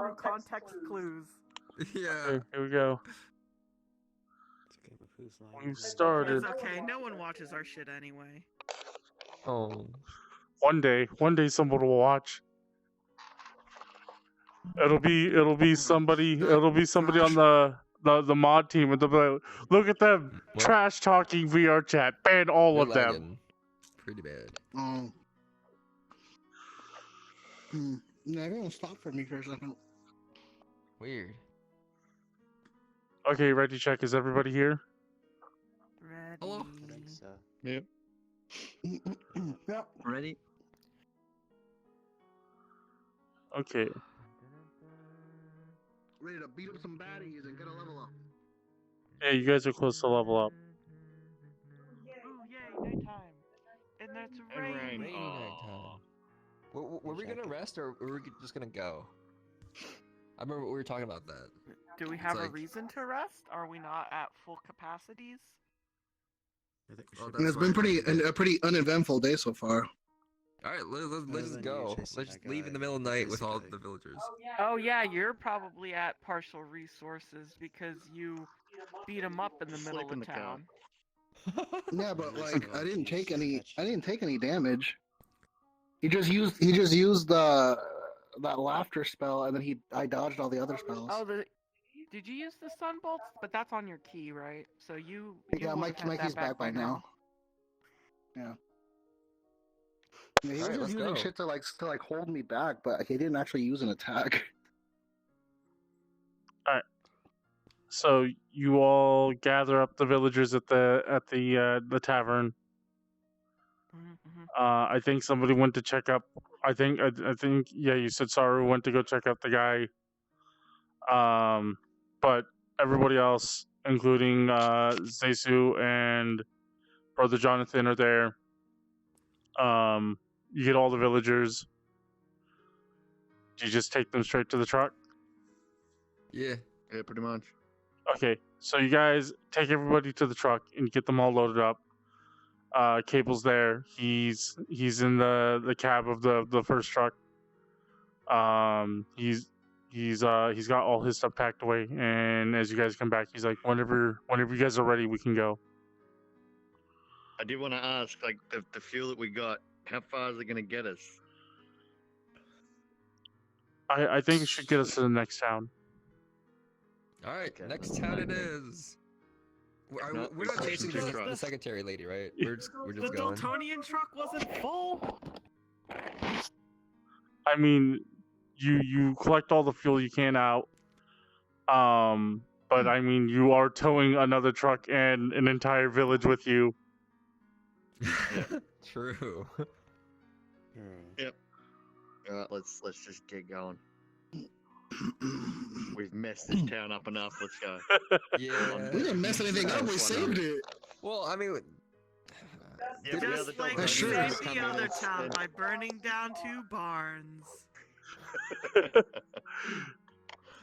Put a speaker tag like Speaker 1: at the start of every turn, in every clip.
Speaker 1: through context clues.
Speaker 2: Yeah.
Speaker 3: Okay, here we go.
Speaker 4: It's okay, but whose line
Speaker 3: We
Speaker 4: is it?
Speaker 3: started.
Speaker 1: It's okay, no one watches our shit anyway.
Speaker 2: Oh.
Speaker 3: One day someone will watch. It'll be somebody on the mod team, and they'll be like, look at them
Speaker 2: What?
Speaker 3: trash talking VRChat, ban all
Speaker 2: You're
Speaker 3: of them.
Speaker 2: lagging. Pretty bad.
Speaker 5: Oh. Yeah, everyone stopped for me for a second.
Speaker 2: Weird.
Speaker 3: Okay, ready check. Is everybody here?
Speaker 1: Ready.
Speaker 2: Hello?
Speaker 4: I think so.
Speaker 5: Yep. Yep.
Speaker 6: Ready?
Speaker 3: Okay.
Speaker 5: Ready to beat up some baddies and get a level up.
Speaker 3: Yeah, you guys are close to level up.
Speaker 1: Oh yay, nighttime. And that's rain.
Speaker 2: Rainy nighttime. Were we gonna rest or were we just gonna go? I remember we were talking about that.
Speaker 1: Do we have a
Speaker 2: like-
Speaker 1: reason to rest? Are we not at full capacities?
Speaker 4: I think we
Speaker 2: Oh,
Speaker 4: should.
Speaker 5: And it's been a pretty uneventful day so far.
Speaker 2: Alright, let's
Speaker 4: Other
Speaker 2: just
Speaker 4: than
Speaker 2: go.
Speaker 4: you chasing
Speaker 2: Let's just
Speaker 4: that
Speaker 2: leave
Speaker 4: guy,
Speaker 2: in the middle of the night with all
Speaker 4: basically.
Speaker 2: the villagers.
Speaker 1: Oh yeah, you're probably at partial resources because you beat them up in the middle
Speaker 6: Sleep in
Speaker 1: of
Speaker 6: the car.
Speaker 1: town.
Speaker 5: Yeah, but
Speaker 4: Nice
Speaker 5: like
Speaker 4: one.
Speaker 5: I didn't take any damage. He just used that laughter spell, and then I dodged all the other spells.
Speaker 1: Oh, did you use the sun bolts? But that's on your key, right? So you
Speaker 5: Yeah,
Speaker 1: would've had
Speaker 5: my
Speaker 1: that
Speaker 5: key's back by now. Yeah, he was
Speaker 2: Alright,
Speaker 5: just
Speaker 2: let's
Speaker 5: using
Speaker 2: go.
Speaker 5: shit to like hold me back, but he didn't actually use an attack.
Speaker 3: So you all gather up the villagers at the tavern.
Speaker 1: Mhm.
Speaker 3: I think somebody went to check up. I think yeah, you said Saru went to go check up the guy. But everybody else, including Zesu and Brother Jonathan, are there. You get all the villagers. Do you just take them straight to the truck?
Speaker 2: Yeah.
Speaker 6: Yeah, pretty much.
Speaker 3: Okay, so you guys take everybody to the truck and get them all loaded up. Cable's there. He's in the cab of the first truck. He's got all his stuff packed away, and as you guys come back, he's like, whenever you guys are ready, we can go.
Speaker 6: I did want to ask, like, the fuel that we got, how far is it going to get us?
Speaker 3: I think it should get us to the next town.
Speaker 2: Alright,
Speaker 6: Okay,
Speaker 2: next
Speaker 6: let's
Speaker 2: town
Speaker 6: find
Speaker 2: it
Speaker 6: it.
Speaker 2: is. We're
Speaker 6: No,
Speaker 2: not
Speaker 6: we
Speaker 2: chasing
Speaker 6: should
Speaker 2: the
Speaker 6: trust.
Speaker 2: secretary lady, right? We're just
Speaker 1: The
Speaker 2: going.
Speaker 1: Dultonian truck wasn't full.
Speaker 3: I mean, you collect all the fuel you can out. But I mean, you are towing another truck and an entire village with you.
Speaker 2: True.
Speaker 6: Alright, let's just get going. We've messed this town up enough. Let's go.
Speaker 2: Yeah.
Speaker 5: We didn't mess anything up. We saved it.
Speaker 2: Well, I mean,
Speaker 6: Yeah,
Speaker 2: Did
Speaker 6: we
Speaker 1: Just
Speaker 6: are the
Speaker 1: like
Speaker 5: That's
Speaker 1: you
Speaker 5: true.
Speaker 6: Dultonians
Speaker 1: saved
Speaker 6: come
Speaker 1: the
Speaker 6: in
Speaker 1: other
Speaker 6: and
Speaker 1: town
Speaker 6: spend-
Speaker 1: by burning down 2 barns.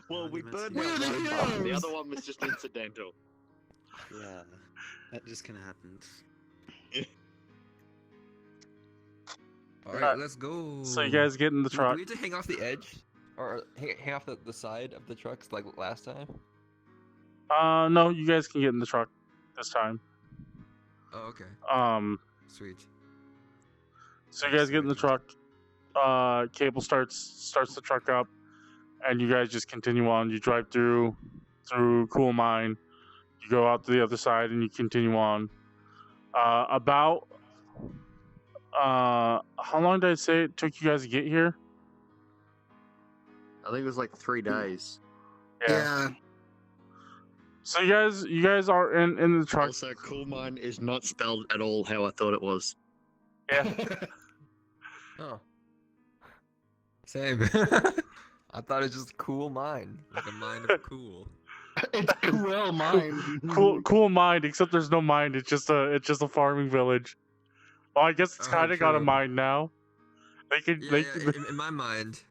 Speaker 6: Well, we burned
Speaker 5: We're
Speaker 6: down
Speaker 5: the
Speaker 6: one barn. The
Speaker 5: heroes.
Speaker 6: other one was just incidental.
Speaker 4: Yeah, that just kind of happened.
Speaker 2: alright, let's go.
Speaker 3: So you guys get in the
Speaker 2: Do
Speaker 3: truck.
Speaker 2: we have to hang off the edge? Or hang off the side of the trucks like last time?
Speaker 3: No, you guys can get in the truck this time.
Speaker 2: Oh, okay. Sweet.
Speaker 3: So you guys get in the truck. Cable starts the truck up, and you guys just continue on. You drive through Cool Mine. You go out to the other side, and you continue on. About how long did I say it took you guys to get here?
Speaker 6: I think it was like 3 days.
Speaker 5: Yeah.
Speaker 3: So you guys are in the truck.
Speaker 6: Also, coal mine is not spelled at all how I thought it was.
Speaker 3: Yeah.
Speaker 2: Oh. Same. I thought it was just cool mind. Like a mind of cool.
Speaker 5: It's Cool Mine.
Speaker 3: Cool mine, except there's no mine. It's just a farming village. Well, I guess it's
Speaker 2: Oh,
Speaker 3: kind of got a
Speaker 2: true.
Speaker 3: mine now. They could.
Speaker 2: Yeah, in my mind,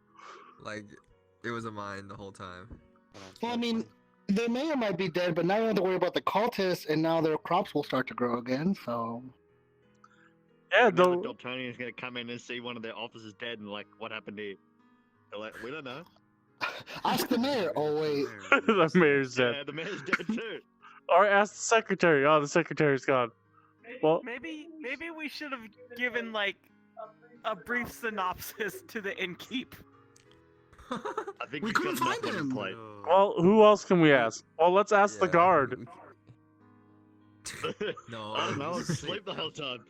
Speaker 2: like, it was a mine the whole time.
Speaker 5: Well, I mean, the mayor might be dead, but now you don't have to worry about the cultists, and now their crops will start to grow again. So
Speaker 3: Yeah,
Speaker 6: Now the
Speaker 3: though.
Speaker 6: Dultonian is going to come in and see one of their officers dead and like, what happened here? They're like, we don't know.
Speaker 5: Ask the mayor. Oh wait.
Speaker 3: The mayor's
Speaker 6: Yeah,
Speaker 3: dead.
Speaker 6: the mayor's dead too.
Speaker 3: Or ask the secretary. Oh, the secretary's gone. Well,
Speaker 1: Maybe we should have given like a brief synopsis to the innkeep.
Speaker 6: I think
Speaker 5: We
Speaker 6: he's got
Speaker 5: couldn't
Speaker 6: enough
Speaker 5: find
Speaker 6: on his
Speaker 5: him.
Speaker 6: plate.
Speaker 3: well, who else can we ask? Well, let's ask the
Speaker 2: Yeah,
Speaker 3: guard.
Speaker 2: No,
Speaker 6: I don't know. I was
Speaker 2: he's
Speaker 6: asleep the whole time.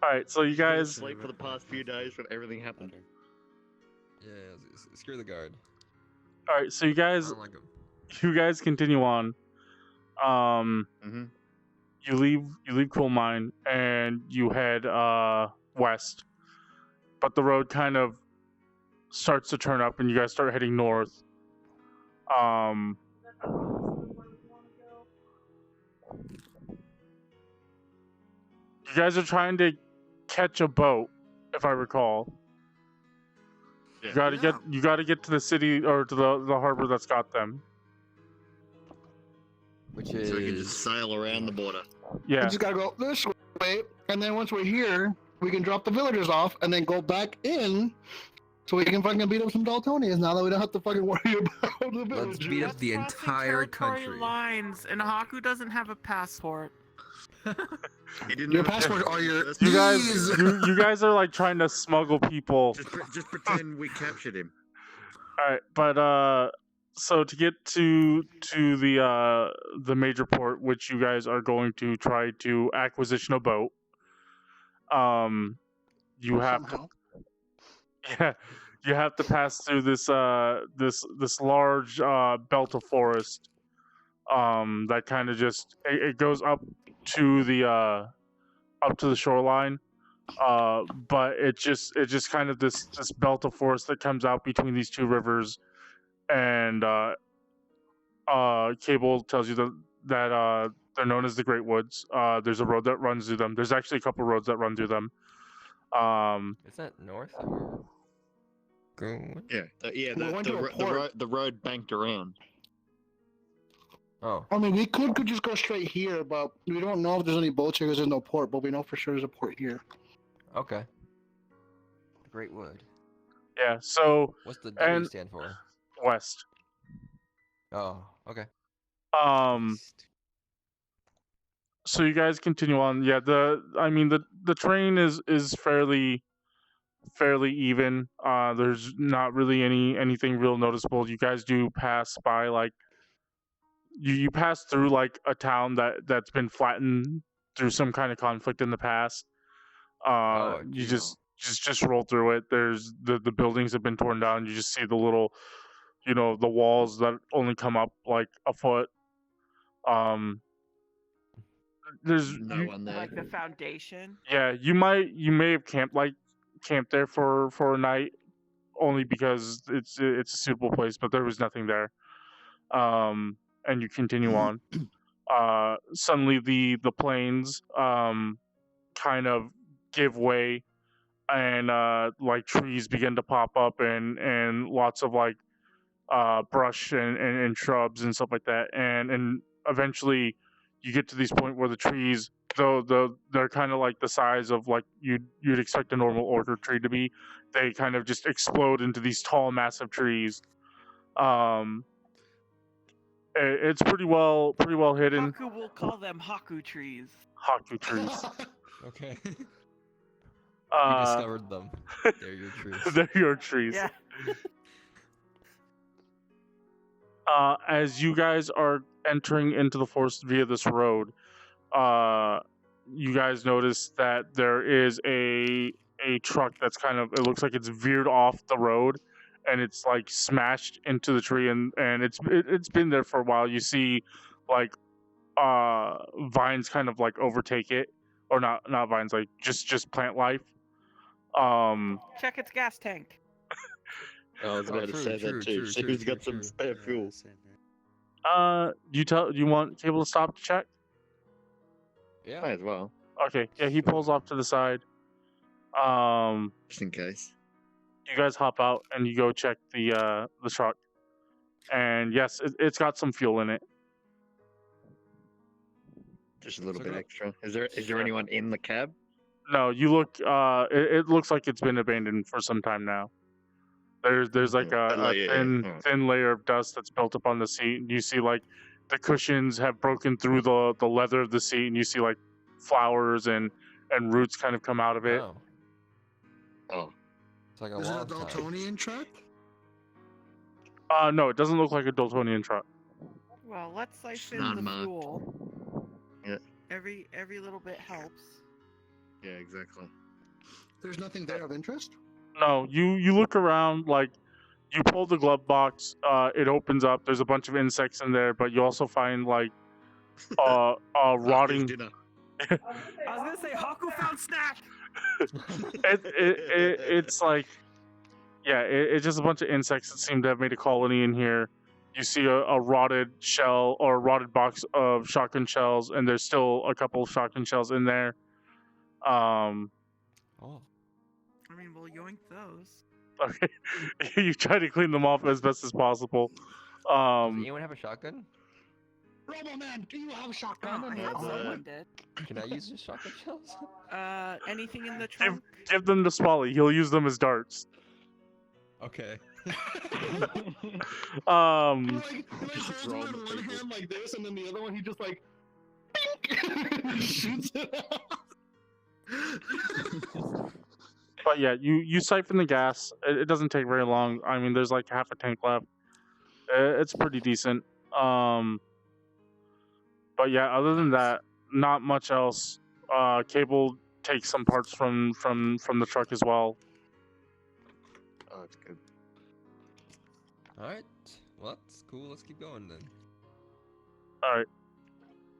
Speaker 3: All right, so you
Speaker 6: He's been
Speaker 3: guys,
Speaker 6: asleep for the past few days when everything happened.
Speaker 2: Yeah, screw the guard.
Speaker 3: all right, so you
Speaker 2: I
Speaker 3: guys,
Speaker 2: don't like him.
Speaker 3: you guys continue on.
Speaker 6: Mm-hmm.
Speaker 3: You leave Coal Mine and you head west, but the road kind of starts to turn up and you guys start heading north. You guys are trying to catch a boat, if I recall.
Speaker 6: Yeah.
Speaker 3: You gotta get to the city or to the harbor that's got them.
Speaker 2: Which is
Speaker 6: So we can just sail around the border.
Speaker 5: We
Speaker 3: Yeah.
Speaker 5: just gotta go this way, and then once we're here, we can drop the villagers off, and then go back in, so we can fucking beat up some Dultonians. Now that we don't have to fucking worry about the
Speaker 2: Let's
Speaker 5: villagers.
Speaker 2: beat up
Speaker 1: That's
Speaker 2: the
Speaker 1: crossing
Speaker 2: entire
Speaker 1: territory
Speaker 2: country.
Speaker 1: lines, and Hakku doesn't have a passport.
Speaker 6: He didn't
Speaker 5: Your
Speaker 6: have a
Speaker 5: passport or your
Speaker 3: You guys,
Speaker 5: Please.
Speaker 3: you guys are like trying to smuggle people.
Speaker 6: Just pretend we captured him.
Speaker 3: All right, but so to get to the major port, which you guys are going to try to acquisition a boat, you have to,
Speaker 5: Somehow.
Speaker 3: yeah, you have to pass through this this large belt of forest, that kind of just it goes up to the shoreline. But it's just kind of this belt of forest that comes out between these two rivers, and Cable tells you that they're known as the Great Woods. There's a road that runs through them. There's actually a couple roads that run through them.
Speaker 2: Is that north or Greenwood?
Speaker 6: Yeah,
Speaker 5: We're going to a port.
Speaker 6: the road banked around.
Speaker 2: Oh,
Speaker 5: I mean, we could just go straight here, but we don't know if there's any boats here because there's no port, but we know for sure there's a port here.
Speaker 2: okay. The Great Wood.
Speaker 3: Yeah. So
Speaker 2: What's the W
Speaker 3: And-
Speaker 2: stand for?
Speaker 3: west.
Speaker 2: Oh, okay.
Speaker 3: So you guys continue on. Yeah. The terrain is fairly even. There's not really anything real noticeable. You guys do pass by like you pass through like a town that's been flattened through some kind of conflict in the past. You
Speaker 2: geez.
Speaker 3: just roll through it. There's the buildings have been torn down. You just see the little, the walls that only come up like a foot. There's
Speaker 6: No one there.
Speaker 1: Like the foundation.
Speaker 3: yeah, you may have camped there for a night, only because it's a suitable place, but there was nothing there. And you continue on. Suddenly the plains kind of give way, and like trees begin to pop up, and lots of like brush and shrubs and stuff like that, and eventually you get to this point where the trees, though they're kind of like the size of like you'd expect a normal orchard tree to be, they kind of just explode into these tall, massive trees. It's pretty well hidden.
Speaker 1: Hakku will call them Hakku trees.
Speaker 3: Hakku trees.
Speaker 2: Okay. You
Speaker 3: Uh,
Speaker 2: discovered them. They're your trees.
Speaker 3: they're your trees.
Speaker 1: Yeah.
Speaker 3: As you guys are entering into the forest via this road, you guys notice that there is a truck that's it looks like it's veered off the road, and it's like smashed into the tree, and it's been there for a while. You see like vines kind of like overtake it, or not vines, like just plant life.
Speaker 1: Check its gas tank.
Speaker 6: I was about to
Speaker 2: true,
Speaker 6: say
Speaker 2: true,
Speaker 6: that too.
Speaker 2: true,
Speaker 6: So
Speaker 2: true,
Speaker 6: who's got
Speaker 2: true,
Speaker 6: some
Speaker 2: true.
Speaker 6: spare fuel?
Speaker 3: Do you want Cable to stop to check?
Speaker 2: Yeah.
Speaker 6: Might as well,
Speaker 3: Okay, yeah, he pulls off to the side.
Speaker 6: just in case.
Speaker 3: You guys hop out and you go check the truck, and yes, it's got some fuel in it.
Speaker 6: Just a little
Speaker 2: So
Speaker 6: bit
Speaker 2: go-
Speaker 6: extra. Is there
Speaker 3: Sure.
Speaker 6: anyone in the cab?
Speaker 3: No, you look. It looks like it's been abandoned for some time now. There's like
Speaker 6: Yeah,
Speaker 3: a
Speaker 6: like, yeah,
Speaker 3: thin
Speaker 6: yeah.
Speaker 3: thin layer of dust that's built up on the seat, and you see like the cushions have broken through the leather of the seat, and you see like flowers and roots kind of come out of it.
Speaker 2: Oh,
Speaker 6: Oh,
Speaker 2: it's like a
Speaker 5: Is it a
Speaker 2: log time.
Speaker 5: Dultonian truck?
Speaker 3: No, it doesn't look like a Dultonian truck.
Speaker 1: Well, let's siphon
Speaker 6: not
Speaker 1: the
Speaker 6: marked.
Speaker 1: fuel.
Speaker 6: Yeah.
Speaker 1: Every little bit helps.
Speaker 6: yeah, exactly.
Speaker 5: There's nothing there of interest?
Speaker 3: No, you look around, like you pull the glove box, it opens up. There's a bunch of insects in there, but you also find like
Speaker 6: After
Speaker 3: rotting.
Speaker 6: dinner.
Speaker 1: I was gonna say Hakku found snack.
Speaker 3: It's like, yeah, it's just a bunch of insects that seem to have made a colony in here. You see a rotted shell or a rotted box of shotgun shells, and there's still a couple of shotgun shells in there.
Speaker 2: Oh,
Speaker 1: I mean, we'll yoink those.
Speaker 3: Okay, you try to clean them off as best as possible.
Speaker 2: does anyone have a shotgun?
Speaker 5: Robo-Man, do you have a
Speaker 1: Oh,
Speaker 5: shotgun?
Speaker 1: I
Speaker 6: Yeah,
Speaker 1: thought
Speaker 6: but-
Speaker 1: someone did.
Speaker 2: Can I use the shotgun shells?
Speaker 1: Anything in the trunk?
Speaker 3: Give them to Spoly. He'll use them as darts.
Speaker 2: Okay.
Speaker 5: He like has
Speaker 6: Roll
Speaker 5: one in
Speaker 6: the
Speaker 5: one
Speaker 6: table.
Speaker 5: hand like this, and then the other one he just like bink, shoots it out.
Speaker 3: But yeah, you siphon the gas. It doesn't take very long. I mean, there's like half a tank left. It's pretty decent. But yeah, other than that, not much else. Cable takes some parts from the truck as well.
Speaker 6: Oh, it's good.
Speaker 2: All right. Well, that's cool. Let's keep going then.
Speaker 3: All right,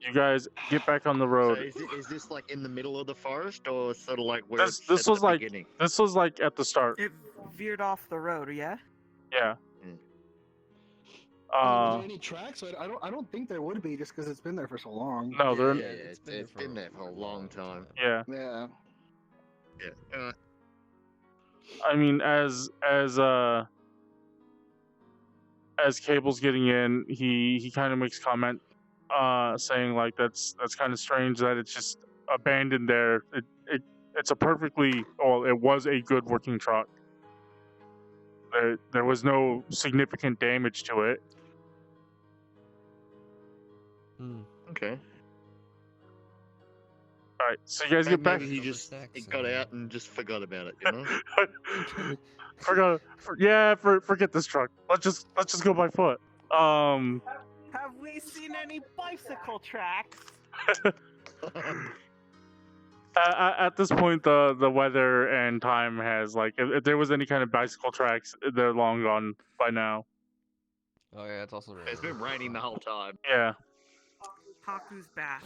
Speaker 3: you guys get back on the
Speaker 6: So
Speaker 3: road.
Speaker 6: is this like in the middle of the forest, or sort of like where
Speaker 3: This-
Speaker 6: it's
Speaker 3: this
Speaker 6: at
Speaker 3: was
Speaker 6: the
Speaker 3: like-
Speaker 6: beginning?
Speaker 3: This was like at the start.
Speaker 1: It veered off the road, yeah?
Speaker 3: Yeah.
Speaker 5: Are there any tracks? I don't think there would be just because it's been there for so long.
Speaker 3: No,
Speaker 6: Yeah,
Speaker 3: they're
Speaker 6: yeah,
Speaker 2: it's
Speaker 6: it's been there for a long time.
Speaker 3: yeah.
Speaker 5: Yeah.
Speaker 6: Yeah.
Speaker 3: I mean, as Cable's getting in, he kind of makes comment, saying like that's kind of strange that it's just abandoned there. It's a perfectly, well, it was a good working truck. There was no significant damage to it.
Speaker 2: Hmm.
Speaker 6: Okay.
Speaker 3: All right, so you guys get back.
Speaker 6: Maybe he
Speaker 2: Over
Speaker 6: just
Speaker 2: snacks
Speaker 6: he got
Speaker 2: and-
Speaker 6: out and just forgot about it, you know?
Speaker 3: Forget this truck. Let's just go by foot.
Speaker 1: Have we seen any bicycle tracks?
Speaker 3: At this point, the weather and time has like, if there was any kind of bicycle tracks, they're long gone by now.
Speaker 2: Oh yeah, it's also
Speaker 6: It's been raining the whole time.
Speaker 3: Yeah.
Speaker 1: Haku's bath.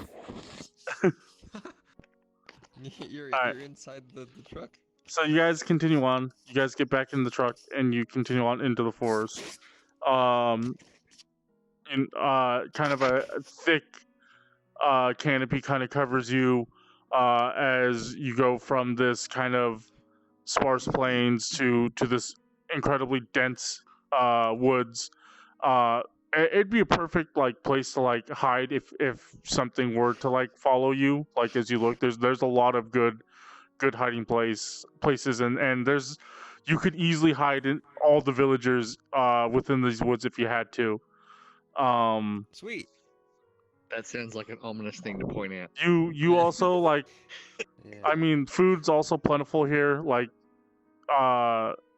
Speaker 2: You're
Speaker 3: Alright.
Speaker 2: you're inside the truck.
Speaker 3: So you guys continue on. You guys get back in the truck and you continue on into the forest. Kind of a thick canopy kind of covers you as you go from this kind of sparse plains to this incredibly dense woods. It'd be a perfect like place to like hide if something were to like follow you. Like as you look, there's a lot of good hiding places, and there's, you could easily hide in all the villagers within these woods if you had to.
Speaker 2: Sweet.
Speaker 6: That sounds like an ominous thing to point out.
Speaker 3: You also like,
Speaker 2: Yeah.
Speaker 3: I mean, food's also plentiful here. Like,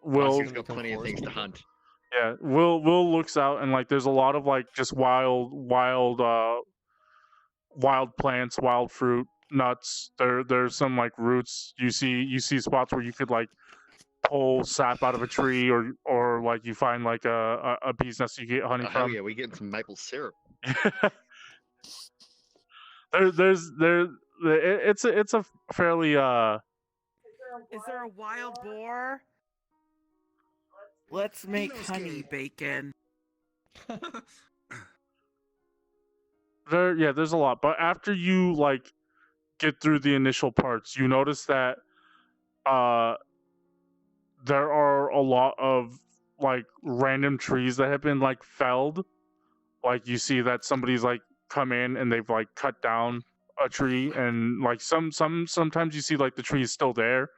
Speaker 3: Will,
Speaker 6: He's got plenty of things to hunt.
Speaker 3: yeah, Will looks out and like there's a lot of like just wild plants, wild fruit, nuts. There's some like roots. You see spots where you could like pull sap out of a tree, or like you find like a bee's nest you get honey
Speaker 6: Oh, hell
Speaker 3: from.
Speaker 6: yeah, we getting some maple syrup.
Speaker 3: It's a fairly
Speaker 1: Is there a wild boar? Let's make
Speaker 5: knows
Speaker 1: honey
Speaker 5: gay.
Speaker 1: bacon.
Speaker 3: there's a lot, but after you like get through the initial parts, you notice that there are a lot of like random trees that have been like felled. Like you see that somebody's like come in and they've like cut down a tree, and like sometimes you see like the tree is still there,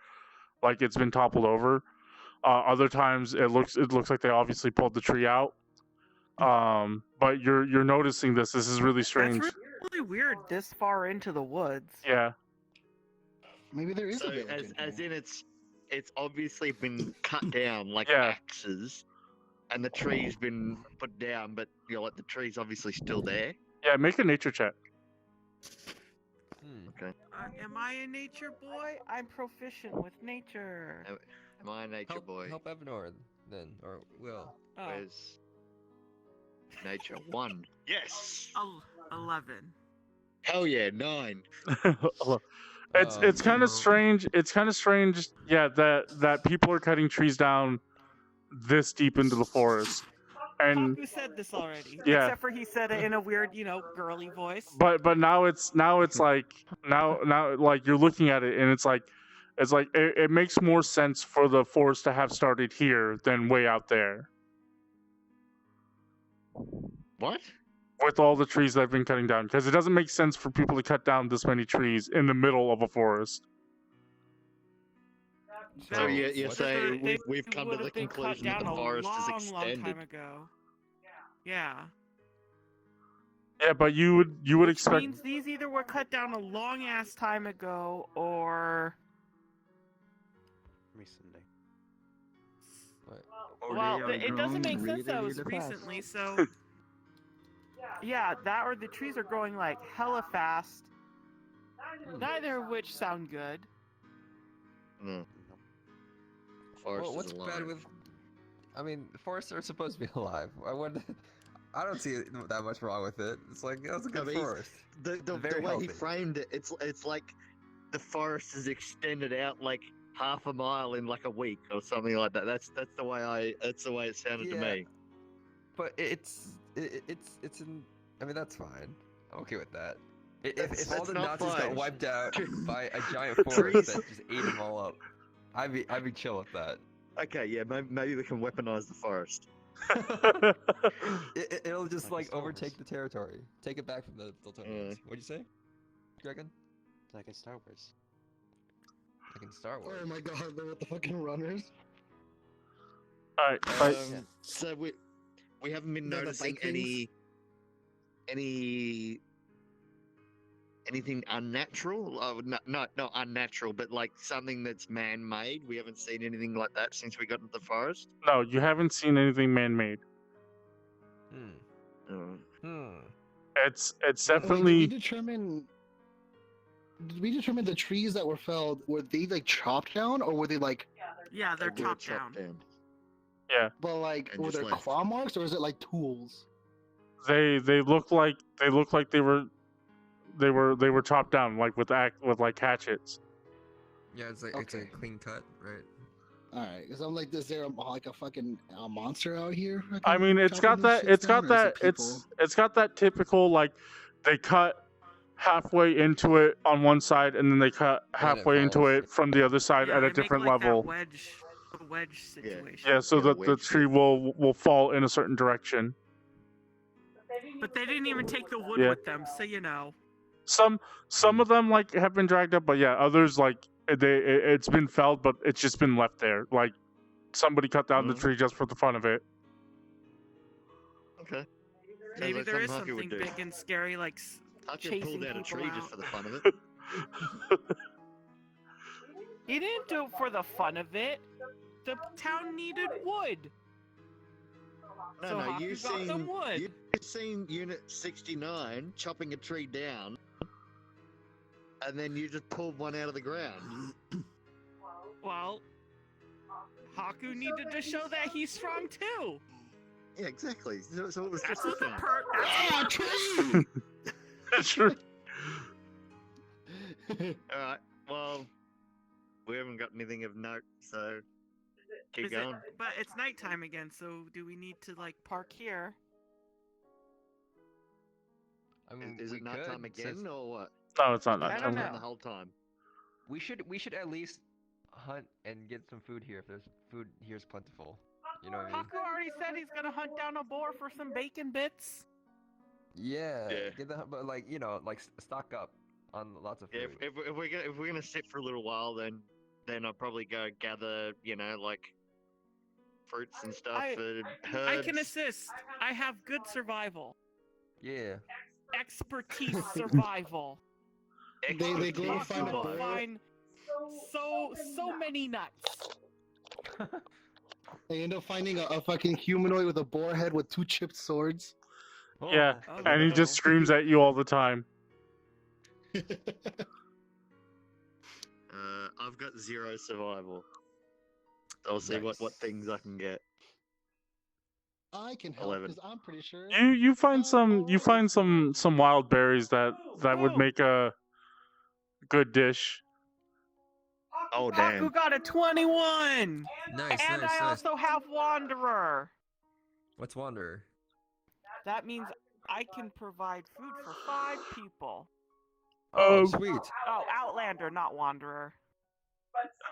Speaker 3: like it's been toppled over. Other times it looks like they obviously pulled the tree out. But you're noticing this. This is really strange.
Speaker 1: That's really weird this far into the woods.
Speaker 3: Yeah.
Speaker 5: Maybe there is
Speaker 6: So
Speaker 5: a village.
Speaker 6: as in it's obviously been cut down like
Speaker 3: Yeah.
Speaker 6: axes, and the tree's been put down, but like the tree's obviously still there.
Speaker 3: Yeah. Make a nature check.
Speaker 1: Am I a nature boy? I'm proficient with nature.
Speaker 6: Am I a nature boy?
Speaker 2: Help Evanor then, or Will.
Speaker 1: Oh,
Speaker 6: Where's nature? 1. Yes.
Speaker 1: 11.
Speaker 6: Hell yeah, 9.
Speaker 3: It's kind
Speaker 2: no.
Speaker 3: of strange. It's kind of strange. Yeah, that people are cutting trees down this deep into the forest, and
Speaker 1: Hakku said this already.
Speaker 3: Yeah.
Speaker 1: Except for he said it in a weird, girly voice.
Speaker 3: but now it's like now like you're looking at it and it's like it makes more sense for the forest to have started here than way out there
Speaker 6: What?
Speaker 3: with all the trees that have been cutting down, because it doesn't make sense for people to cut down this many trees in the middle of a forest.
Speaker 6: So you're
Speaker 2: what's-
Speaker 6: saying we've come to the
Speaker 1: would've been cut
Speaker 6: conclusion that the
Speaker 1: down a
Speaker 6: forest is
Speaker 1: long
Speaker 6: extended.
Speaker 1: time ago. Yeah.
Speaker 3: Yeah, but you would
Speaker 1: Which
Speaker 3: expect.
Speaker 1: means these either were cut down a long ass time ago, or
Speaker 4: Recently.
Speaker 1: well, it doesn't make sense that it was recently. So yeah, that or the trees are growing like hella fast. Neither of which sound good.
Speaker 6: No. Forest
Speaker 2: Well, what's
Speaker 6: is
Speaker 2: bad
Speaker 6: alive.
Speaker 2: with? I mean, forests are supposed to be alive. I don't see that much wrong with it. It's like that's a good
Speaker 6: but he's-
Speaker 2: forest.
Speaker 6: the
Speaker 2: very
Speaker 6: way he
Speaker 2: healthy.
Speaker 6: framed it, it's like the forest is extended out like half a mile in like a week or something like that. That's the way it sounded to
Speaker 2: Yeah.
Speaker 6: me.
Speaker 2: But it's in. I mean, that's fine. I'm okay with that. If all
Speaker 6: That's
Speaker 2: the
Speaker 6: not
Speaker 2: Nazis got
Speaker 6: fine.
Speaker 2: wiped out by a giant
Speaker 6: Trees.
Speaker 2: forest that just ate them all up, I'd be chill with that.
Speaker 6: Okay, yeah, maybe we can weaponize the forest.
Speaker 2: It'll just
Speaker 4: Like
Speaker 2: like
Speaker 4: Star Wars.
Speaker 2: overtake the territory, take it back from the Dultonians. What'd you say, Dragon?
Speaker 4: Like in Star Wars.
Speaker 2: Like in Star Wars.
Speaker 5: Oh my god, they're with the fucking runners.
Speaker 3: All right, but
Speaker 6: So we haven't been
Speaker 4: They're the
Speaker 6: noticing
Speaker 4: Vikings?
Speaker 6: anything unnatural. Not unnatural, but like something that's man-made. We haven't seen anything like that since we got into the forest.
Speaker 3: no, you haven't seen anything man-made. It's
Speaker 5: Wait,
Speaker 3: definitely.
Speaker 5: did we determine the trees that were felled, were they like chopped down or were they like,
Speaker 1: Yeah, they're
Speaker 6: They were
Speaker 1: chopped down.
Speaker 5: but like,
Speaker 6: And
Speaker 5: were
Speaker 6: just
Speaker 5: there
Speaker 6: left.
Speaker 5: claw marks or is it like tools?
Speaker 3: They look like they were chopped down like with like hatchets.
Speaker 2: Yeah, it's like it's a
Speaker 5: Okay.
Speaker 2: clean cut, right?
Speaker 5: Alright, because I'm like, is there like a fucking monster out here?
Speaker 3: I
Speaker 5: fucking
Speaker 3: mean, it's got
Speaker 5: chopping these
Speaker 3: that.
Speaker 5: shits
Speaker 3: It's
Speaker 5: down,
Speaker 3: got
Speaker 5: or is
Speaker 3: that.
Speaker 5: it people?
Speaker 3: It's got that typical like they cut halfway into it on one side and then they cut
Speaker 2: it
Speaker 3: halfway into
Speaker 2: falls.
Speaker 3: it from the other side
Speaker 1: Yeah,
Speaker 3: at
Speaker 1: they
Speaker 3: a
Speaker 1: make,
Speaker 3: different
Speaker 1: like, that
Speaker 3: level.
Speaker 1: wedge situation.
Speaker 3: Yeah, so
Speaker 6: Yeah,
Speaker 3: that the
Speaker 6: wedge
Speaker 3: tree
Speaker 6: fit.
Speaker 3: will fall in a certain direction.
Speaker 1: But they didn't even take the wood
Speaker 3: Yeah.
Speaker 1: with them, so you know.
Speaker 3: Some of them like have been dragged up, but yeah, others like it's been felled, but it's just been left there. Like somebody cut down the
Speaker 6: Mhm.
Speaker 3: tree just for the fun of it.
Speaker 6: Okay.
Speaker 1: Maybe
Speaker 6: like
Speaker 1: there is
Speaker 6: something Hakku would
Speaker 1: something
Speaker 6: do.
Speaker 1: big and scary like
Speaker 6: I could
Speaker 1: chasing
Speaker 6: pull down a
Speaker 1: people
Speaker 6: tree just
Speaker 1: out.
Speaker 6: for the fun of it.
Speaker 1: He didn't do it for the fun of it. The town needed wood.
Speaker 6: No,
Speaker 1: So
Speaker 6: no,
Speaker 1: Hakku
Speaker 6: you've
Speaker 1: got some
Speaker 6: seen
Speaker 1: wood.
Speaker 6: you've seen Unit 69 chopping a tree down, and then you just pulled one out of the ground.
Speaker 1: Well, Hakku needed to show that he's strong too.
Speaker 6: Yeah, exactly. So it was
Speaker 1: That's
Speaker 6: just
Speaker 1: what the
Speaker 6: fun.
Speaker 5: Ah, tree!
Speaker 3: Sure.
Speaker 6: All right. Well, we haven't got anything of note, so keep
Speaker 1: Is it-
Speaker 6: going.
Speaker 1: but it's nighttime again, so do we need to like park here?
Speaker 2: I mean,
Speaker 6: Is
Speaker 2: we
Speaker 6: it nighttime
Speaker 2: could,
Speaker 6: again
Speaker 2: since-
Speaker 6: or what?
Speaker 3: No, it's not
Speaker 1: I
Speaker 3: nighttime.
Speaker 1: don't
Speaker 6: Nighttime
Speaker 1: know.
Speaker 6: the whole time.
Speaker 2: We should at least hunt and get some food here if there's food here's plentiful. You know what I mean?
Speaker 1: Hakku already said he's gonna hunt down a boar for some bacon bits.
Speaker 2: Yeah.
Speaker 6: Yeah.
Speaker 2: Get the but like like stock up on lots of
Speaker 6: Yeah,
Speaker 2: food.
Speaker 6: if we're gonna sit for a little while, then I'll probably go gather, like fruits and stuff.
Speaker 1: I
Speaker 6: Herbs.
Speaker 1: can assist. I have good survival.
Speaker 2: Yeah.
Speaker 1: Expertise survival.
Speaker 5: They go
Speaker 6: Expertise
Speaker 5: find a
Speaker 1: Go
Speaker 5: boar.
Speaker 1: find so many nuts.
Speaker 5: They end up finding a fucking humanoid with a boar head with 2 chipped swords.
Speaker 3: Yeah,
Speaker 1: Oh,
Speaker 3: and he just screams at you all the time.
Speaker 6: I've got 0 survival. I'll see what
Speaker 2: Nice.
Speaker 6: things I can get.
Speaker 5: I can help
Speaker 6: 11.
Speaker 5: because I'm pretty sure.
Speaker 3: You find some wild berries that would make a good dish.
Speaker 6: Oh
Speaker 1: Hakku
Speaker 6: damn!
Speaker 1: got a 21.
Speaker 2: Nice,
Speaker 1: And
Speaker 2: nice,
Speaker 1: I
Speaker 2: nice.
Speaker 1: also have Wanderer.
Speaker 2: What's Wanderer?
Speaker 1: That means I can provide food for 5 people.
Speaker 3: Oh,
Speaker 2: Sweet.
Speaker 1: Oh, Outlander, not Wanderer.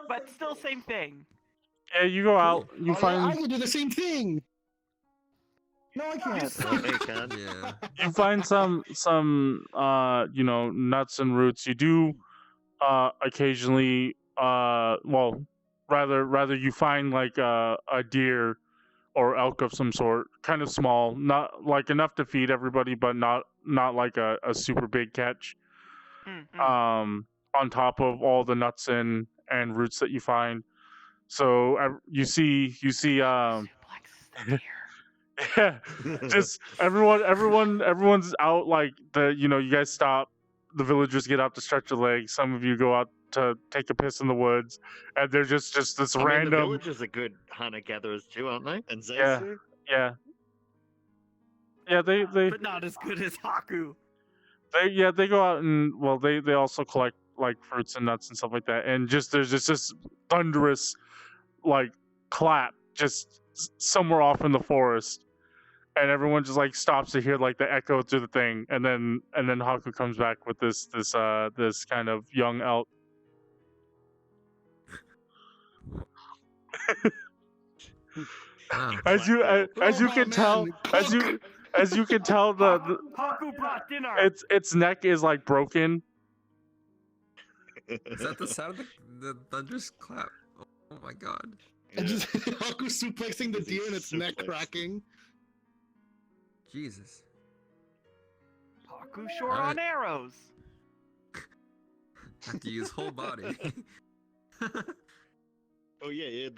Speaker 1: But still same thing.
Speaker 3: Yeah, you go out. You
Speaker 5: I
Speaker 3: find
Speaker 5: can do the same thing. No, I can't.
Speaker 6: No, you can't.
Speaker 2: Yeah.
Speaker 3: you find some nuts and roots. You do occasionally well, rather you find like a deer or elk of some sort, kind of small, not like enough to feed everybody, but not like a super big catch.
Speaker 1: Mm-hmm.
Speaker 3: On top of all the nuts and roots that you find. So you see yeah, just everyone's out, like you guys stop, the villagers get out to stretch their legs, some of you go out to take a piss in the woods, and they're just this
Speaker 6: I mean, the
Speaker 3: random
Speaker 6: villagers are good hunter gatherers too, aren't they? And
Speaker 3: Yeah.
Speaker 6: Zesu?
Speaker 3: yeah they
Speaker 1: But not as good as Hakku.
Speaker 3: they go out and they also collect like fruits and nuts and stuff like that, and there's just this thunderous like clap just somewhere off in the forest, and everyone just like stops to hear like the echo through the thing, and then Hakku comes back with this kind of young elk.
Speaker 2: Wow.
Speaker 3: As you can tell, as you can tell, the
Speaker 1: Hakku brought dinner.
Speaker 3: its neck is like broken.
Speaker 2: Is that the sound of the thunderous clap? Oh my god.
Speaker 5: And just Haku suplexing the deer and its neck
Speaker 6: Suplex.
Speaker 5: cracking.
Speaker 2: Jesus.
Speaker 1: Hakku short
Speaker 2: Alright.
Speaker 1: on arrows.
Speaker 2: Have to use whole body.
Speaker 6: Oh yeah.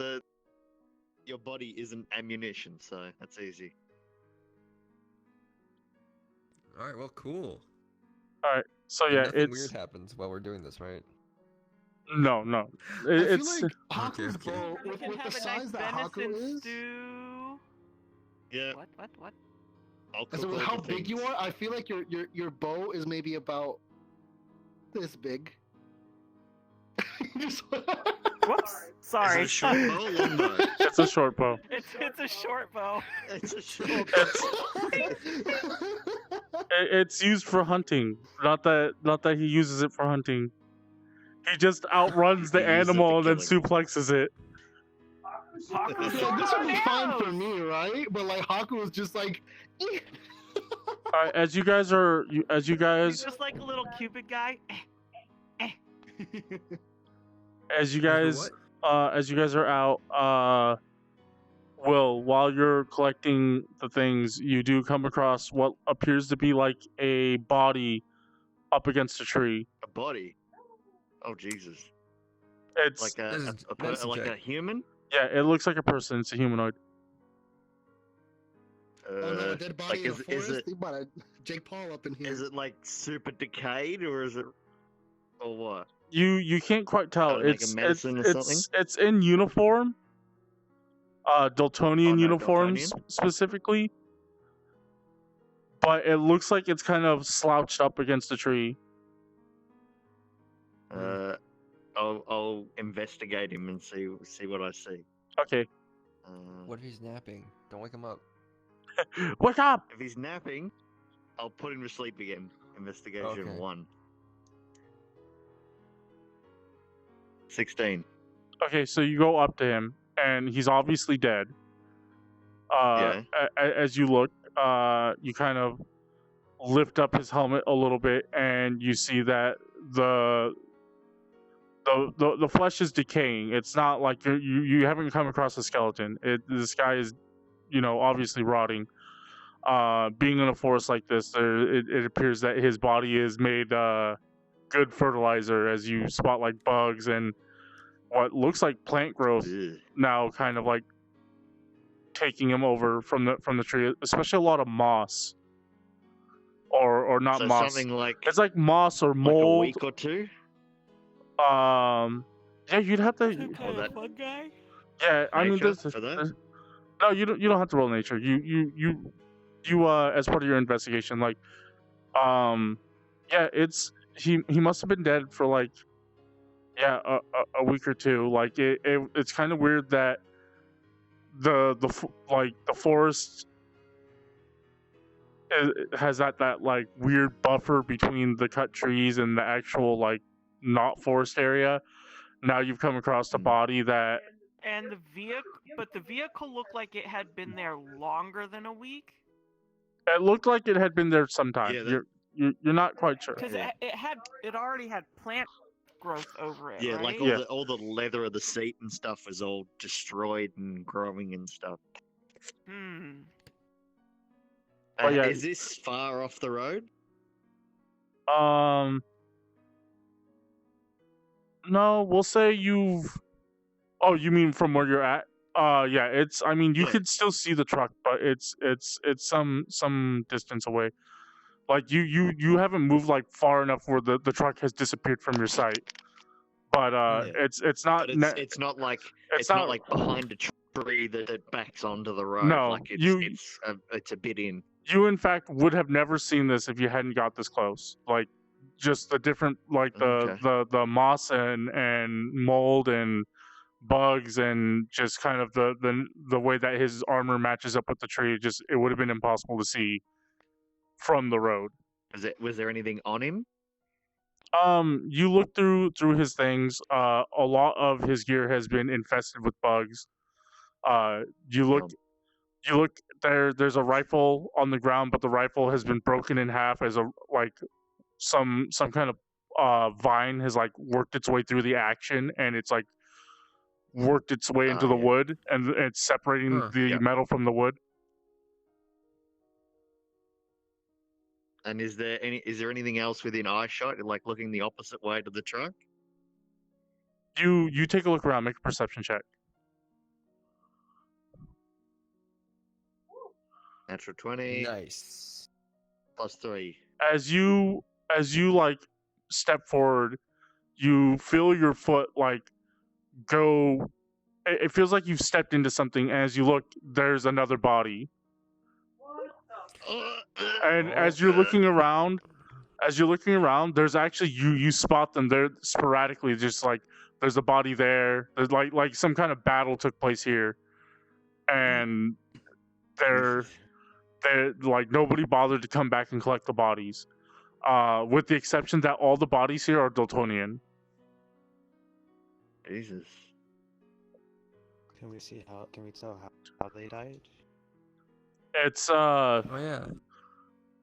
Speaker 6: Your body isn't ammunition, so that's easy.
Speaker 2: Alright, well, cool.
Speaker 3: So
Speaker 2: And
Speaker 3: yeah,
Speaker 2: nothing weird happens while we're doing this, right?
Speaker 3: no.
Speaker 5: I feel
Speaker 3: It's
Speaker 5: like Haku's
Speaker 2: okay.
Speaker 5: bow,
Speaker 1: We
Speaker 5: with
Speaker 1: can
Speaker 5: the
Speaker 1: have a
Speaker 5: size
Speaker 1: nice
Speaker 5: that Haku
Speaker 1: venison
Speaker 5: is,
Speaker 1: stew.
Speaker 6: Yeah.
Speaker 1: What?
Speaker 6: I'll
Speaker 5: and
Speaker 6: cook
Speaker 5: so with
Speaker 6: all
Speaker 5: how
Speaker 6: the
Speaker 5: big you
Speaker 6: things.
Speaker 5: are, I feel like your bow is maybe about this big. Just-
Speaker 1: Whoops.
Speaker 6: Is
Speaker 1: Sorry.
Speaker 6: it a short bow or long bow?
Speaker 3: it's a short bow.
Speaker 1: It's a short bow.
Speaker 6: It's a short
Speaker 3: It's used for hunting. Not that he uses it for hunting. He just outruns the
Speaker 6: He uses it
Speaker 3: animal and
Speaker 6: for
Speaker 3: then
Speaker 6: killing.
Speaker 3: suplexes it.
Speaker 1: Hakku
Speaker 5: Like,
Speaker 1: short
Speaker 5: this would
Speaker 1: on
Speaker 5: be fine for
Speaker 1: arrows.
Speaker 5: me, right? But like Haku was just like,
Speaker 3: All right, as you guys
Speaker 1: He's just like a little Cupid guy.
Speaker 3: as you
Speaker 2: For
Speaker 3: guys
Speaker 2: what?
Speaker 3: as you guys are out, while you're collecting the things, you do come across what appears to be like a body up against a tree.
Speaker 6: A body. Oh Jesus!
Speaker 3: It's
Speaker 6: Like
Speaker 2: This is medicine
Speaker 6: like a
Speaker 2: check.
Speaker 6: human.
Speaker 3: yeah, it looks like a person. It's a humanoid.
Speaker 5: oh no, a dead body
Speaker 6: like
Speaker 5: in a
Speaker 6: is
Speaker 5: forest.
Speaker 6: it
Speaker 5: They brought a Jake Paul up in here.
Speaker 6: is it like super decayed or is it or what?
Speaker 3: You can't quite tell.
Speaker 6: Oh, like a
Speaker 3: It's
Speaker 6: medicine or
Speaker 3: it's in uniform. Dultonian
Speaker 6: Oh, no,
Speaker 3: uniforms
Speaker 6: Dultonian?
Speaker 3: specifically. But it looks like it's kind of slouched up against a tree.
Speaker 6: I'll investigate him and see what I see.
Speaker 3: Okay.
Speaker 2: What if he's napping? Don't wake him up.
Speaker 3: Wake up!
Speaker 6: If he's napping, I'll put him to sleep again. Investigation
Speaker 2: Okay.
Speaker 6: 1. 16.
Speaker 3: Okay, so you go up to him, and he's obviously dead.
Speaker 6: Yeah.
Speaker 3: As you look, you kind of lift up his helmet a little bit, and you see that the the flesh is decaying. It's not like you haven't come across a skeleton. This guy is, obviously rotting. Being in a forest like this, it appears that his body is made good fertilizer, as you spot like bugs and what looks like plant growth
Speaker 6: Ugh.
Speaker 3: now, kind of like taking him over from the tree, especially a lot of moss. Or not
Speaker 6: So
Speaker 3: moss.
Speaker 6: something like
Speaker 3: It's like moss or
Speaker 6: like a
Speaker 3: mold.
Speaker 6: week or two.
Speaker 3: Yeah, you'd have to.
Speaker 1: Some kind
Speaker 6: that-
Speaker 1: of fun guy.
Speaker 3: Yeah, I mean,
Speaker 6: Nature
Speaker 3: this.
Speaker 6: for that?
Speaker 3: No, you don't have to roll nature. You as part of your investigation, like, yeah, he must have been dead for like, yeah, a week or two. Like it's kind of weird that the forest has that like weird buffer between the cut trees and the actual like not forest area. Now you've come across a body that
Speaker 1: And the vehicle looked like it had been there longer than a week.
Speaker 3: it looked like it had been there sometime.
Speaker 6: Yeah, that-
Speaker 3: You're not quite sure.
Speaker 1: Because
Speaker 6: Yeah.
Speaker 1: it already had plant growth over it.
Speaker 6: Yeah,
Speaker 1: right?
Speaker 6: like
Speaker 3: Yeah.
Speaker 6: all the leather of the seat and stuff was all destroyed and growing and stuff.
Speaker 1: Hmm.
Speaker 3: Oh, yeah.
Speaker 6: Is this far off the road?
Speaker 3: No, we'll say you've. Oh, you mean from where you're at? Yeah. It's. I mean, you
Speaker 6: Yeah.
Speaker 3: could still see the truck, but it's some distance away. Like you haven't moved like far enough where the truck has disappeared from your sight. But
Speaker 6: Yeah.
Speaker 3: it's not.
Speaker 6: But it's not like
Speaker 3: it's
Speaker 6: not like behind a tree that it backs onto the road.
Speaker 3: No,
Speaker 6: like it's a bit in.
Speaker 3: You in fact would have never seen this if you hadn't got this close. Like just the different like
Speaker 6: Okay.
Speaker 3: the moss and mold and bugs and just kind of the way that his armor matches up with the tree. Just it would have been impossible to see from the road.
Speaker 6: Was there anything on him?
Speaker 3: You look through his things. A lot of his gear has been infested with bugs. You look there's a rifle on the ground, but the rifle has been broken in half as a like some kind of vine has like worked its way through the action, and it's like worked its way into the
Speaker 6: Yeah.
Speaker 3: wood, and it's separating
Speaker 2: Huh.
Speaker 3: the
Speaker 6: Yeah.
Speaker 3: metal from the wood.
Speaker 6: And is there anything else within eyeshot, like looking the opposite way to the truck?
Speaker 3: You take a look around, make a perception check.
Speaker 6: Natural 20
Speaker 2: Nice.
Speaker 6: plus 3.
Speaker 3: As you like step forward, you feel your foot like go. It feels like you've stepped into something. As you look, there's another body. And as you're looking around, there's actually you spot them there sporadically. Just like there's a body there. There's like some kind of battle took place here, and they're like nobody bothered to come back and collect the bodies, with the exception that all the bodies here are Dultonian.
Speaker 6: Jesus.
Speaker 4: Can we tell how they died?
Speaker 3: It's
Speaker 2: Oh yeah.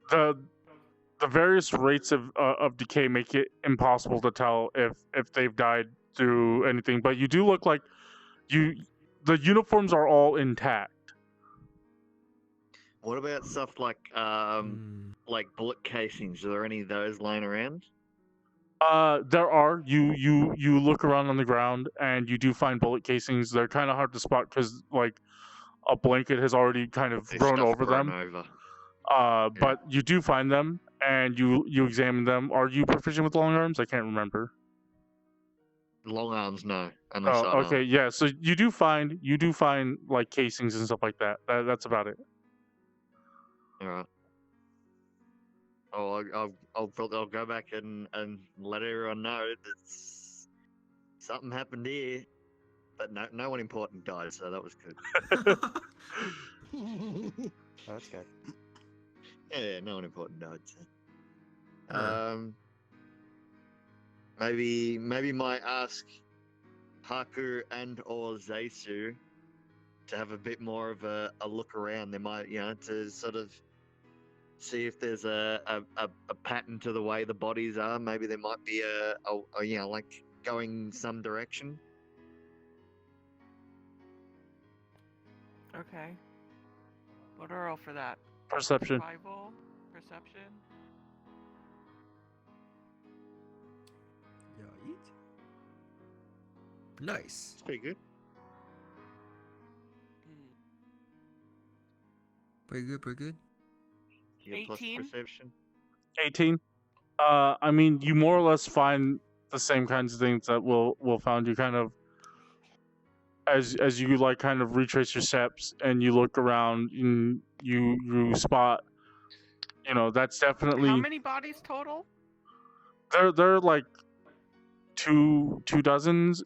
Speaker 3: the various rates of decay make it impossible to tell if they've died through anything. But you do look like the uniforms are all intact.
Speaker 6: What about stuff like like bullet casings? Are there any of those lying around?
Speaker 3: There are. You look around on the ground and you do find bullet casings. They're kind of hard to spot because like a blanket has already kind of
Speaker 6: This
Speaker 3: grown
Speaker 6: stuff's
Speaker 3: over
Speaker 6: grown
Speaker 3: them.
Speaker 6: over.
Speaker 3: But you do find them and you examine them. Are you proficient with long arms? I can't remember.
Speaker 6: Long arms, no. And the
Speaker 3: Oh,
Speaker 6: sidearm.
Speaker 3: okay, yeah. So you do find like casings and stuff like that. That's about it.
Speaker 6: All right. Oh, I'll go back and let everyone know that something happened here, but no one important died, so that was good.
Speaker 4: Oh, that's good.
Speaker 6: Yeah, no one important died. So. Maybe might ask Hakku and or Zaisu to have a bit more of a look around. They might, to sort of see if there's a pattern to the way the bodies are. Maybe there might be a like going some direction.
Speaker 1: Okay. What do I roll for that?
Speaker 3: Perception.
Speaker 1: Survival? Perception?
Speaker 2: Yeah, eat. Nice.
Speaker 6: It's pretty good.
Speaker 2: Pretty good, pretty good.
Speaker 6: You get plus
Speaker 1: 18?
Speaker 6: perception.
Speaker 3: 18. I mean, you more or less find the same kinds of things that will found you kind of as you like kind of retrace your steps and you look around and you spot, you know, that's definitely
Speaker 1: How many bodies total?
Speaker 3: they're like two dozens.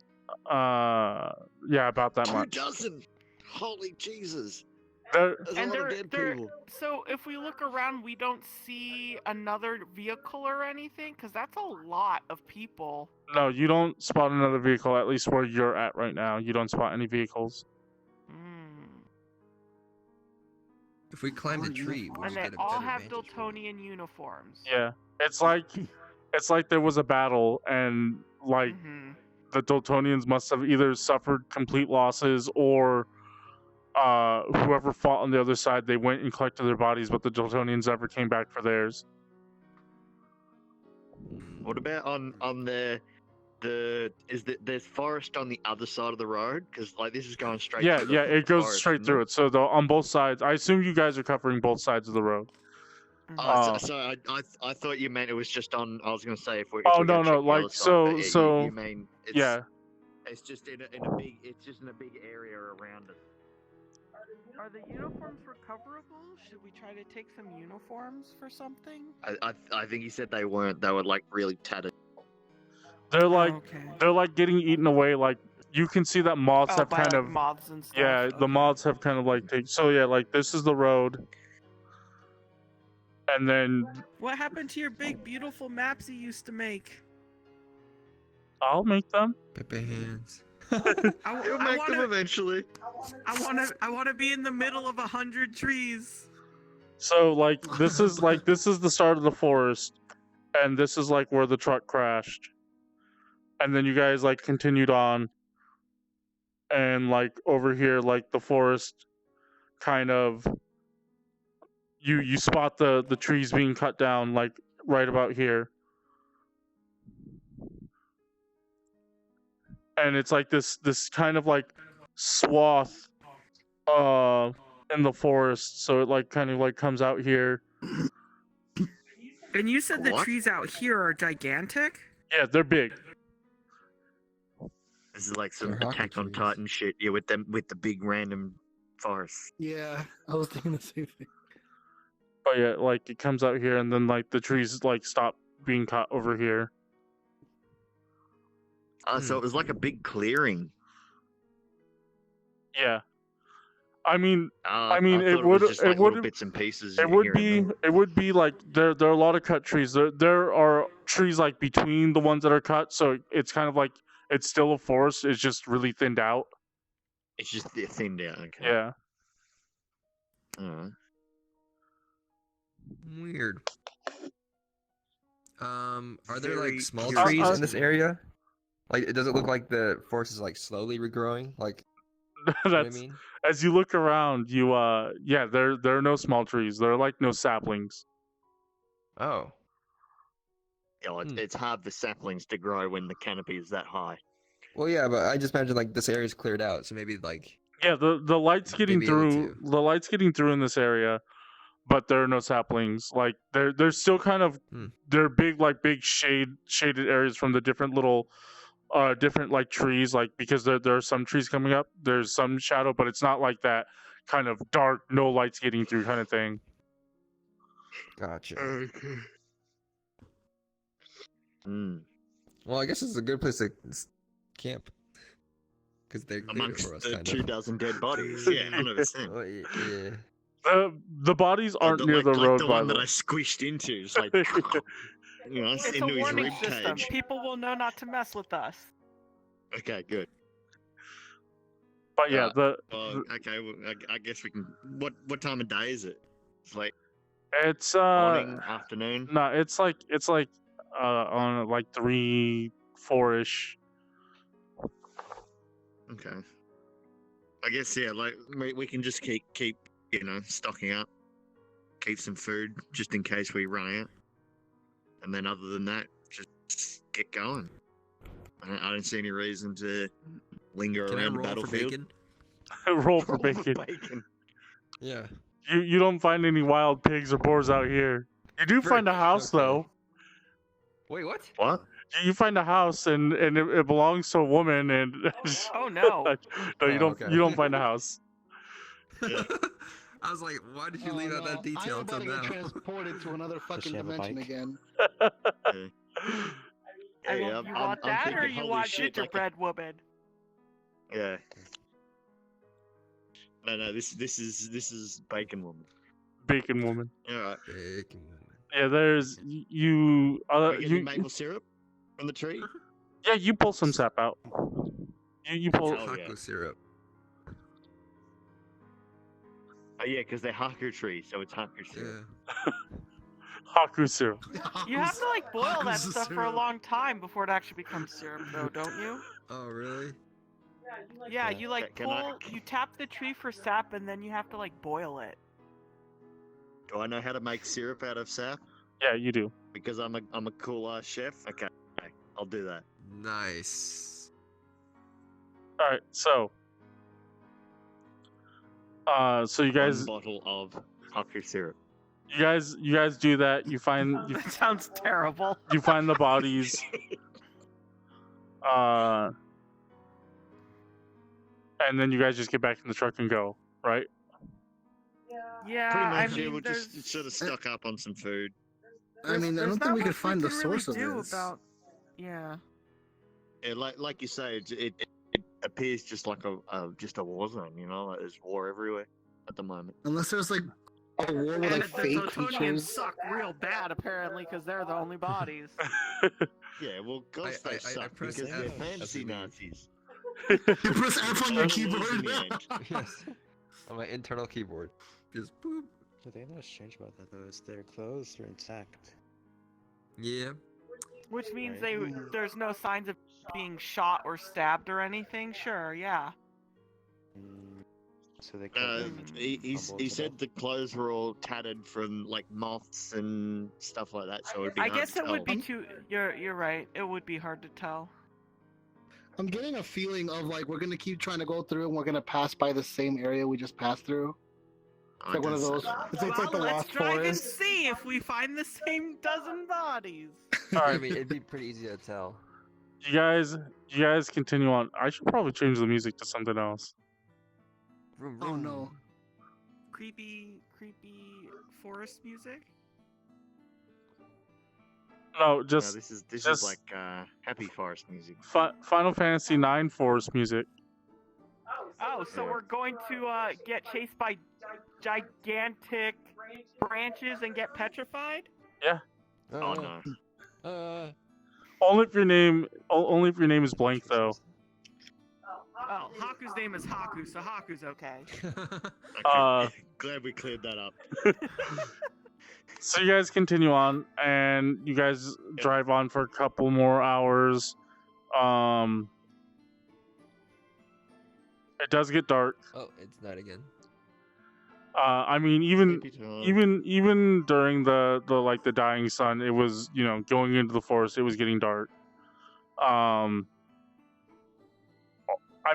Speaker 3: Yeah, about that
Speaker 6: 2
Speaker 3: much.
Speaker 6: dozen. Holy Jesus!
Speaker 3: They're,
Speaker 6: There's a
Speaker 1: And
Speaker 6: lot of dead
Speaker 1: they're
Speaker 6: people.
Speaker 1: so if we look around, we don't see another vehicle or anything, because that's a lot of people.
Speaker 3: no, you don't spot another vehicle. At least where you're at right now, you don't spot any vehicles.
Speaker 1: Mm.
Speaker 2: If we climb the tree, we'll
Speaker 1: And
Speaker 2: just
Speaker 1: they
Speaker 2: get a
Speaker 1: all
Speaker 2: better
Speaker 1: have
Speaker 2: vantage point.
Speaker 1: Dultonian uniforms.
Speaker 3: Yeah, it's like there was a battle and like
Speaker 1: Mhm.
Speaker 3: the Dultonians must have either suffered complete losses or whoever fought on the other side, they went and collected their bodies, but the Dultonians never came back for theirs.
Speaker 6: What about on there's forest on the other side of the road? Because like this is going straight.
Speaker 3: Yeah,
Speaker 6: through the
Speaker 3: yeah, it goes
Speaker 6: forest,
Speaker 3: straight
Speaker 6: isn't
Speaker 3: through
Speaker 6: it?
Speaker 3: it. So on both sides, I assume you guys are covering both sides of the road.
Speaker 6: Oh, so I thought you meant it was just on. I was going to say if we.
Speaker 3: Oh,
Speaker 6: we go
Speaker 3: no,
Speaker 6: check the
Speaker 3: like,
Speaker 6: other side, but
Speaker 3: so-
Speaker 6: you mean it's,
Speaker 3: Yeah,
Speaker 6: It's just in a big. It's just in a big area around it.
Speaker 1: Are the uniforms recoverable? Should we try to take some uniforms for something?
Speaker 6: I think he said they weren't. They were like really tattered.
Speaker 3: they're like
Speaker 1: okay.
Speaker 3: they're like getting eaten away. Like you can see that moths have
Speaker 1: by,
Speaker 3: kind
Speaker 1: like,
Speaker 3: of
Speaker 1: moths and stuff.
Speaker 3: yeah, the
Speaker 1: Okay.
Speaker 3: moths have kind of like taken. So yeah, like this is the road, and then
Speaker 1: What happened to your big, beautiful maps you used to make?
Speaker 3: I'll make them.
Speaker 2: Pepe hands.
Speaker 6: You'll make them eventually.
Speaker 1: I wanna be in the middle of 100 trees.
Speaker 3: So like this is the start of the forest, and this is like where the truck crashed, and then you guys like continued on, and like over here like the forest, kind of. You spot the trees being cut down like right about here, and it's like this kind of like swath in the forest, so it like kind of like comes out here.
Speaker 1: And you said the
Speaker 6: What?
Speaker 1: trees out here are gigantic?
Speaker 3: Yeah, they're big.
Speaker 6: This is like some
Speaker 2: They're hockey
Speaker 6: Attack on
Speaker 2: trees.
Speaker 6: Titan shit. Yeah, with the big random forests.
Speaker 5: Yeah, I was thinking the same thing.
Speaker 3: But yeah, like it comes out here, and then like the trees like stop being cut over here.
Speaker 6: So it was like a big clearing.
Speaker 3: Yeah, I mean
Speaker 6: I
Speaker 3: mean,
Speaker 6: thought
Speaker 3: it
Speaker 6: was
Speaker 3: would-
Speaker 6: just
Speaker 3: it
Speaker 6: like little
Speaker 3: would-
Speaker 6: bits and pieces.
Speaker 3: it would be like there are a lot of cut trees. There are trees like between the ones that are cut, so it's kind of like it's still a forest. It's just really thinned out.
Speaker 6: It's just thinned out. Okay.
Speaker 3: Yeah.
Speaker 6: Alright.
Speaker 2: Weird. Are there
Speaker 6: Very
Speaker 2: like small
Speaker 6: curious.
Speaker 2: trees in this area? Like, does it look like the forest is like slowly regrowing? Like, you know what I
Speaker 3: That's
Speaker 2: mean?
Speaker 3: as you look around, you yeah, there are no small trees. There are like no saplings.
Speaker 2: Oh,
Speaker 6: Yeah, well,
Speaker 2: Hmm.
Speaker 6: it's hard for saplings to grow when the canopy is that high.
Speaker 2: well, yeah, but I just imagine like this area's cleared out, so maybe like
Speaker 3: Yeah, the light's getting
Speaker 2: be able
Speaker 3: through.
Speaker 2: to.
Speaker 3: The light's getting through in this area, but there are no saplings. Like they're still kind of
Speaker 2: Hmm.
Speaker 3: they're big shaded areas from the different little different like trees, like because there are some trees coming up. There's some shadow, but it's not like that kind of dark, no lights getting through kind of thing.
Speaker 2: gotcha.
Speaker 6: Mm.
Speaker 2: Well, I guess it's a good place to camp because they're clear
Speaker 6: Amongst
Speaker 2: for us,
Speaker 6: the
Speaker 2: kind
Speaker 6: 2
Speaker 2: of.
Speaker 6: dozen dead bodies. Yeah, 100%.
Speaker 2: Well, yeah.
Speaker 3: The bodies aren't near the
Speaker 6: like
Speaker 3: road,
Speaker 6: the
Speaker 3: by
Speaker 6: one
Speaker 3: the
Speaker 6: that
Speaker 3: way.
Speaker 6: I squished into. It's like, you know,
Speaker 1: It's a
Speaker 6: into his
Speaker 1: warning
Speaker 6: rib
Speaker 1: system.
Speaker 6: cage.
Speaker 1: People will know not to mess with us.
Speaker 6: Okay, good.
Speaker 3: But yeah,
Speaker 6: Okay, well, I guess we can. What time of day is it? It's like
Speaker 3: it's
Speaker 6: morning, afternoon.
Speaker 3: no, it's like on like 3, 4-ish.
Speaker 6: Okay. I guess yeah, like we can just keep stocking up, keep some food just in case we run out, and then other than that, just get going. I don't see any reason to linger
Speaker 2: Can I
Speaker 6: around the
Speaker 2: roll for
Speaker 6: battlefield.
Speaker 2: bacon?
Speaker 3: Roll for bacon.
Speaker 2: Yeah.
Speaker 3: You don't find any wild pigs or boars out here. You do find a house
Speaker 2: Okay.
Speaker 3: though.
Speaker 2: Wait, what?
Speaker 6: What?
Speaker 3: You find a house and it belongs to a woman and
Speaker 1: Oh no.
Speaker 3: no, you
Speaker 2: Oh,
Speaker 3: don't
Speaker 2: okay.
Speaker 3: you don't find a house.
Speaker 6: Yeah.
Speaker 2: I was like, why did you
Speaker 5: Oh,
Speaker 2: leave out
Speaker 5: no.
Speaker 2: that detail
Speaker 5: I'm
Speaker 2: until
Speaker 5: about to get
Speaker 2: now?
Speaker 5: transported to another fucking
Speaker 4: she have a
Speaker 5: dimension
Speaker 4: bike?
Speaker 5: again.
Speaker 1: I
Speaker 6: Yeah,
Speaker 1: will, you want that or
Speaker 6: thinking,
Speaker 1: you
Speaker 6: holy
Speaker 1: want
Speaker 6: shit, like
Speaker 1: gingerbread woman?
Speaker 6: yeah. No, this is Bacon Woman.
Speaker 3: Bacon woman.
Speaker 6: All right.
Speaker 2: Bacon woman.
Speaker 3: Yeah, there's you.
Speaker 6: We get any
Speaker 3: You
Speaker 6: maple syrup from the tree?
Speaker 3: yeah, you pull some sap out. You pull.
Speaker 6: Oh, yeah.
Speaker 2: Hakku syrup.
Speaker 6: Oh yeah, because they're Hakku trees, so it's Hakku syrup.
Speaker 2: Yeah.
Speaker 3: Hakku syrup.
Speaker 1: You have to like boil that
Speaker 2: Hakku's
Speaker 1: stuff for a
Speaker 2: syrup.
Speaker 1: long time before it actually becomes syrup, though, don't you?
Speaker 2: Oh, really?
Speaker 1: Yeah, you like
Speaker 6: Can I-
Speaker 1: pull, you tap the tree for sap, and then you have to like boil it.
Speaker 6: Do I know how to make syrup out of sap?
Speaker 3: Yeah, you do.
Speaker 6: Because I'm a cool ass chef. Okay, I'll do that.
Speaker 2: Nice.
Speaker 3: All right, so you guys
Speaker 6: One bottle of Hakku syrup.
Speaker 3: you guys do that. You find
Speaker 1: That sounds terrible.
Speaker 3: you find the bodies. And then you guys just get back in the truck and go, right?
Speaker 1: Yeah,
Speaker 6: Pretty
Speaker 1: I
Speaker 6: much, yeah.
Speaker 1: mean,
Speaker 6: We'll
Speaker 1: there's,
Speaker 6: just sort of stock up on some food.
Speaker 5: I mean, I
Speaker 1: there's
Speaker 5: don't
Speaker 1: not
Speaker 5: think we could
Speaker 1: much
Speaker 5: find the
Speaker 1: can
Speaker 5: source
Speaker 1: really
Speaker 5: of
Speaker 1: do
Speaker 5: this.
Speaker 1: about. Yeah.
Speaker 6: Yeah, like you say, it appears just like a war zone. You know, like there's war everywhere at the moment.
Speaker 5: Unless there's like a war with
Speaker 1: And
Speaker 5: like
Speaker 1: the
Speaker 5: fake
Speaker 1: Dultonians
Speaker 5: features.
Speaker 1: suck real bad, apparently, because they're the only bodies.
Speaker 6: Yeah, well, ghosts
Speaker 2: I
Speaker 6: they suck
Speaker 2: pressed
Speaker 6: because
Speaker 2: F
Speaker 6: they're
Speaker 2: as
Speaker 6: fancy
Speaker 2: we leave.
Speaker 6: Nazis.
Speaker 5: You press F on your
Speaker 6: Always in
Speaker 5: keyboard.
Speaker 6: the end.
Speaker 2: Yes. On my internal keyboard. Just boop.
Speaker 4: The thing that's strange about that though is their clothes are intact.
Speaker 2: Yeah.
Speaker 1: Which means
Speaker 4: Right.
Speaker 1: there's no signs of being shot or stabbed or anything. Sure, yeah.
Speaker 4: So they could
Speaker 6: He said the clothes were all tattered from like moths and stuff like that, so it'd be
Speaker 1: I
Speaker 6: hard
Speaker 1: guess
Speaker 6: to
Speaker 1: it would
Speaker 6: tell.
Speaker 1: be too. You're right. It would be hard to tell.
Speaker 5: I'm getting a feeling of like we're gonna keep trying to go through and we're gonna pass by the same area we just passed through.
Speaker 6: Oh,
Speaker 5: like one of
Speaker 6: it does
Speaker 5: those-
Speaker 6: suck.
Speaker 5: It's like the
Speaker 1: let's
Speaker 5: Lost
Speaker 1: drive and
Speaker 5: Forest.
Speaker 1: see if we find the same dozen bodies.
Speaker 3: All
Speaker 4: I
Speaker 3: right,
Speaker 4: mean, it'd be pretty easy to tell.
Speaker 3: you guys continue on. I should probably change the music to something else.
Speaker 4: Vroom,
Speaker 5: Oh
Speaker 4: vroom.
Speaker 5: no.
Speaker 1: Creepy forest music.
Speaker 3: No,
Speaker 6: No,
Speaker 3: just
Speaker 6: this is
Speaker 3: just-
Speaker 6: like happy forest music.
Speaker 3: Final Fantasy IX Forest music.
Speaker 1: Oh, so
Speaker 6: Yeah.
Speaker 1: we're going to get chased by gigantic branches and get petrified?
Speaker 6: Oh no.
Speaker 3: Only if your name is blank though.
Speaker 1: Oh, Haku's name is Hakku, so Haku's okay.
Speaker 6: Okay. Glad we cleared that up.
Speaker 3: So you guys continue on, and you guys drive on for a couple more hours. It does get dark.
Speaker 2: Oh, it's night again.
Speaker 3: I mean, even
Speaker 6: Sleepy time.
Speaker 3: even during the like the dying sun, it was, you know, going into the forest, it was getting dark. I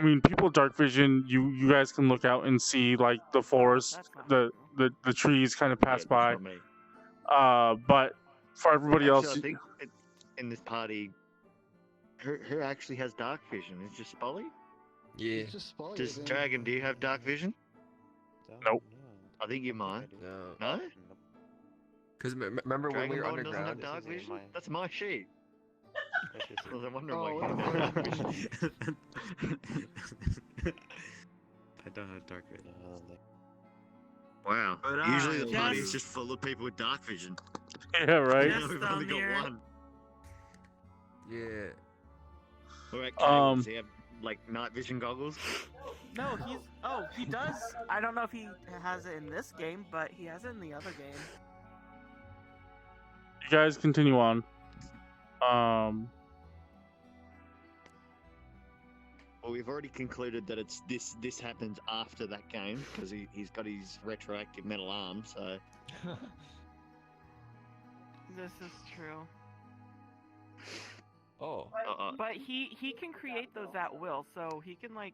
Speaker 3: mean, people with dark vision, you guys can look out and see like the forest,
Speaker 1: That's not
Speaker 3: the
Speaker 1: true.
Speaker 3: the trees kind of
Speaker 6: Yeah,
Speaker 3: pass
Speaker 6: that's
Speaker 3: by.
Speaker 6: not me.
Speaker 3: But for everybody
Speaker 6: Actually,
Speaker 3: else,
Speaker 6: I think in this party, her actually has dark vision. It's just Spoly.
Speaker 2: Yeah.
Speaker 5: It's just Spoly,
Speaker 6: Does
Speaker 5: isn't it?
Speaker 6: Dragon, do you have dark vision?
Speaker 3: Nope.
Speaker 6: I think you might.
Speaker 2: No.
Speaker 6: No?
Speaker 2: Because remember when we were
Speaker 6: Dragon Ball doesn't have
Speaker 2: underground?
Speaker 6: dark
Speaker 4: This is
Speaker 6: vision?
Speaker 4: mine.
Speaker 6: That's my sheet.
Speaker 4: That's just
Speaker 6: I was wondering
Speaker 5: Oh,
Speaker 6: why
Speaker 5: what
Speaker 6: you
Speaker 5: the
Speaker 6: had
Speaker 5: fuck?
Speaker 6: dark vision.
Speaker 4: I don't have dark vision.
Speaker 6: Wow.
Speaker 1: But
Speaker 6: Usually the
Speaker 1: I
Speaker 6: party
Speaker 1: just-
Speaker 6: is just full of people with dark vision.
Speaker 3: yeah, right.
Speaker 1: Just
Speaker 6: We've only got
Speaker 1: Amir.
Speaker 6: one.
Speaker 2: Yeah.
Speaker 6: Alright, does he have like night vision goggles?
Speaker 1: No, he does. I don't know if he has it in this game, but he has it in the other game.
Speaker 3: You guys continue on.
Speaker 6: Well, we've already concluded that it's this happens after that game because he's got his retroactive metal arm. So
Speaker 1: This is true.
Speaker 2: Oh.
Speaker 1: But he can create those at will, so he can like.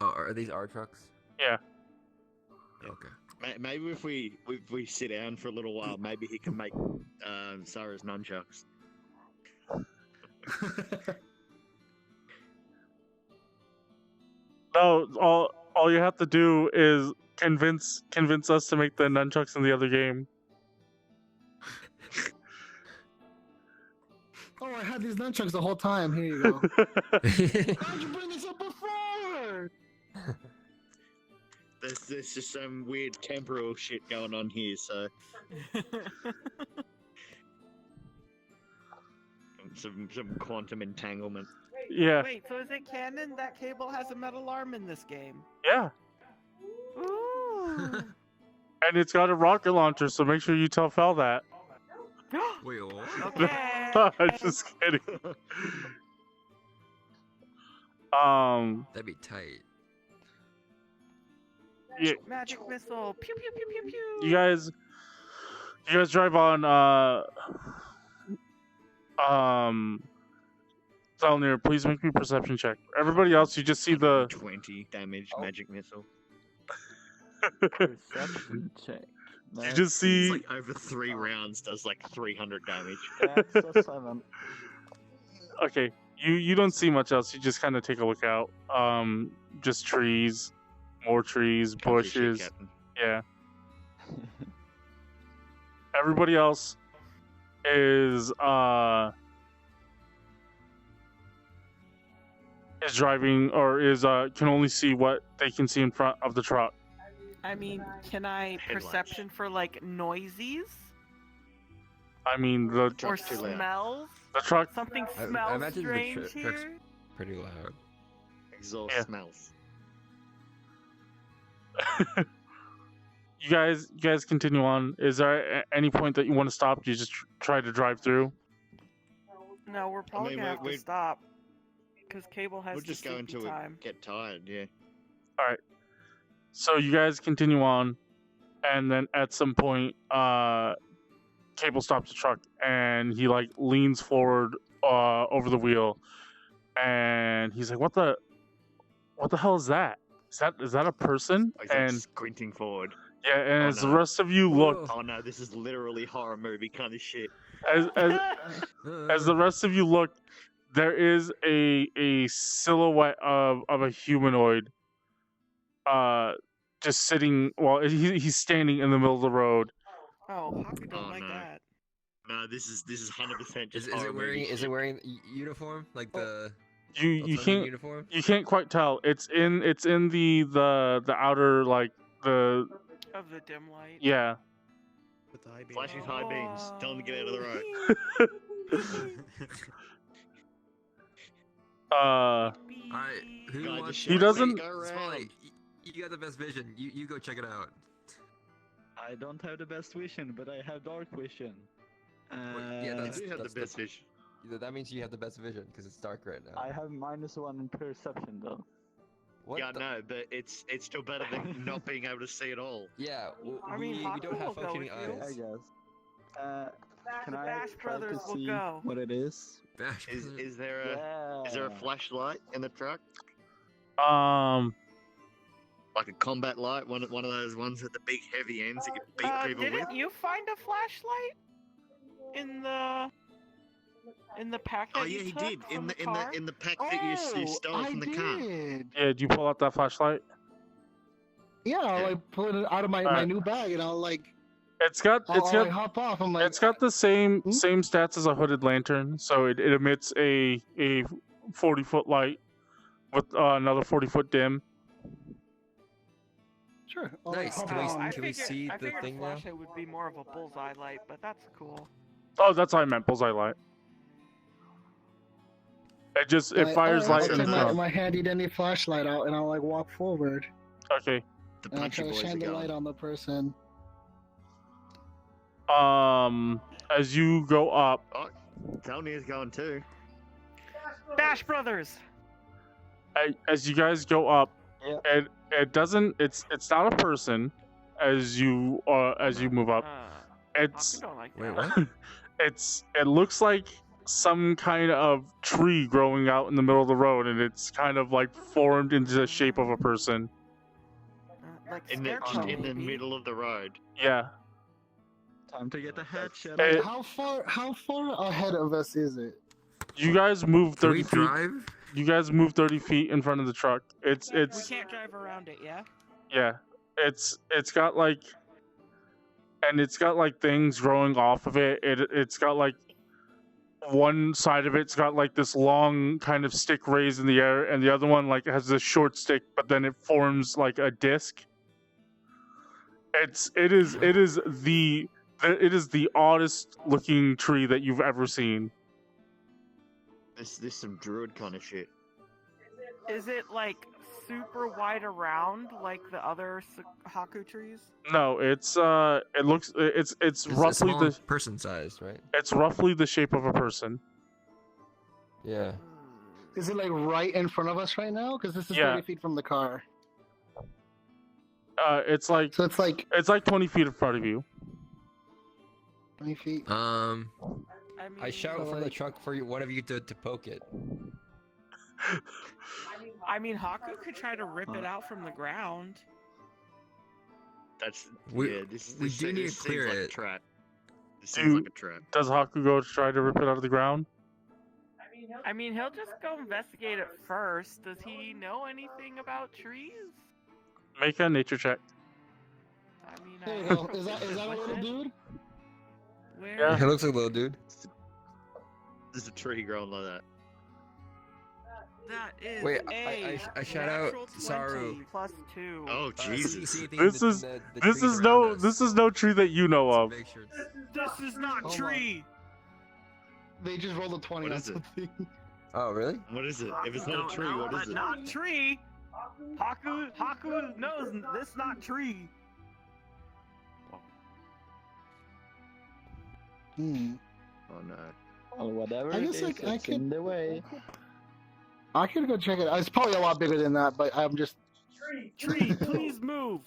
Speaker 2: Oh, are these our trucks?
Speaker 3: Yeah.
Speaker 2: Okay.
Speaker 6: maybe if we sit down for a little while, maybe he can make Saru's nunchucks.
Speaker 3: No, all you have to do is convince us to make the nunchucks in the other game.
Speaker 5: Oh, I had these nunchucks the whole time. Here you go. How'd you bring this up before?
Speaker 6: There's just some weird temporal shit going on here, so some quantum entanglement.
Speaker 3: Yeah.
Speaker 1: Wait, so is it canon that Cable has a metal arm in this game?
Speaker 3: Yeah.
Speaker 1: Ooh.
Speaker 3: And it's got a rocket launcher, so make sure you tell Fel that.
Speaker 2: Wait, what?
Speaker 1: Okay.
Speaker 3: I'm just kidding.
Speaker 2: That'd be tight.
Speaker 3: Yeah,
Speaker 1: Magic missile. Pew pew pew pew pew.
Speaker 3: you guys drive on Zelnir, please make me a perception check. Everybody else, you just see the
Speaker 6: 20 damage magic missile.
Speaker 7: Perception check.
Speaker 3: you just see
Speaker 6: It's like over 3 rounds does like 300 damage.
Speaker 7: That's a 7.
Speaker 3: okay, you don't see much else. You just kind of take a look out. Just trees, more trees,
Speaker 6: Country shit,
Speaker 3: bushes.
Speaker 6: Captain.
Speaker 3: Yeah. Everybody else is driving or is can only see what they can see in front of the truck.
Speaker 1: I mean, can I
Speaker 6: Headlights.
Speaker 1: perception for like noisies
Speaker 3: I mean the
Speaker 1: or
Speaker 6: Truck's too loud.
Speaker 1: smells?
Speaker 3: the truck.
Speaker 1: Something
Speaker 2: I
Speaker 1: smells
Speaker 2: imagine the
Speaker 1: strange
Speaker 2: truck's
Speaker 1: here.
Speaker 2: pretty loud.
Speaker 6: Exhaust
Speaker 3: Yeah.
Speaker 6: smells.
Speaker 3: You guys continue on. Is there any point that you want to stop? You just try to drive through.
Speaker 1: No, we're probably
Speaker 6: mean,
Speaker 1: gonna have
Speaker 6: we-
Speaker 1: to stop because Cable has
Speaker 6: We'll just go
Speaker 1: sleepy
Speaker 6: until
Speaker 1: time.
Speaker 6: we get tired, yeah.
Speaker 3: So you guys continue on, and then at some point, Cable stops the truck, and he like leans forward over the wheel, and he's like, "What the hell is that? Is that a person?"
Speaker 6: He's like
Speaker 3: And
Speaker 6: squinting forward.
Speaker 3: yeah, and
Speaker 6: Oh,
Speaker 3: as the
Speaker 6: no.
Speaker 3: rest of you look,
Speaker 6: Oh no, this is literally horror movie kind of shit.
Speaker 3: as the rest of you look, there is a silhouette of a humanoid, just sitting. Well, he's standing in the middle of the road.
Speaker 1: Oh, Hakku don't
Speaker 6: Oh,
Speaker 1: like
Speaker 6: no.
Speaker 1: that.
Speaker 6: No, this is 100% just
Speaker 2: Is
Speaker 6: horror
Speaker 2: it wearing
Speaker 6: movie
Speaker 2: is
Speaker 6: shit.
Speaker 2: it wearing uniform like the
Speaker 3: You
Speaker 2: Dultonian
Speaker 3: can't
Speaker 2: uniform?
Speaker 3: you can't quite tell. It's in the outer like the
Speaker 1: Of the dim light.
Speaker 3: yeah.
Speaker 4: With the high beam.
Speaker 6: Flashing high beams. Tell him to get out of the road.
Speaker 2: Alright, who
Speaker 6: Guy
Speaker 2: wants?
Speaker 6: just
Speaker 3: He
Speaker 6: shouts,
Speaker 3: doesn't-
Speaker 6: "Go
Speaker 2: Spoly,
Speaker 6: around."
Speaker 2: you got the best vision. You go check it out.
Speaker 7: I don't have the best vision, but I have dark vision.
Speaker 2: yeah,
Speaker 6: You
Speaker 2: that's-
Speaker 6: do have the
Speaker 2: the-
Speaker 6: best vision.
Speaker 2: That means you have the best vision because it's dark right now.
Speaker 7: I have -1 in perception though.
Speaker 2: What
Speaker 6: Yeah,
Speaker 2: the-
Speaker 6: no, but it's still better than not being able to see at all.
Speaker 2: Yeah,
Speaker 1: I mean,
Speaker 2: we
Speaker 1: Hakku
Speaker 2: don't have
Speaker 1: will go
Speaker 2: functioning
Speaker 1: with you.
Speaker 7: I
Speaker 2: eyes.
Speaker 7: guess. Can
Speaker 1: The
Speaker 7: I
Speaker 1: Bash
Speaker 7: try
Speaker 1: Brothers
Speaker 7: to
Speaker 1: will
Speaker 7: see
Speaker 1: go.
Speaker 7: what it is?
Speaker 2: Bash.
Speaker 6: Is there a
Speaker 7: Yeah.
Speaker 6: is there a flashlight in the truck? Like a combat light, one of those ones with the big heavy ends that you beat people with?
Speaker 1: Didn't you find a flashlight in the pack that
Speaker 6: Oh
Speaker 1: you
Speaker 6: yeah, he
Speaker 1: took
Speaker 6: did
Speaker 1: from the
Speaker 6: in
Speaker 1: car?
Speaker 6: the pack that you stole
Speaker 5: I
Speaker 6: from the car.
Speaker 5: did.
Speaker 3: Yeah, do you pull out that flashlight?
Speaker 5: Yeah, I'll like pull it out of my
Speaker 3: Alright.
Speaker 5: new bag and I'll like
Speaker 3: I'll
Speaker 5: like hop off. I'm like,
Speaker 3: it's got the same
Speaker 5: Hmm?
Speaker 3: same stats as a hooded lantern, so it emits a 40-foot light with another 40-foot dim.
Speaker 5: sure. I'll
Speaker 2: Nice,
Speaker 5: hop
Speaker 2: can we-
Speaker 5: off.
Speaker 1: I
Speaker 2: can we
Speaker 1: figured,
Speaker 2: see
Speaker 1: I
Speaker 2: the
Speaker 1: figured
Speaker 2: thing
Speaker 1: a
Speaker 2: now?
Speaker 1: flashlight would be more of a bullseye light, but that's cool.
Speaker 3: Oh, that's what I meant, bullseye light. It fires
Speaker 5: Alright,
Speaker 3: light
Speaker 5: I'll
Speaker 3: in the
Speaker 5: take
Speaker 3: front.
Speaker 5: my handy dandy flashlight out and I'll like walk forward
Speaker 3: Okay.
Speaker 6: The
Speaker 5: and I'll
Speaker 6: punchy
Speaker 5: try to
Speaker 6: boys are
Speaker 5: shine the light
Speaker 6: going.
Speaker 5: on the person.
Speaker 3: As you go up,
Speaker 6: Tony's going too.
Speaker 1: Bash Brothers.
Speaker 3: As you guys go up,
Speaker 7: Yeah.
Speaker 3: it doesn't. It's not a person. As you move up, it's
Speaker 1: Hakku don't like
Speaker 2: Wait,
Speaker 1: that.
Speaker 2: what?
Speaker 3: it looks like some kind of tree growing out in the middle of the road, and it's kind of like formed into the shape of a person.
Speaker 1: Like
Speaker 6: In
Speaker 1: Scarecrow,
Speaker 6: the
Speaker 1: maybe.
Speaker 6: middle of the road.
Speaker 3: Yeah.
Speaker 7: Time to get a headshot.
Speaker 3: Eh,
Speaker 5: How far ahead of us is it?
Speaker 3: You guys move
Speaker 2: Can
Speaker 3: 30
Speaker 2: we
Speaker 3: feet.
Speaker 2: drive?
Speaker 3: You guys move 30 feet in front of the truck.
Speaker 1: We
Speaker 3: It's
Speaker 1: can't drive around it, yeah?
Speaker 3: yeah. It's got like, and it's got like things growing off of it. It's got like one side of it's got like this long kind of stick raised in the air, and the other one like has this short stick, but then it forms like a disc. It is the oddest looking tree that you've ever seen.
Speaker 6: This some druid kind of shit.
Speaker 1: Is it like super wide around like the other Hakku trees?
Speaker 3: No, it's it's roughly
Speaker 2: small
Speaker 3: the
Speaker 2: person sized, right?
Speaker 3: it's roughly the shape of a person.
Speaker 2: Yeah.
Speaker 5: Is it like right in front of us right now? Because this is
Speaker 3: Yeah.
Speaker 5: 30 feet from the car.
Speaker 3: It's like
Speaker 5: So it's like
Speaker 3: 20 feet in front of you.
Speaker 5: 20 feet.
Speaker 1: I mean,
Speaker 2: I shout from the truck for one of you to poke it.
Speaker 1: I mean, Hakku could try to rip it out from the ground.
Speaker 6: That's
Speaker 2: We-
Speaker 6: yeah. This
Speaker 2: we do need
Speaker 6: this
Speaker 2: to clear
Speaker 6: seems like
Speaker 2: it.
Speaker 6: a trap. This seems like
Speaker 3: Dude.
Speaker 6: a trap.
Speaker 3: Does Hakku go to try to rip it out of the ground?
Speaker 1: I mean, he'll just go investigate it first. Does he know anything about trees?
Speaker 3: Make a nature check.
Speaker 1: I mean,
Speaker 5: There you
Speaker 1: I
Speaker 5: go. Is that a little dude?
Speaker 1: Where?
Speaker 3: Yeah.
Speaker 2: He looks like a little dude.
Speaker 6: There's a tree growing like that.
Speaker 1: That is
Speaker 2: Wait,
Speaker 1: a
Speaker 2: I shout out
Speaker 1: natural 20
Speaker 2: Saru.
Speaker 1: plus 2.
Speaker 6: Oh Jesus!
Speaker 3: This is this is no tree that you know of.
Speaker 2: Make sure it's...
Speaker 1: This is not
Speaker 5: Hold on.
Speaker 1: tree.
Speaker 5: They just rolled a 20
Speaker 6: What
Speaker 5: on
Speaker 6: is it?
Speaker 5: something.
Speaker 2: Oh, really?
Speaker 6: What is it? If it's
Speaker 1: Don't
Speaker 6: not a tree,
Speaker 1: know,
Speaker 6: what is
Speaker 1: but
Speaker 6: it?
Speaker 1: Not tree. Hakku knows this not tree.
Speaker 5: Hmm.
Speaker 6: Oh no.
Speaker 7: Well, whatever
Speaker 5: I
Speaker 7: it
Speaker 5: guess
Speaker 7: is,
Speaker 5: I
Speaker 7: it's
Speaker 5: could-
Speaker 7: in the way.
Speaker 5: I could go check it. It's probably a lot bigger than that, but I'm just.
Speaker 1: Tree, please move.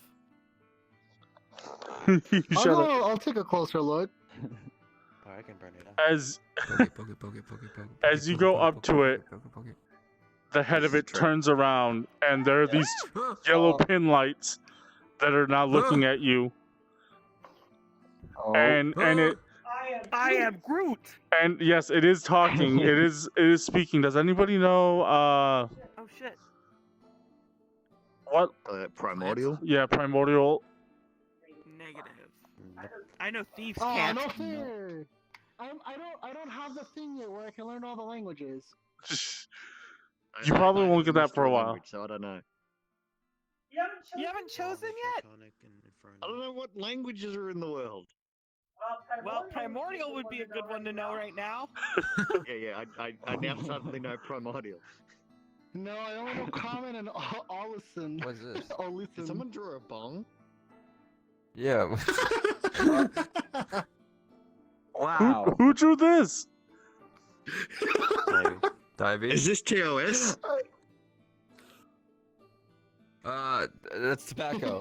Speaker 3: You
Speaker 5: I'll,
Speaker 3: shut up.
Speaker 5: go, I'll take a closer look.
Speaker 4: Oh, I can burn it up.
Speaker 3: As
Speaker 2: Poke it, poke it, poke it, poke it, poke it.
Speaker 3: As you go up to it, the head of it turns around, and there are these yellow pin lights that are now looking at you,
Speaker 7: Oh.
Speaker 3: and it
Speaker 1: I am Groot.
Speaker 3: and yes, it is talking. It is speaking. Does anybody know
Speaker 1: Oh shit.
Speaker 3: what?
Speaker 6: Primordial.
Speaker 3: Yeah, primordial.
Speaker 1: Negative.
Speaker 4: Nope.
Speaker 1: I know thieves
Speaker 5: Oh,
Speaker 1: can't.
Speaker 5: no fair. I don't have the thing yet where I can learn all the languages.
Speaker 3: You probably won't get that
Speaker 6: understand
Speaker 3: for a while.
Speaker 6: language, so I don't know.
Speaker 1: You haven't chosen yet?
Speaker 4: Draconic and
Speaker 6: I don't know what languages are in the world.
Speaker 1: Well, primordial would be a good one to know right now.
Speaker 6: Yeah. I now suddenly know primordial.
Speaker 5: No, I only know common and Olison.
Speaker 2: What's this?
Speaker 6: Did
Speaker 5: Olison.
Speaker 6: someone draw a bong?
Speaker 2: Yeah.
Speaker 7: Wow.
Speaker 3: Who drew this?
Speaker 4: Maybe.
Speaker 2: Dyabie?
Speaker 6: Is this TOS?
Speaker 2: That's tobacco.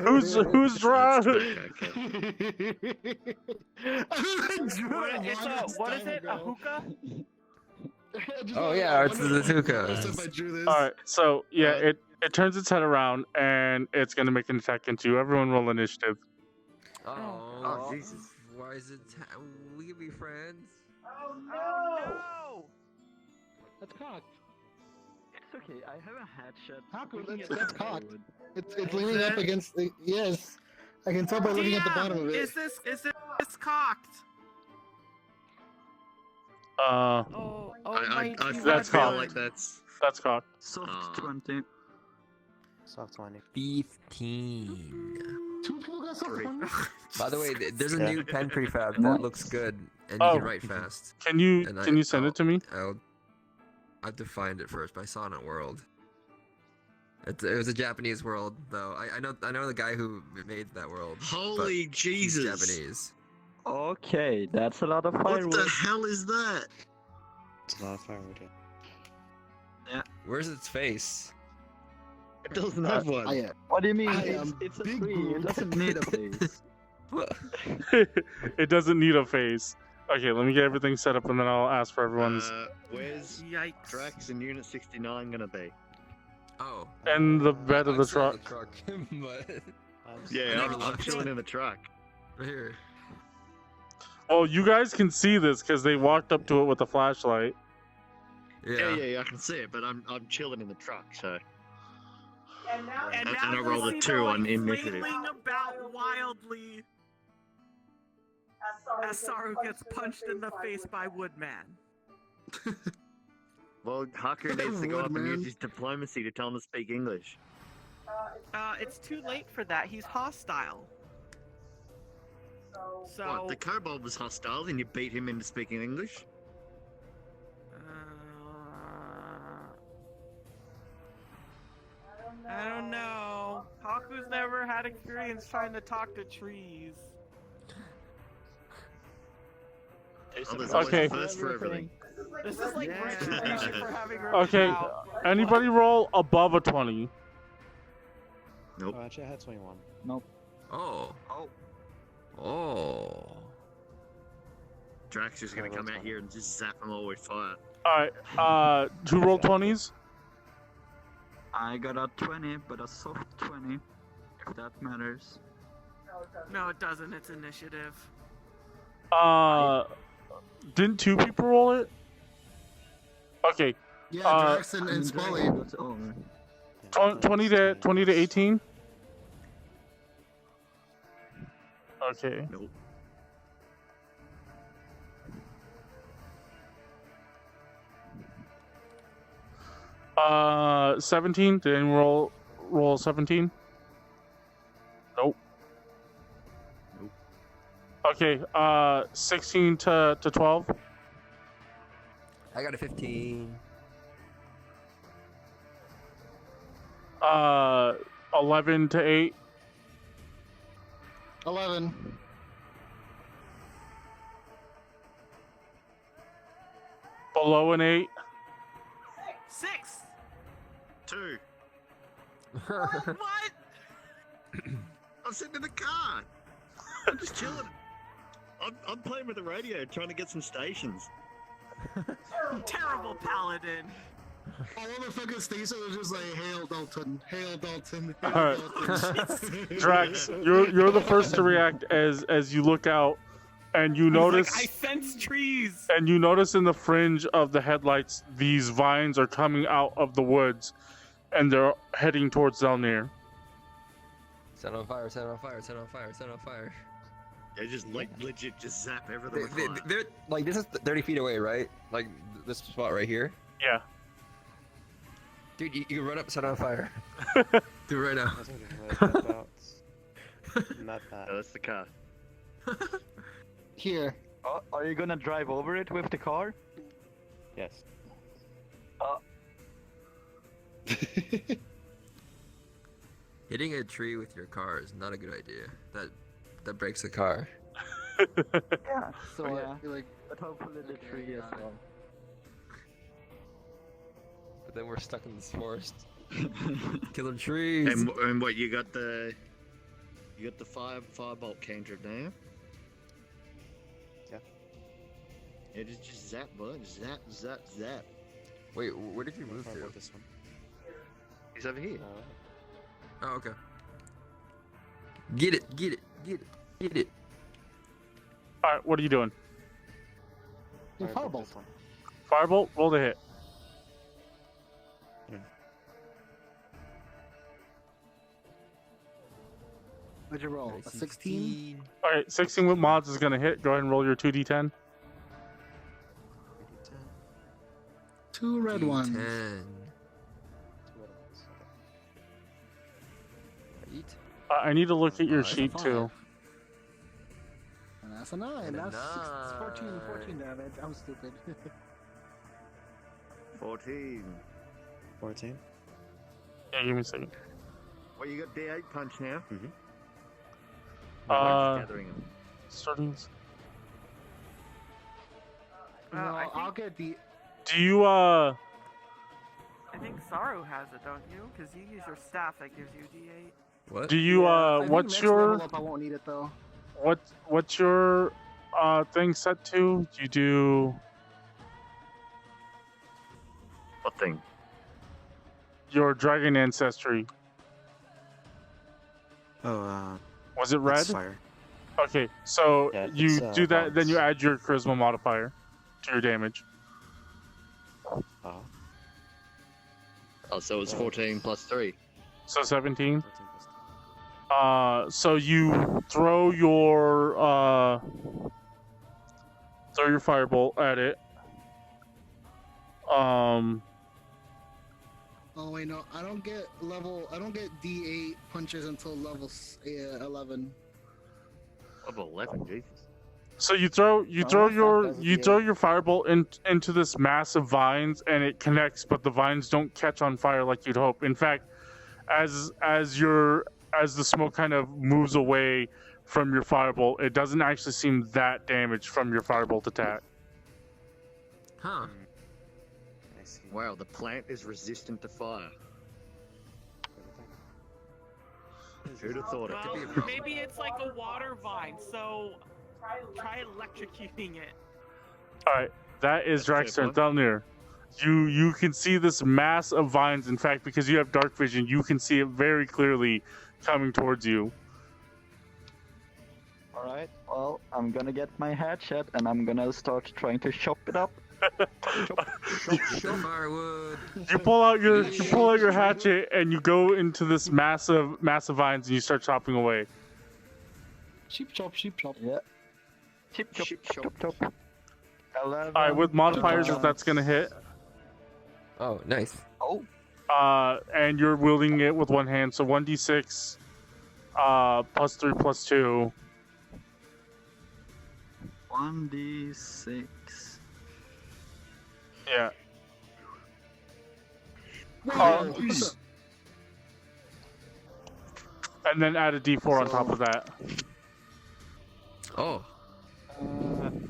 Speaker 3: Who's drawing?
Speaker 6: Okay.
Speaker 1: What is it? A hookah?
Speaker 2: Oh, yeah, it's the Tuca.
Speaker 5: If I drew this.
Speaker 3: All right, so yeah, it turns its head around and it's gonna make an attack into you. Everyone roll initiative.
Speaker 6: Oh, Jesus.
Speaker 2: Why is it? We can be friends.
Speaker 1: Oh no!
Speaker 5: That's cocked.
Speaker 7: It's okay, I have a headshot.
Speaker 5: Hakku,
Speaker 7: We can
Speaker 5: that's-
Speaker 7: get
Speaker 5: that's
Speaker 7: the
Speaker 5: cocked.
Speaker 7: wood.
Speaker 5: It's leaning up against the. Yes. I can tell by looking at the bottom of it.
Speaker 1: Is this cocked? Oh,
Speaker 6: I
Speaker 1: my
Speaker 3: That's
Speaker 6: feel
Speaker 3: cocked.
Speaker 6: like that's.
Speaker 3: That's cocked.
Speaker 7: Soft 20.
Speaker 4: Soft 20.
Speaker 2: 15.
Speaker 5: Two people got
Speaker 6: Three.
Speaker 5: something.
Speaker 2: By the way, there's a
Speaker 4: Yeah.
Speaker 2: new pen prefab that looks good, and you
Speaker 3: Oh.
Speaker 2: can write fast.
Speaker 3: Can you
Speaker 2: And
Speaker 3: send it to me?
Speaker 2: I have to find it first, but I saw it on World. It was a Japanese world, though. I know the guy who made that world. but
Speaker 6: Holy
Speaker 2: he's
Speaker 6: Jesus!
Speaker 2: Japanese.
Speaker 7: Okay, that's a lot of
Speaker 6: What
Speaker 7: firewood.
Speaker 6: the hell is that?
Speaker 4: It's a lot of firewood. Yeah.
Speaker 2: Where's its face?
Speaker 6: It doesn't have one.
Speaker 7: What do you mean?
Speaker 5: I am
Speaker 7: It's a
Speaker 5: big
Speaker 7: tree.
Speaker 5: Groot.
Speaker 7: It doesn't need a face.
Speaker 3: It doesn't need a face. Okay, let me get everything set up and then I'll ask for everyone's.
Speaker 6: Where's
Speaker 1: Yikes.
Speaker 6: Drax and Unit 69 gonna be?
Speaker 2: Oh.
Speaker 3: In the bed of the
Speaker 2: I'd say
Speaker 3: truck.
Speaker 2: but
Speaker 6: Yeah,
Speaker 2: never
Speaker 6: I'm chilling in the truck.
Speaker 2: right here.
Speaker 3: Well, you guys can see this because they walked up to it with a flashlight.
Speaker 6: Yeah, I can see it, but I'm chilling in the truck, so.
Speaker 1: And now
Speaker 6: And
Speaker 1: you
Speaker 6: I rolled a
Speaker 1: see
Speaker 6: 2
Speaker 1: they're,
Speaker 6: on
Speaker 1: like,
Speaker 6: initiative.
Speaker 1: flailing about wildly as Saru gets punched in the face by Woodman.
Speaker 6: Well, Hakku needs to go up and
Speaker 5: Woodman.
Speaker 6: use his diplomacy to tell him to speak English.
Speaker 1: It's too late for that. He's hostile. So
Speaker 6: What, the kobold was hostile and you beat him into speaking English?
Speaker 1: I don't know. Haku's never had experience trying to talk to trees.
Speaker 6: Oh, there's always
Speaker 3: Okay.
Speaker 6: a first for everything.
Speaker 1: This is like
Speaker 6: Yeah.
Speaker 1: retribution for having ripped
Speaker 3: Okay,
Speaker 1: him out.
Speaker 3: anybody roll above a 20?
Speaker 6: Nope.
Speaker 4: Oh, actually, I had 21.
Speaker 2: Oh. Oh.
Speaker 6: Drax is gonna come out here and just zap them all with fire.
Speaker 3: Alright, who rolled 20s?
Speaker 7: I got a 20, but a soft 20, if that matters.
Speaker 1: No, it doesn't. It's initiative.
Speaker 3: Didn't 2 people roll it? Okay,
Speaker 5: Yeah, Drax and Spoly.
Speaker 7: That's all.
Speaker 3: 20 to 18? Okay.
Speaker 6: Nope.
Speaker 3: Uh, 17? Did anyone roll 17? Nope.
Speaker 6: Nope.
Speaker 3: Okay, 16 to 12?
Speaker 2: I got a 15.
Speaker 3: 11 to 8?
Speaker 5: 11.
Speaker 3: Below an 8?
Speaker 1: 6.
Speaker 6: 2.
Speaker 1: What?
Speaker 6: I'm sitting in the car. I'm just chilling. I'm playing with the radio, trying to get some stations.
Speaker 1: Terrible paladin.
Speaker 5: All the fucking stations are just like, hail Dalton, hail Dalton, hail
Speaker 3: Alright.
Speaker 5: Dalton.
Speaker 3: Drax, you're the first to react as you look out and you notice
Speaker 1: He's like, I sense trees.
Speaker 3: and you notice in the fringe of the headlights these vines are coming out of the woods and they're heading towards Zelnir.
Speaker 2: Set on fire, set on fire, set on fire, set on fire.
Speaker 6: They just like legit just zap everything with fire.
Speaker 2: They're like, this is 30 feet away, right? Like this spot right here.
Speaker 3: Yeah.
Speaker 2: Dude, you can run up, set on fire. Do it right now.
Speaker 4: I think it's like about not that.
Speaker 6: Oh, that's the car.
Speaker 5: Here.
Speaker 7: Are you gonna drive over it with the car?
Speaker 4: Yes.
Speaker 2: Hitting a tree with your car is not a good idea. That breaks the car.
Speaker 7: Yeah. So
Speaker 5: Yeah. You're like,
Speaker 7: but hopefully the tree as well.
Speaker 2: But then we're stuck in this forest. Killing trees.
Speaker 6: And what, you got the firebolt cantrip now?
Speaker 4: Yeah.
Speaker 6: Yeah, just zap, bud. Zap, zap, zap.
Speaker 2: Wait, where did you move
Speaker 4: How
Speaker 2: to?
Speaker 4: about this one?
Speaker 6: He's over here.
Speaker 2: Oh, okay. Get it, get it, get it, get it.
Speaker 3: Alright, what are you doing?
Speaker 5: yeah,
Speaker 4: How about
Speaker 5: firebolt.
Speaker 4: this one?
Speaker 3: Firebolt, roll the hit.
Speaker 5: What'd you roll? A 16?
Speaker 3: Alright, 16 with mods is gonna hit. Go ahead and roll your 2d10.
Speaker 5: 2 red ones.
Speaker 2: 10.
Speaker 4: Two other ones.
Speaker 2: Eat.
Speaker 3: I need to look at your
Speaker 2: That's a
Speaker 3: sheet too.
Speaker 5: And that's a 9.
Speaker 2: And a
Speaker 5: That's 14
Speaker 2: 9.
Speaker 5: damage. I'm stupid.
Speaker 6: 14.
Speaker 4: 14.
Speaker 3: Yeah, give me a second.
Speaker 6: Well, you got D8 punch now.
Speaker 4: Mm-hmm.
Speaker 6: Gathering them.
Speaker 3: Starting.
Speaker 5: No,
Speaker 1: I
Speaker 5: I'll get the.
Speaker 3: Do you
Speaker 1: I think Saru has it, don't you? Because you use your staff that gives you D8.
Speaker 2: What?
Speaker 3: Do you
Speaker 5: I think
Speaker 3: what's
Speaker 5: next
Speaker 3: your
Speaker 5: level up, I won't need it though.
Speaker 3: what's your thing set to? You do
Speaker 6: What thing?
Speaker 3: your dragon ancestry.
Speaker 4: Oh,
Speaker 3: Was it
Speaker 4: that's
Speaker 3: red?
Speaker 4: fire.
Speaker 3: Okay, so
Speaker 4: Yeah,
Speaker 3: you
Speaker 4: it's,
Speaker 3: do that, then you
Speaker 4: bonus.
Speaker 3: add your charisma modifier to your damage.
Speaker 4: Oh,
Speaker 6: Oh, so it's 14 plus 3.
Speaker 3: So 17.
Speaker 4: 14 plus
Speaker 3: So you throw your firebolt at it.
Speaker 5: Oh wait, no, I don't get D8 punches until level 11.
Speaker 6: Level 11, Jesus.
Speaker 3: So you throw
Speaker 5: that's not bad,
Speaker 3: you
Speaker 5: yeah.
Speaker 3: throw your firebolt into this mass of vines, and it connects, but the vines don't catch on fire like you'd hope. In fact, as the smoke kind of moves away from your firebolt, it doesn't actually seem that damaged from your firebolt attack.
Speaker 2: Huh.
Speaker 4: I see.
Speaker 6: Wow, the plant is resistant to fire. Who'd have thought it?
Speaker 1: Well,
Speaker 2: be a problem.
Speaker 1: maybe it's like a water vine, so try electrocuting it.
Speaker 3: All right, that is
Speaker 6: That's a
Speaker 3: Draxter and
Speaker 6: fair
Speaker 3: Thelnir. You can see this mass of vines. In fact, because you have dark vision, you can see it very clearly coming towards you.
Speaker 7: Alright, well, I'm gonna get my hatchet and I'm gonna start trying to chop it up.
Speaker 2: The firewood.
Speaker 3: You pull out your hatchet and you go into this massive vines and you start chopping away.
Speaker 5: Sheep chop, sheep chop.
Speaker 7: Yeah. Chip chop,
Speaker 6: Chip
Speaker 7: chop, chop. 11.
Speaker 3: All right, with modifiers, if that's gonna hit.
Speaker 2: Oh, nice.
Speaker 7: Oh,
Speaker 3: And you're wielding it with one hand, so 1d6, plus 3 plus 2.
Speaker 7: 1d6.
Speaker 3: Yeah.
Speaker 5: Wow.
Speaker 3: And then add a d4 on top of that.
Speaker 2: Oh,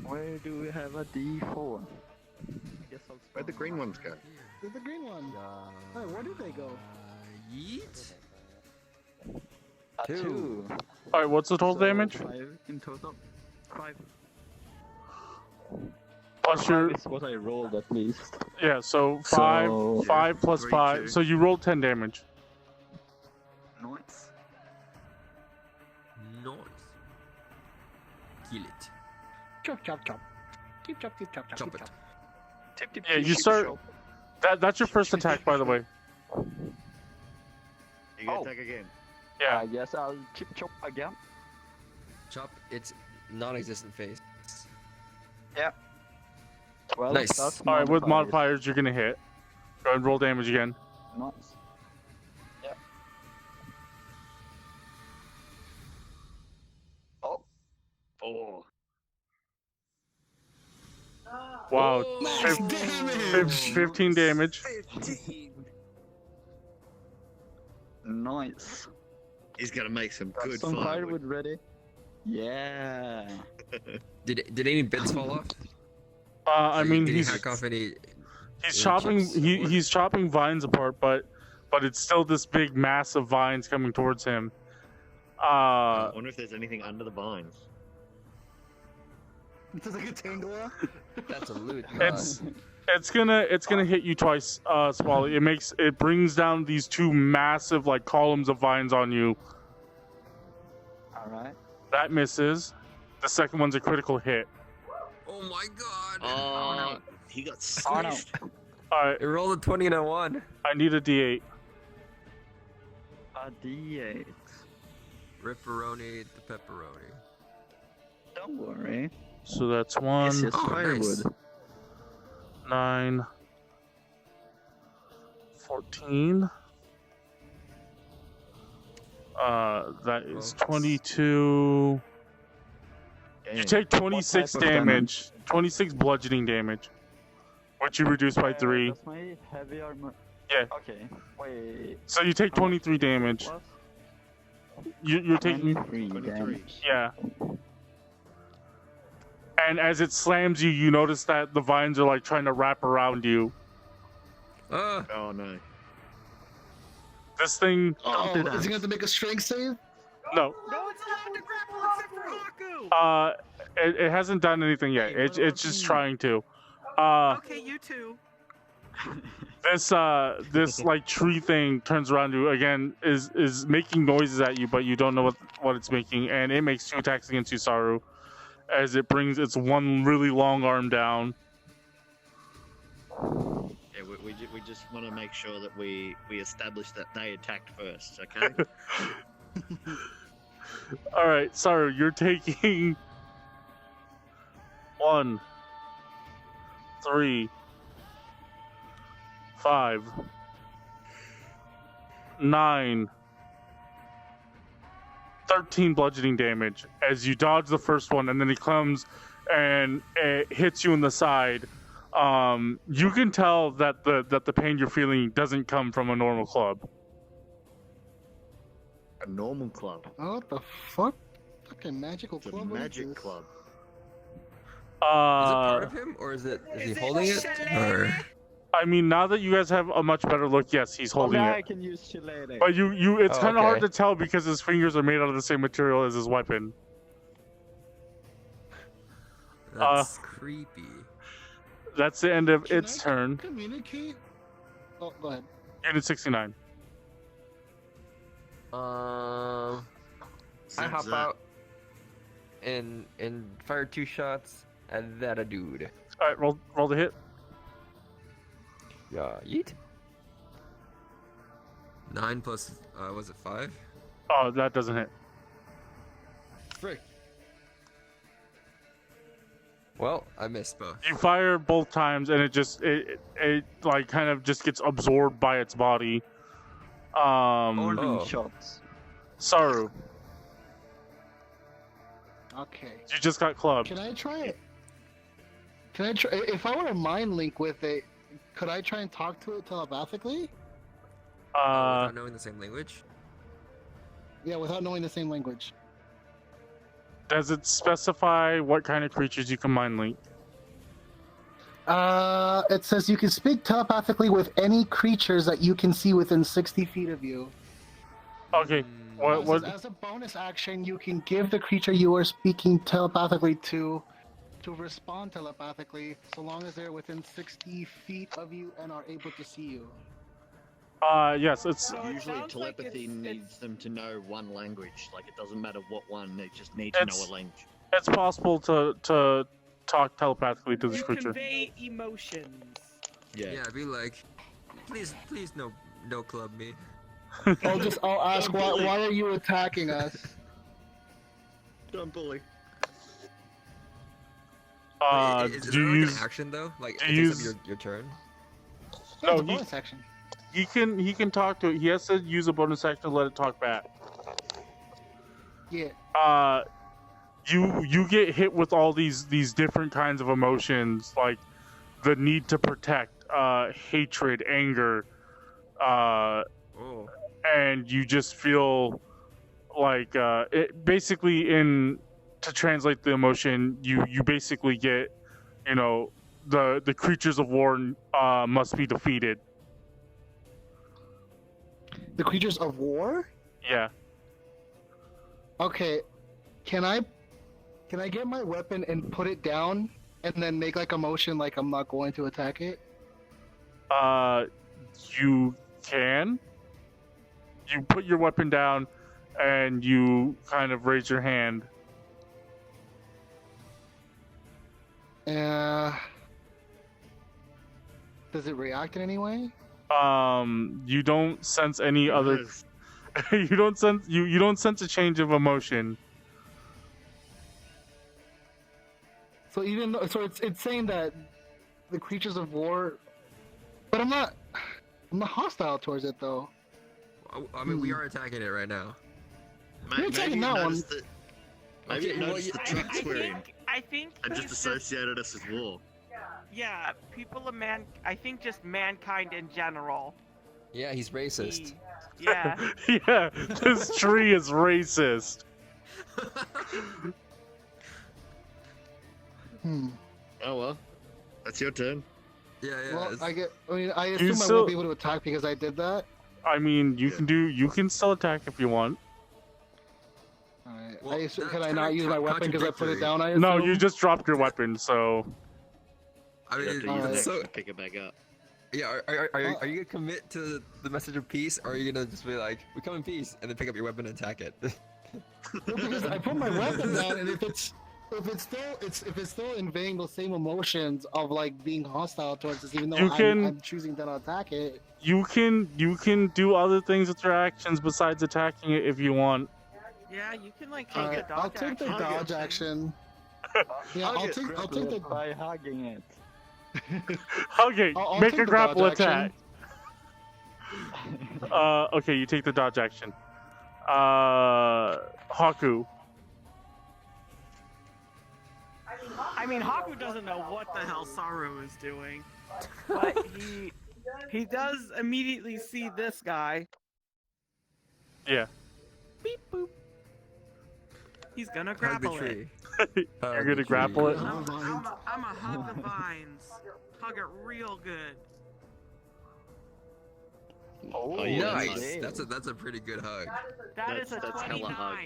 Speaker 7: Where do we have a d4? I guess I'll
Speaker 6: Where'd the green ones go?
Speaker 5: There's the green one. Hey, where did they go?
Speaker 2: yeet.
Speaker 7: A 2.
Speaker 3: All right, what's the total
Speaker 7: So
Speaker 3: damage?
Speaker 7: 5 in total. 5.
Speaker 3: Plus your
Speaker 7: Is what I rolled at least.
Speaker 3: yeah, so 5
Speaker 7: So-
Speaker 3: 5 plus
Speaker 6: 3,
Speaker 3: 5.
Speaker 6: 2.
Speaker 3: So you rolled 10 damage.
Speaker 7: Nice.
Speaker 2: Nice. Kill it.
Speaker 5: Chop, chop, chop. Keep chop, keep chop, chop,
Speaker 2: Chop
Speaker 5: keep
Speaker 2: it.
Speaker 5: chop.
Speaker 7: Tip, tip,
Speaker 3: Yeah,
Speaker 7: tip,
Speaker 3: you
Speaker 7: tip,
Speaker 3: start.
Speaker 7: chop.
Speaker 3: That's your first attack, by the way.
Speaker 6: You gonna
Speaker 7: Oh.
Speaker 6: attack again?
Speaker 3: Yeah.
Speaker 7: I guess I'll chip chop again.
Speaker 2: Chop its non-existent face.
Speaker 7: 12
Speaker 2: Nice.
Speaker 7: plus
Speaker 3: All right, with
Speaker 7: modifiers.
Speaker 3: modifiers, you're gonna hit. Go ahead and roll damage again.
Speaker 7: Nice. Yeah. Oh.
Speaker 6: 4.
Speaker 3: Wow.
Speaker 5: Max
Speaker 3: Fif-
Speaker 5: damage!
Speaker 3: 15 damage.
Speaker 6: 15.
Speaker 7: Nice.
Speaker 6: He's gonna make some
Speaker 7: Got
Speaker 6: good
Speaker 7: some
Speaker 6: firewood.
Speaker 7: firewood ready. Yeah.
Speaker 2: Did any bits fall off?
Speaker 3: I
Speaker 2: Like,
Speaker 3: mean,
Speaker 2: did he
Speaker 3: he's
Speaker 2: hack off any?
Speaker 3: chopping
Speaker 2: chips?
Speaker 3: he's chopping vines apart, but it's still this big mass of vines coming towards him.
Speaker 6: I wonder if there's anything under the vines.
Speaker 5: It's like a Tangela.
Speaker 2: That's a loot.
Speaker 3: It's gonna hit you twice, Spoly. It brings down these two massive like columns of vines on you.
Speaker 7: Alright.
Speaker 3: That misses. The second one's a critical hit.
Speaker 2: Oh my god!
Speaker 6: Oh, he got
Speaker 7: Oh no.
Speaker 6: squished.
Speaker 3: Alright,
Speaker 2: It rolled a 20 and a 1.
Speaker 3: I need a D8.
Speaker 7: A D8.
Speaker 2: Ripperoni the pepperoni.
Speaker 7: Don't worry.
Speaker 3: So that's 1,
Speaker 7: Yes, yes,
Speaker 2: Oh,
Speaker 7: firewood.
Speaker 2: nice.
Speaker 3: 9, 14. That is 22. You
Speaker 6: Damn.
Speaker 3: take 26
Speaker 7: What type of
Speaker 3: damage. 26 bludgeoning damage. Which you reduce by 3.
Speaker 7: That's my heavy armor.
Speaker 3: Yeah.
Speaker 7: Okay. Wait.
Speaker 3: So you take 23 damage.
Speaker 7: Plus
Speaker 3: You're taking.
Speaker 7: 23
Speaker 6: 23.
Speaker 7: damage.
Speaker 3: Yeah. And as it slams you, you notice that the vines are like trying to wrap around you.
Speaker 6: Oh no.
Speaker 3: This thing.
Speaker 5: Oh,
Speaker 7: do that.
Speaker 5: is he going to have to make a strength save?
Speaker 3: No.
Speaker 1: No one's allowed to grapple except for Hakku!
Speaker 3: It hasn't done anything yet.
Speaker 4: Hey, what
Speaker 3: It's
Speaker 4: about
Speaker 3: just
Speaker 4: me?
Speaker 3: trying to.
Speaker 1: Okay, you too.
Speaker 3: This like tree thing turns around to again is making noises at you, but you don't know what it's making, and it makes 2 attacks against you, Saru, as it brings its one really long arm down.
Speaker 6: Yeah, we just want to make sure that we establish that they attacked first, okay?
Speaker 3: All right, Saru, you're taking 1, 3, 5, 9, 13 bludgeoning damage as you dodge the first one, and then he comes and it hits you in the side. You can tell that the pain you're feeling doesn't come from a normal club.
Speaker 6: A normal club.
Speaker 5: Oh, what the fuck? Fucking magical
Speaker 6: It's a
Speaker 5: club. what is
Speaker 6: magic
Speaker 5: this?
Speaker 6: club.
Speaker 2: Is it part of him, or is he
Speaker 1: Is
Speaker 2: holding it?
Speaker 1: Shillelagh?
Speaker 2: Or
Speaker 3: I mean, now that you guys have a much better look, yes, he's holding
Speaker 4: now
Speaker 3: it.
Speaker 4: I can use Shillelagh.
Speaker 3: But it's
Speaker 2: Oh,
Speaker 3: kind of hard
Speaker 2: okay.
Speaker 3: to tell because his fingers are made out of the same material as his weapon.
Speaker 2: that's creepy.
Speaker 3: That's the end of
Speaker 5: Can
Speaker 3: its
Speaker 5: I
Speaker 3: turn.
Speaker 5: Communicate? Oh, go ahead.
Speaker 3: Unit 69.
Speaker 2: I
Speaker 6: Zip,
Speaker 2: hop
Speaker 6: zap.
Speaker 2: out and fire 2 shots at that dude.
Speaker 3: All right, roll the hit.
Speaker 2: Yeah, yeet. 9 plus was it 5?
Speaker 3: Oh, that doesn't hit.
Speaker 2: Frick. Well, I missed both.
Speaker 3: You fire both times, and it like kind of just gets absorbed by its body.
Speaker 7: Golden
Speaker 2: Oh.
Speaker 7: shots.
Speaker 3: Saru,
Speaker 5: Okay.
Speaker 3: you just got clubbed.
Speaker 5: Can I try it? Can I try? If I were to mind link with it, could I try and talk to it telepathically?
Speaker 2: Without knowing the same language?
Speaker 5: Yeah, without knowing the same language.
Speaker 3: Does it specify what kind of creatures you can mind link?
Speaker 5: It says you can speak telepathically with any creatures that you can see within 60 feet of you.
Speaker 3: Okay.
Speaker 2: Mm,
Speaker 5: It says, as a bonus action, you can give the creature you are speaking telepathically to respond telepathically, so long as they're within 60 feet of you and are able to see you.
Speaker 3: Yes, it's
Speaker 1: So it
Speaker 6: Usually
Speaker 1: sounds like
Speaker 6: telepathy
Speaker 1: it's-
Speaker 6: needs them to know one language. Like it doesn't matter what one, they just need to know
Speaker 3: It's-
Speaker 6: a language.
Speaker 3: it's possible to talk telepathically to this
Speaker 1: You
Speaker 3: creature.
Speaker 1: convey emotions.
Speaker 2: yeah, be like, please no club me.
Speaker 5: I'll ask, why are you attacking us?
Speaker 6: Don't bully.
Speaker 2: Wait, is
Speaker 3: Do
Speaker 2: there
Speaker 3: you
Speaker 2: like
Speaker 3: use?
Speaker 2: an action though? Like
Speaker 3: do
Speaker 2: it
Speaker 3: you
Speaker 2: takes up
Speaker 3: use-
Speaker 2: your turn?
Speaker 5: Yeah, it's a
Speaker 3: he-
Speaker 5: bonus action.
Speaker 3: He can talk to it. He has to use a bonus action to let it talk back.
Speaker 5: Yeah.
Speaker 3: You get hit with all these different kinds of emotions, like the need to protect, hatred, anger,
Speaker 2: Oh.
Speaker 3: and you just feel like it basically to translate the emotion, you basically get, the creatures of war must be defeated.
Speaker 5: The creatures of war?
Speaker 3: Yeah.
Speaker 5: Okay. Can I get my weapon and put it down and then make like a motion like I'm not going to attack it?
Speaker 3: You can. You put your weapon down and you kind of raise your hand.
Speaker 5: Does it react in any way?
Speaker 3: You don't sense any other.
Speaker 6: Yes.
Speaker 3: you don't sense a change of emotion.
Speaker 5: So it's saying that the creatures of war, but I'm not hostile towards it though.
Speaker 2: I mean, we are attacking it right now.
Speaker 5: You're taking that one.
Speaker 6: Maybe
Speaker 2: Okay,
Speaker 6: you
Speaker 2: well,
Speaker 6: noticed the trucks we're in
Speaker 1: I think
Speaker 6: and just
Speaker 1: he's
Speaker 6: associated us as war.
Speaker 1: yeah, people of I think just mankind in general.
Speaker 2: Yeah, he's racist.
Speaker 1: Yeah.
Speaker 3: Yeah, this tree is racist.
Speaker 5: Hmm.
Speaker 6: Oh well, that's your turn.
Speaker 2: Yeah, yeah.
Speaker 5: Well,
Speaker 2: it's-
Speaker 5: I assume I
Speaker 3: still-
Speaker 5: won't be able to attack because I did that.
Speaker 3: I mean, you can still attack if you want.
Speaker 5: Alright.
Speaker 2: Well,
Speaker 5: Can
Speaker 2: that's
Speaker 5: I not
Speaker 2: kinda
Speaker 5: use my weapon because I put it
Speaker 2: contradictory.
Speaker 5: down? I assume?
Speaker 3: No, you just dropped your weapon, so
Speaker 2: I
Speaker 6: You have to
Speaker 2: mean,
Speaker 6: use an
Speaker 5: Alright.
Speaker 6: action
Speaker 2: so
Speaker 6: to pick it back up.
Speaker 2: yeah. Are you gonna commit to the message of peace, or are you gonna just be like, "We come in peace," and then pick up your weapon and attack it?
Speaker 5: No, because I put my weapon down, and if it's still invading those same emotions of like being hostile towards us, even though I'm choosing to not attack it.
Speaker 3: you can do other things with your actions besides attacking it if you want.
Speaker 1: Yeah, you can like take
Speaker 5: Alright,
Speaker 1: the
Speaker 5: I'll
Speaker 1: dodge
Speaker 5: take the
Speaker 1: action.
Speaker 5: dodge action. Yeah, I'll take the.
Speaker 7: by hugging it.
Speaker 3: Okay,
Speaker 5: I'll
Speaker 3: make
Speaker 5: take
Speaker 3: a
Speaker 5: the
Speaker 3: grapple
Speaker 5: dodge
Speaker 3: attack.
Speaker 5: action.
Speaker 3: Okay, you take the dodge action. Hakku.
Speaker 1: I mean, Hakku doesn't know what the hell Saru is doing, but he does immediately see this guy.
Speaker 3: Yeah.
Speaker 1: Beep boop. He's gonna
Speaker 2: Hug the
Speaker 1: grapple it.
Speaker 2: tree.
Speaker 3: You're
Speaker 2: Hug
Speaker 3: gonna
Speaker 2: the
Speaker 3: grapple
Speaker 2: tree.
Speaker 3: it?
Speaker 1: I'm a hug the vines. Hug it real good.
Speaker 6: Oh, yeah,
Speaker 2: Nice. That's a pretty good hug.
Speaker 1: That's a
Speaker 6: That's hella
Speaker 1: 29.
Speaker 6: hug.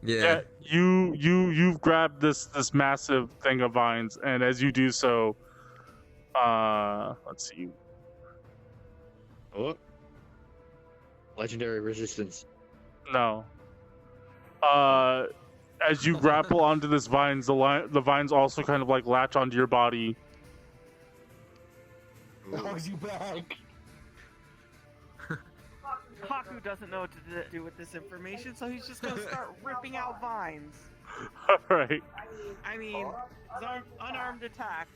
Speaker 3: Yeah, you've grabbed this massive thing of vines, and as you do so, let's see.
Speaker 6: Oh. Legendary resistance.
Speaker 3: No. As you grapple onto this vines, the vines also kind of like latch onto your body.
Speaker 5: Oh, you back?
Speaker 1: Hakku doesn't know what to do with this information, so he's just gonna start ripping out vines.
Speaker 3: Alright.
Speaker 1: I mean, his unarmed attacks.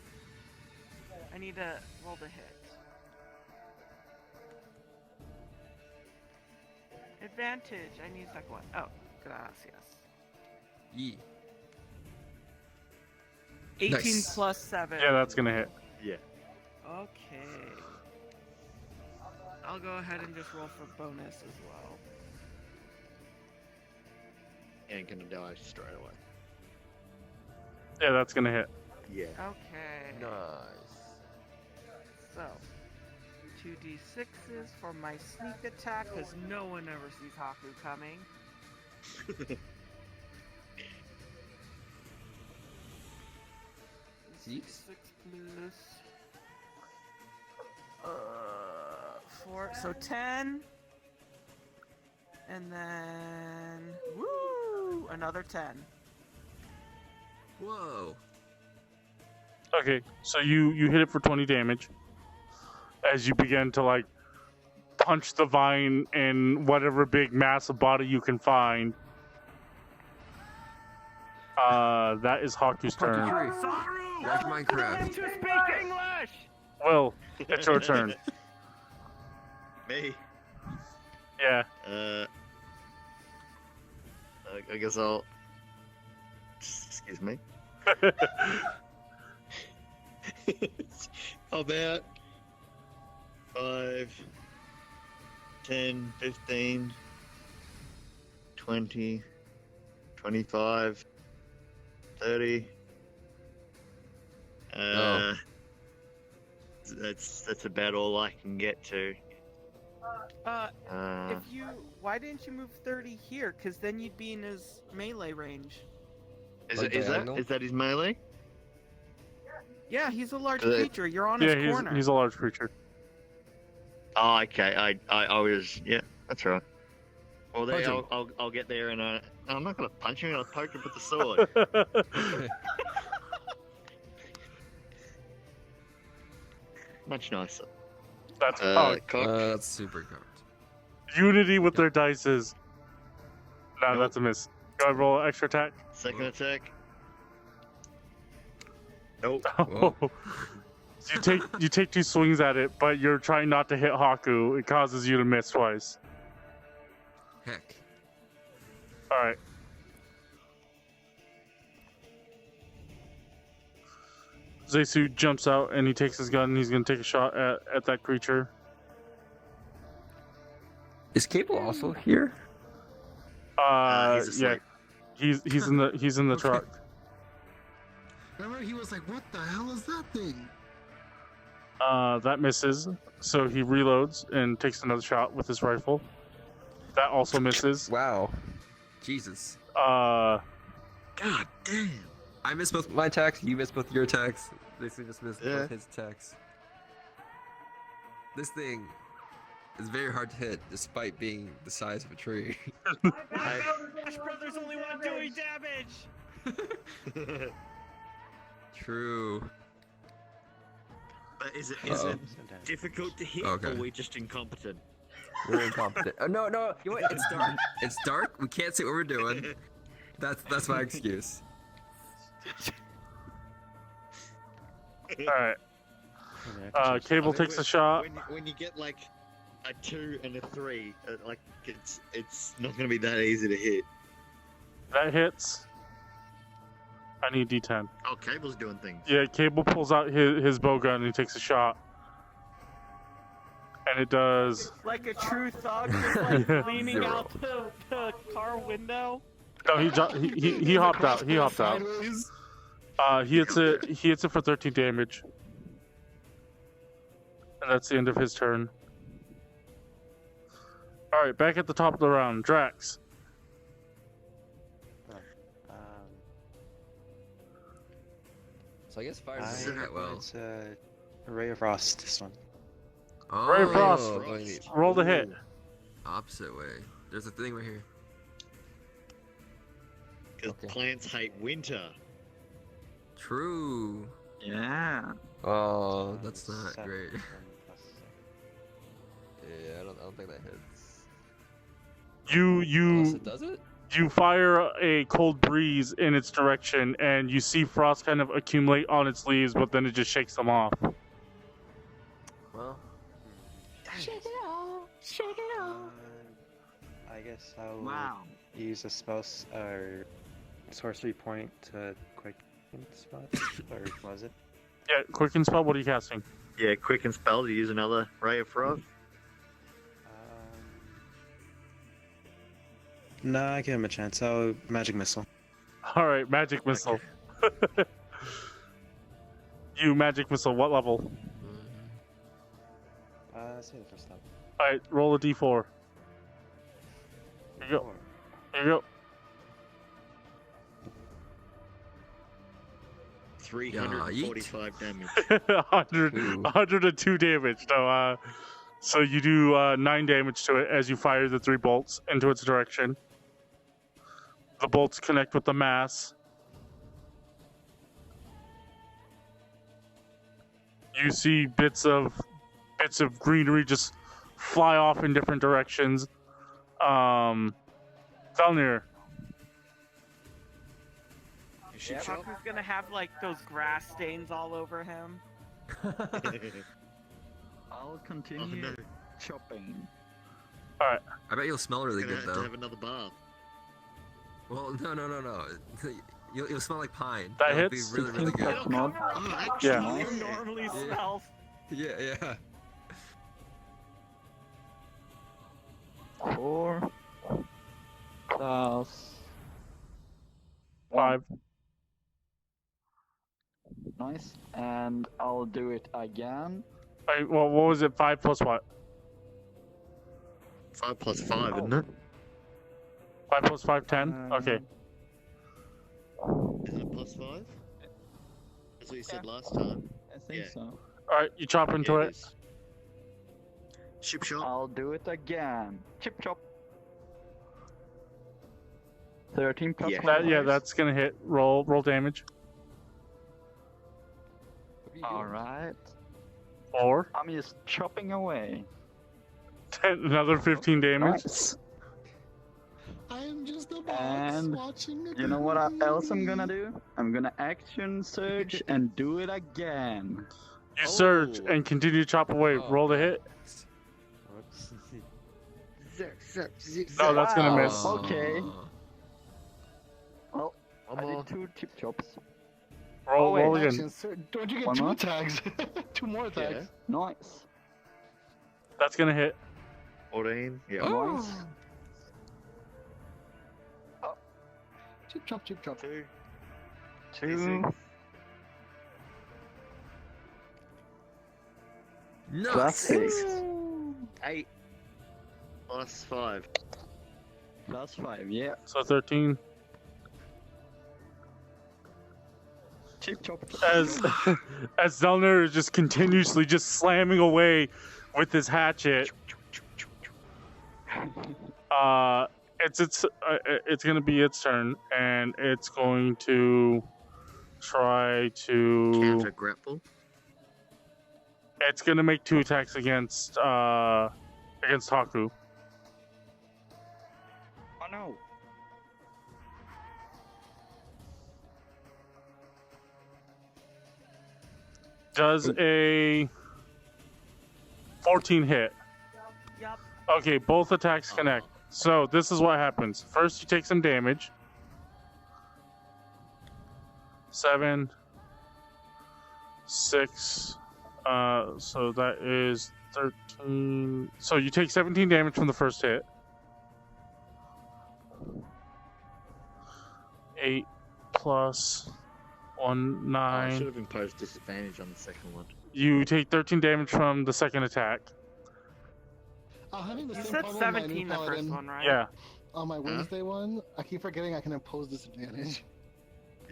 Speaker 1: I need to roll the hit. Advantage. I need second one. Oh, gracias.
Speaker 2: Yee.
Speaker 1: 18
Speaker 2: Nice.
Speaker 1: plus 7.
Speaker 3: Yeah, that's gonna hit.
Speaker 6: Yeah.
Speaker 1: Okay. I'll go ahead and just roll for bonus as well.
Speaker 6: And gonna die straight away.
Speaker 3: Yeah, that's gonna hit.
Speaker 6: Yeah.
Speaker 1: Okay.
Speaker 2: Nice.
Speaker 1: So, 2d6s for my sneak attack, because no one ever sees Hakku coming.
Speaker 2: Six?
Speaker 1: 6 plus 4, so 10. And then woo, another 10.
Speaker 2: Whoa.
Speaker 3: Okay, so you hit it for 20 damage as you begin to like punch the vine in whatever big massive body you can find. That is Haku's
Speaker 2: Hug the
Speaker 3: turn.
Speaker 2: tree.
Speaker 1: Saru!
Speaker 2: Like Minecraft.
Speaker 1: Learn to speak English!
Speaker 3: Will, it's your turn.
Speaker 6: Me.
Speaker 3: Yeah.
Speaker 6: I guess I'll. Excuse me. About 5, 10, 15, 20, 25, 30.
Speaker 2: Oh.
Speaker 6: That's about all I can get to.
Speaker 1: Why didn't you move 30 here? Because then you'd be in his melee range.
Speaker 6: Is
Speaker 2: Like diagonal?
Speaker 6: that his melee?
Speaker 1: Yeah, he's a large
Speaker 6: Good.
Speaker 1: creature. You're on
Speaker 3: Yeah,
Speaker 1: his corner.
Speaker 3: he's a large creature.
Speaker 6: Oh, okay. I was yeah. That's right. Well,
Speaker 2: Punch
Speaker 6: there
Speaker 2: him.
Speaker 6: I'll get there and I'm not gonna punch him. I'll poke him with the sword. Much nicer.
Speaker 3: That's
Speaker 6: Cock.
Speaker 2: That's super cocked.
Speaker 3: Unity with their dices. No,
Speaker 6: Nope.
Speaker 3: that's a miss. Go ahead, roll an extra attack.
Speaker 6: Second attack. Nope.
Speaker 2: Whoa.
Speaker 3: You take 2 swings at it, but you're trying not to hit Hakku. It causes you to miss twice.
Speaker 2: Heck.
Speaker 3: All right. Zesu jumps out and he takes his gun and he's gonna take a shot at that creature.
Speaker 2: Is Cable also here?
Speaker 6: He's
Speaker 3: Yeah,
Speaker 6: asleep.
Speaker 3: he's in the truck.
Speaker 5: Remember, he was like, "What the hell is that thing?"
Speaker 3: That misses, so he reloads and takes another shot with his rifle. That also misses.
Speaker 2: Wow. Jesus.
Speaker 6: God damn.
Speaker 2: I missed both my attacks, you missed both your attacks. Basically just missed
Speaker 6: Yeah.
Speaker 2: both his attacks. This thing is very hard to hit, despite being the size of a tree.
Speaker 1: Ash Brothers only want doing damage!
Speaker 2: True.
Speaker 6: But is it
Speaker 2: Uh-oh.
Speaker 6: difficult to hit,
Speaker 2: Okay.
Speaker 6: or are we just incompetent?
Speaker 2: We're incompetent. Oh, no, you know what? It's dark. It's dark. We can't see what we're doing. That's my excuse.
Speaker 3: Alright. Cable takes a shot.
Speaker 6: When you get like a 2 and a 3, like it's not gonna be that easy to hit.
Speaker 3: That hits. I need D10.
Speaker 6: Oh, Cable's doing things.
Speaker 3: Yeah, Cable pulls out his bow gun and he takes a shot. And it does.
Speaker 1: Like a true thug, just like leaning out the car window.
Speaker 3: No, he hopped out. He hopped out. He hits it for 13 damage. And that's the end of his turn. Alright, back at the top of the round. Drax.
Speaker 2: So I guess fire
Speaker 4: I
Speaker 2: doesn't hit that well.
Speaker 4: It's a Ray of Frost, this one.
Speaker 2: Oh,
Speaker 3: Ray of Frost.
Speaker 2: going the
Speaker 3: Roll the hit.
Speaker 2: opposite way. There's a thing right here.
Speaker 6: Because
Speaker 2: Okay.
Speaker 6: plants hate winter.
Speaker 2: True.
Speaker 7: Yeah.
Speaker 2: Oh, that's not
Speaker 4: 7
Speaker 2: great.
Speaker 4: plus 6.
Speaker 2: Yeah, I don't think that hits.
Speaker 3: You
Speaker 2: Does it?
Speaker 3: you fire a cold breeze in its direction, and you see frost kind of accumulate on its leaves, but then it just shakes them off.
Speaker 2: Well,
Speaker 1: Shake it off, shake it off.
Speaker 4: I guess I'll
Speaker 7: Wow.
Speaker 4: use a spell or sorcery point to quick spot, or was it?
Speaker 3: Yeah, quicken spell. What are you casting?
Speaker 6: Yeah, quicken spell to use another Ray of Frost.
Speaker 4: No, I give him a chance. I'll magic missile.
Speaker 3: All right, magic missile. You magic missile. What level?
Speaker 4: Say the first level.
Speaker 3: All right, roll a d4. Here you go.
Speaker 4: 4.
Speaker 3: Here you
Speaker 6: 345 damage.
Speaker 3: go. 102 damage. So you do 9 damage to it as you fire the 3 bolts into its direction. The bolts connect with the mass. You see bits of greenery just fly off in different directions. Valnir.
Speaker 1: Hakku's gonna have like those grass stains all over him.
Speaker 7: I'll
Speaker 6: Oh,
Speaker 7: continue
Speaker 6: no.
Speaker 7: chopping.
Speaker 2: I bet you'll smell really
Speaker 6: Gonna
Speaker 2: good
Speaker 6: have to
Speaker 2: though.
Speaker 6: have another bath.
Speaker 2: Well, no. You'll smell like pine.
Speaker 3: That
Speaker 2: That'll
Speaker 3: hits.
Speaker 2: be really, really good.
Speaker 1: It'll cover up
Speaker 6: Oh,
Speaker 1: what
Speaker 3: Yeah.
Speaker 1: you normally
Speaker 2: Yeah.
Speaker 1: smell.
Speaker 2: Yeah.
Speaker 7: 4 plus
Speaker 3: 5.
Speaker 7: nice, and I'll do it again.
Speaker 3: Right, well, what was it? 5 plus what?
Speaker 6: 5 plus 5, isn't it?
Speaker 3: 5 plus 5, 10? Okay.
Speaker 6: Isn't it plus 5? That's what you said last time.
Speaker 7: I think
Speaker 6: Yeah.
Speaker 7: so.
Speaker 3: Alright, you chop into
Speaker 6: Yeah,
Speaker 3: it.
Speaker 6: is. Ship shot.
Speaker 7: I'll do it again. Chip chop. 13 plus
Speaker 6: Yeah.
Speaker 3: Yeah, that's gonna hit. Roll damage.
Speaker 7: Alright.
Speaker 3: 4.
Speaker 7: I'm just chopping away.
Speaker 3: 10, another 15 damage.
Speaker 7: Nice.
Speaker 5: I am just a box
Speaker 7: And
Speaker 5: watching a
Speaker 7: You know what else I'm gonna
Speaker 5: movie.
Speaker 7: do? I'm gonna action search and do it again.
Speaker 3: You surge
Speaker 6: Oh.
Speaker 3: and continue to chop away. Roll the hit.
Speaker 4: Whoops.
Speaker 3: No, that's gonna
Speaker 7: Wow.
Speaker 3: miss.
Speaker 7: Okay.
Speaker 6: One
Speaker 7: I
Speaker 6: more.
Speaker 7: did 2 chip chops.
Speaker 3: Roll
Speaker 7: wait,
Speaker 3: again.
Speaker 5: Action, sir. Don't you get
Speaker 7: One
Speaker 5: 2
Speaker 7: more?
Speaker 5: tags? 2 more tags.
Speaker 7: Nice.
Speaker 3: That's gonna hit.
Speaker 6: 14. Yeah.
Speaker 7: Nice.
Speaker 5: Chip chop, chip chop.
Speaker 6: 2.
Speaker 7: 2.
Speaker 2: Nice.
Speaker 7: Classics.
Speaker 6: 8 plus 5.
Speaker 7: Plus 5, yeah.
Speaker 3: So 13.
Speaker 7: Chip chop.
Speaker 3: As Zelner is just continuously just slamming away with his hatchet. It's gonna be its turn, and it's going to try to
Speaker 6: Counter grapple.
Speaker 3: It's gonna make 2 attacks against Hakku.
Speaker 7: Oh no.
Speaker 3: Does a 14 hit?
Speaker 1: Yep.
Speaker 3: Okay, both attacks connect. So this is what happens. First, you take some damage. 7, 6. So that is 13. So you take 17 damage from the first hit. 8 plus 1,
Speaker 6: I
Speaker 3: 9.
Speaker 6: should have imposed disadvantage on the second one.
Speaker 3: You take 13 damage from the second attack.
Speaker 5: Having the
Speaker 1: You
Speaker 5: same
Speaker 1: said
Speaker 5: problem with my
Speaker 1: 17
Speaker 5: new
Speaker 1: the first
Speaker 5: paladin
Speaker 1: one, right?
Speaker 3: Yeah.
Speaker 5: on my Wednesday one. I keep forgetting I can impose disadvantage.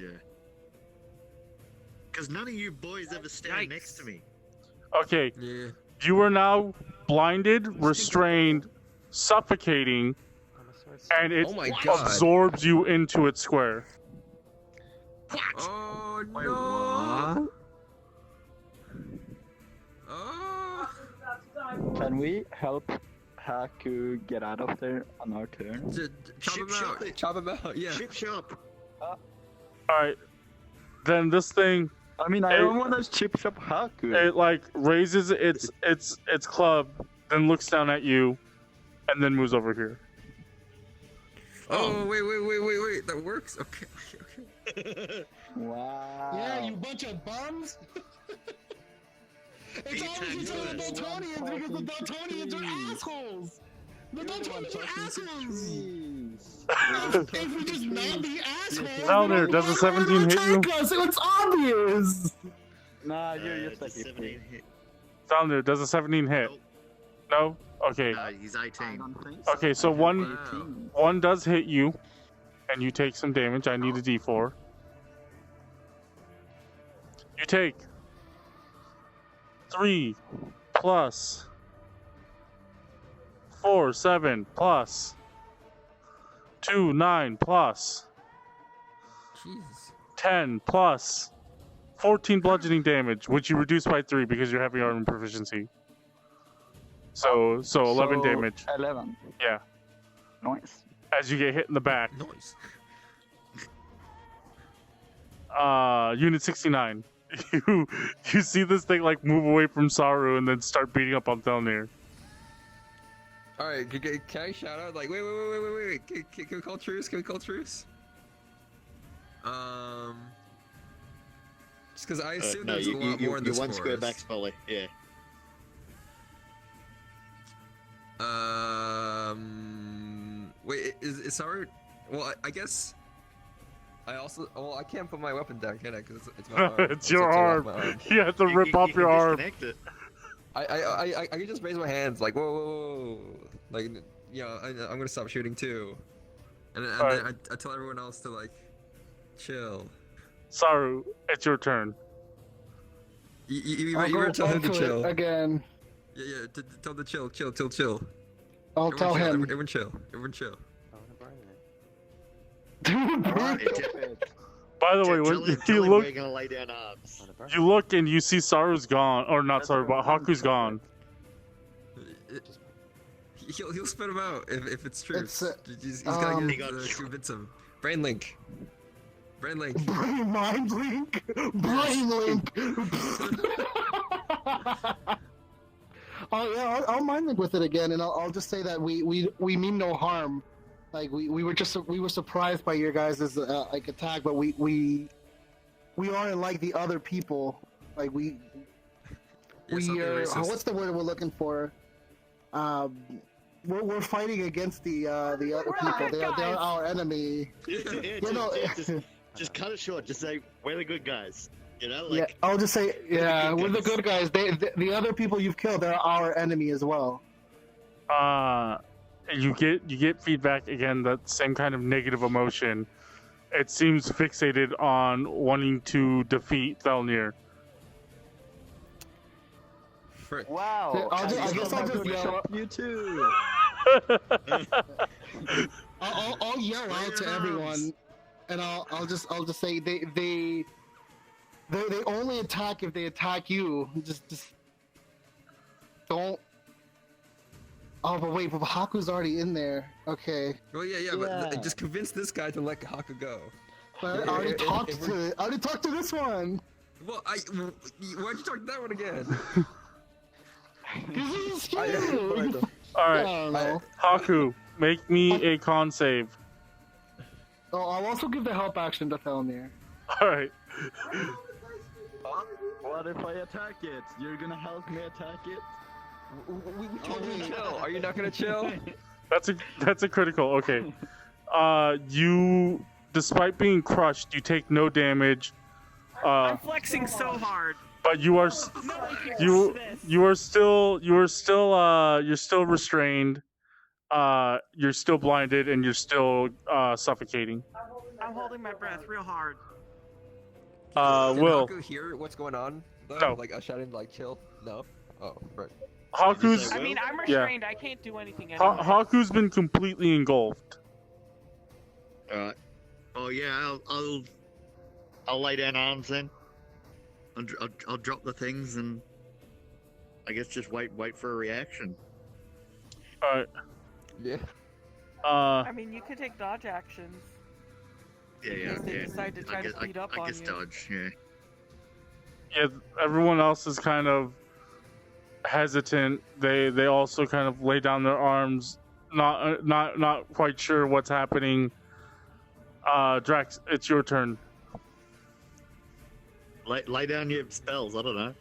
Speaker 6: Yeah. Because none of you boys ever stand
Speaker 1: Yikes.
Speaker 6: next to me.
Speaker 3: Okay,
Speaker 2: Yeah.
Speaker 3: you are now blinded, restrained, suffocating, and it
Speaker 2: Oh my god.
Speaker 3: absorbs you into its square.
Speaker 2: Oh
Speaker 7: Wait,
Speaker 2: no.
Speaker 7: what?
Speaker 2: Oh.
Speaker 7: Can we help Hakku get out of there on our turn?
Speaker 2: Chop him
Speaker 6: Ship
Speaker 2: out.
Speaker 6: shop.
Speaker 2: Chop him out. Yeah.
Speaker 6: Ship shop.
Speaker 3: Alright. Then this thing,
Speaker 7: I mean, I don't want to chip chop Hakku.
Speaker 3: it like raises its club, then looks down at you, and then moves over here.
Speaker 2: Oh wait. That works. Okay.
Speaker 7: Wow.
Speaker 5: Yeah, you bunch of bums! It's always you tell the Dultonians because the Dultonians are assholes! The Dultonians are assholes! If we just not be assholes,
Speaker 3: Zelner, does a 17 hit you?
Speaker 5: us, it's obvious!
Speaker 7: Nah, you're just
Speaker 6: Does
Speaker 7: like
Speaker 6: 17 hit?
Speaker 3: Zelner, does a 17 hit?
Speaker 6: Nope.
Speaker 3: No? Okay.
Speaker 6: He's 18.
Speaker 3: Okay, so one does hit you, and you take some damage. I need a d4. You take 3 plus 4, 7 plus 2, 9 plus
Speaker 2: Jeez.
Speaker 3: 10 plus 14 bludgeoning damage, which you reduce by 3 because you're having armor proficiency. So 11 damage.
Speaker 7: 11.
Speaker 3: Yeah.
Speaker 7: Nice.
Speaker 3: As you get hit in the back.
Speaker 2: Noise.
Speaker 3: Unit 69. You see this thing like move away from Saru and then start beating up on Thelnir.
Speaker 2: All right. Can I shout out like wait. Can we call truce? Can we call truce? Just because I assume
Speaker 6: No,
Speaker 2: there's a lot more in this
Speaker 6: you one square
Speaker 2: forest.
Speaker 6: back, Spoly. Yeah.
Speaker 2: Wait, is Saru? Well, I guess. I can't put my weapon down, can I? Because it's my arm.
Speaker 3: It's your
Speaker 2: take off
Speaker 3: arm.
Speaker 2: my arm.
Speaker 3: You have to rip off your arm.
Speaker 6: Disconnect it.
Speaker 2: I can just raise my hands like whoa. Like I'm gonna stop shooting too. And then I tell everyone else to like chill.
Speaker 3: Saru, it's your turn.
Speaker 2: You were telling him to chill.
Speaker 5: Again.
Speaker 2: Yeah, tell him to chill.
Speaker 5: I'll tell him.
Speaker 2: Everyone chill.
Speaker 3: By the way,
Speaker 6: Tell
Speaker 3: when
Speaker 6: him
Speaker 3: you
Speaker 6: where
Speaker 3: look,
Speaker 6: you're gonna lay down arms.
Speaker 3: you look and you see Saru's gone, or not Saru, but Haku's gone.
Speaker 2: He'll spit him out if it's true.
Speaker 5: It's,
Speaker 2: He's gotta
Speaker 6: He
Speaker 2: get
Speaker 6: got
Speaker 2: convince him. Brain link.
Speaker 5: Mind link! Brain link! I'll mind link with it again, and I'll just say that we mean no harm. Like we were surprised by your guys' like attack, but we aren't like the other people. Like we
Speaker 2: something
Speaker 5: are.
Speaker 2: racist.
Speaker 5: What's the word we're looking for? We're fighting against the other people. They're our enemy. You know.
Speaker 6: Just cut it short. Just say we're the good guys. You know,
Speaker 5: Yeah,
Speaker 6: like
Speaker 5: I'll just say, yeah,
Speaker 6: good
Speaker 5: we're the
Speaker 6: guys.
Speaker 5: good guys. The other people you've killed are our enemy as well.
Speaker 3: You get feedback again, that same kind of negative emotion. It seems fixated on wanting to defeat Thelnir.
Speaker 2: Frick.
Speaker 7: Wow.
Speaker 5: I guess I'll
Speaker 7: I'm
Speaker 5: just
Speaker 7: gonna
Speaker 5: yell.
Speaker 7: shop you too.
Speaker 5: I'll yell out to everyone, and I'll just say they only attack if they attack you. Just don't. Oh, but wait, but Haku's already in there. Okay,
Speaker 2: Well, yeah, but just convince this guy to let Hakku go.
Speaker 5: but I already talked to this one.
Speaker 2: Well, why'd you talk to that one again?
Speaker 5: Cause he's scary.
Speaker 3: All
Speaker 5: I
Speaker 3: right,
Speaker 5: don't know.
Speaker 3: Haku, make me a con save.
Speaker 5: Oh, I'll also give the help action to Thelnir.
Speaker 3: All right.
Speaker 7: What if I attack it? You're gonna help me attack it?
Speaker 2: We told you to chill. Are you not gonna chill?
Speaker 3: That's a critical. Okay. You, despite being crushed, you take no damage.
Speaker 1: I'm flexing so hard.
Speaker 3: But you are you are still restrained. You're still blinded, and you're still suffocating.
Speaker 1: I'm holding my breath real hard.
Speaker 2: Can
Speaker 3: Will.
Speaker 2: Hakku hear what's going on? Though?
Speaker 3: No.
Speaker 2: Like, I shouted, like, chill? No? Oh, right.
Speaker 3: Haku's
Speaker 1: I mean, I'm restrained. I can't do anything anymore.
Speaker 3: Haku's been completely engulfed.
Speaker 6: Alright. Oh yeah, I'll lay down arms then. I'll drop the things and I guess just wait for a reaction.
Speaker 3: Alright.
Speaker 2: Yeah.
Speaker 1: I mean, you could take dodge actions.
Speaker 6: Yeah,
Speaker 1: In case they decide to try to speed up
Speaker 6: I
Speaker 1: on
Speaker 6: guess
Speaker 1: you.
Speaker 6: dodge, yeah.
Speaker 3: Yeah, everyone else is kind of hesitant. They also kind of lay down their arms, not quite sure what's happening. Drax, it's your turn.
Speaker 6: Lay down your spells, I don't know.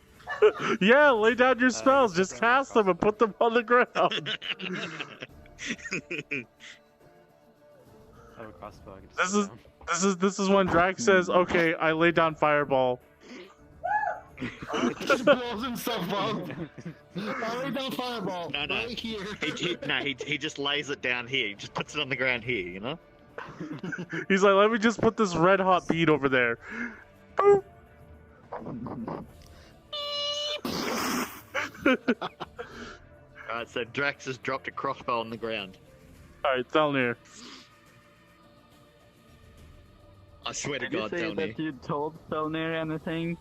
Speaker 3: Yeah, lay down your spells. Just cast them and put them on the ground.
Speaker 4: I have a crossbow. I can just sit down.
Speaker 3: This is when Drax says, "Okay, I lay down fireball."
Speaker 5: Just blows himself up. I lay down fireball
Speaker 6: No.
Speaker 5: right here.
Speaker 6: He just lays it down here. He just puts it on the ground here, you know?
Speaker 3: He's like, "Let me just put this red hot bead over there." Boop.
Speaker 6: Alright, so Drax has dropped a crossbow on the ground.
Speaker 3: All right, Thelnir.
Speaker 6: I swear to
Speaker 7: Did you
Speaker 6: God,
Speaker 7: say
Speaker 6: Tony.
Speaker 7: that you told Thelnir anything?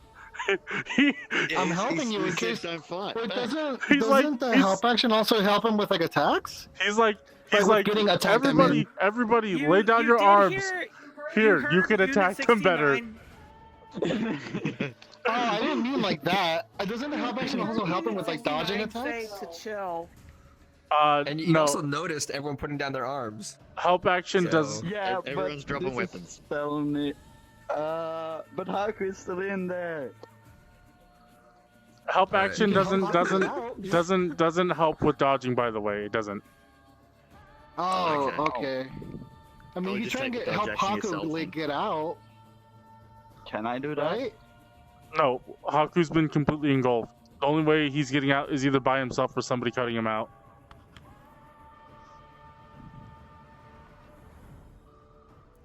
Speaker 5: I'm helping you in
Speaker 6: he
Speaker 5: case.
Speaker 6: says don't fight.
Speaker 5: Wait, doesn't
Speaker 3: He's like-
Speaker 5: the
Speaker 3: he's-
Speaker 5: help action also help him with like attacks?
Speaker 3: He's like,
Speaker 5: with getting attacked, I mean.
Speaker 3: everybody,
Speaker 1: You-
Speaker 3: lay down
Speaker 1: you
Speaker 3: your
Speaker 1: did
Speaker 3: arms.
Speaker 1: hear-
Speaker 3: Here, you
Speaker 1: heard
Speaker 3: can
Speaker 1: Unit
Speaker 3: attack them better.
Speaker 1: 69.
Speaker 5: Oh, I didn't mean like that. Doesn't the help action also help him with like dodging
Speaker 1: 69
Speaker 5: attacks?
Speaker 1: say to chill.
Speaker 2: And you
Speaker 3: no,
Speaker 2: also noticed everyone putting down their arms.
Speaker 3: help action
Speaker 2: So-
Speaker 3: does.
Speaker 7: Yeah,
Speaker 6: Everyone's
Speaker 7: but
Speaker 6: dropping
Speaker 7: this
Speaker 6: weapons.
Speaker 7: is Thelnir. But Hakku is still in there.
Speaker 3: Help
Speaker 2: Alright.
Speaker 3: action
Speaker 5: You can help
Speaker 3: doesn't help with dodging. By the way, it doesn't.
Speaker 5: Oh,
Speaker 6: Okay.
Speaker 5: okay. I mean,
Speaker 6: would
Speaker 5: he's
Speaker 6: just
Speaker 5: trying to
Speaker 6: take the
Speaker 5: help
Speaker 6: dodge action
Speaker 5: Haku
Speaker 6: yourself
Speaker 5: like
Speaker 6: then.
Speaker 5: get out,
Speaker 7: Can I do that?
Speaker 5: right?
Speaker 3: No, Haku's been completely engulfed. The only way he's getting out is either by himself or somebody cutting him out.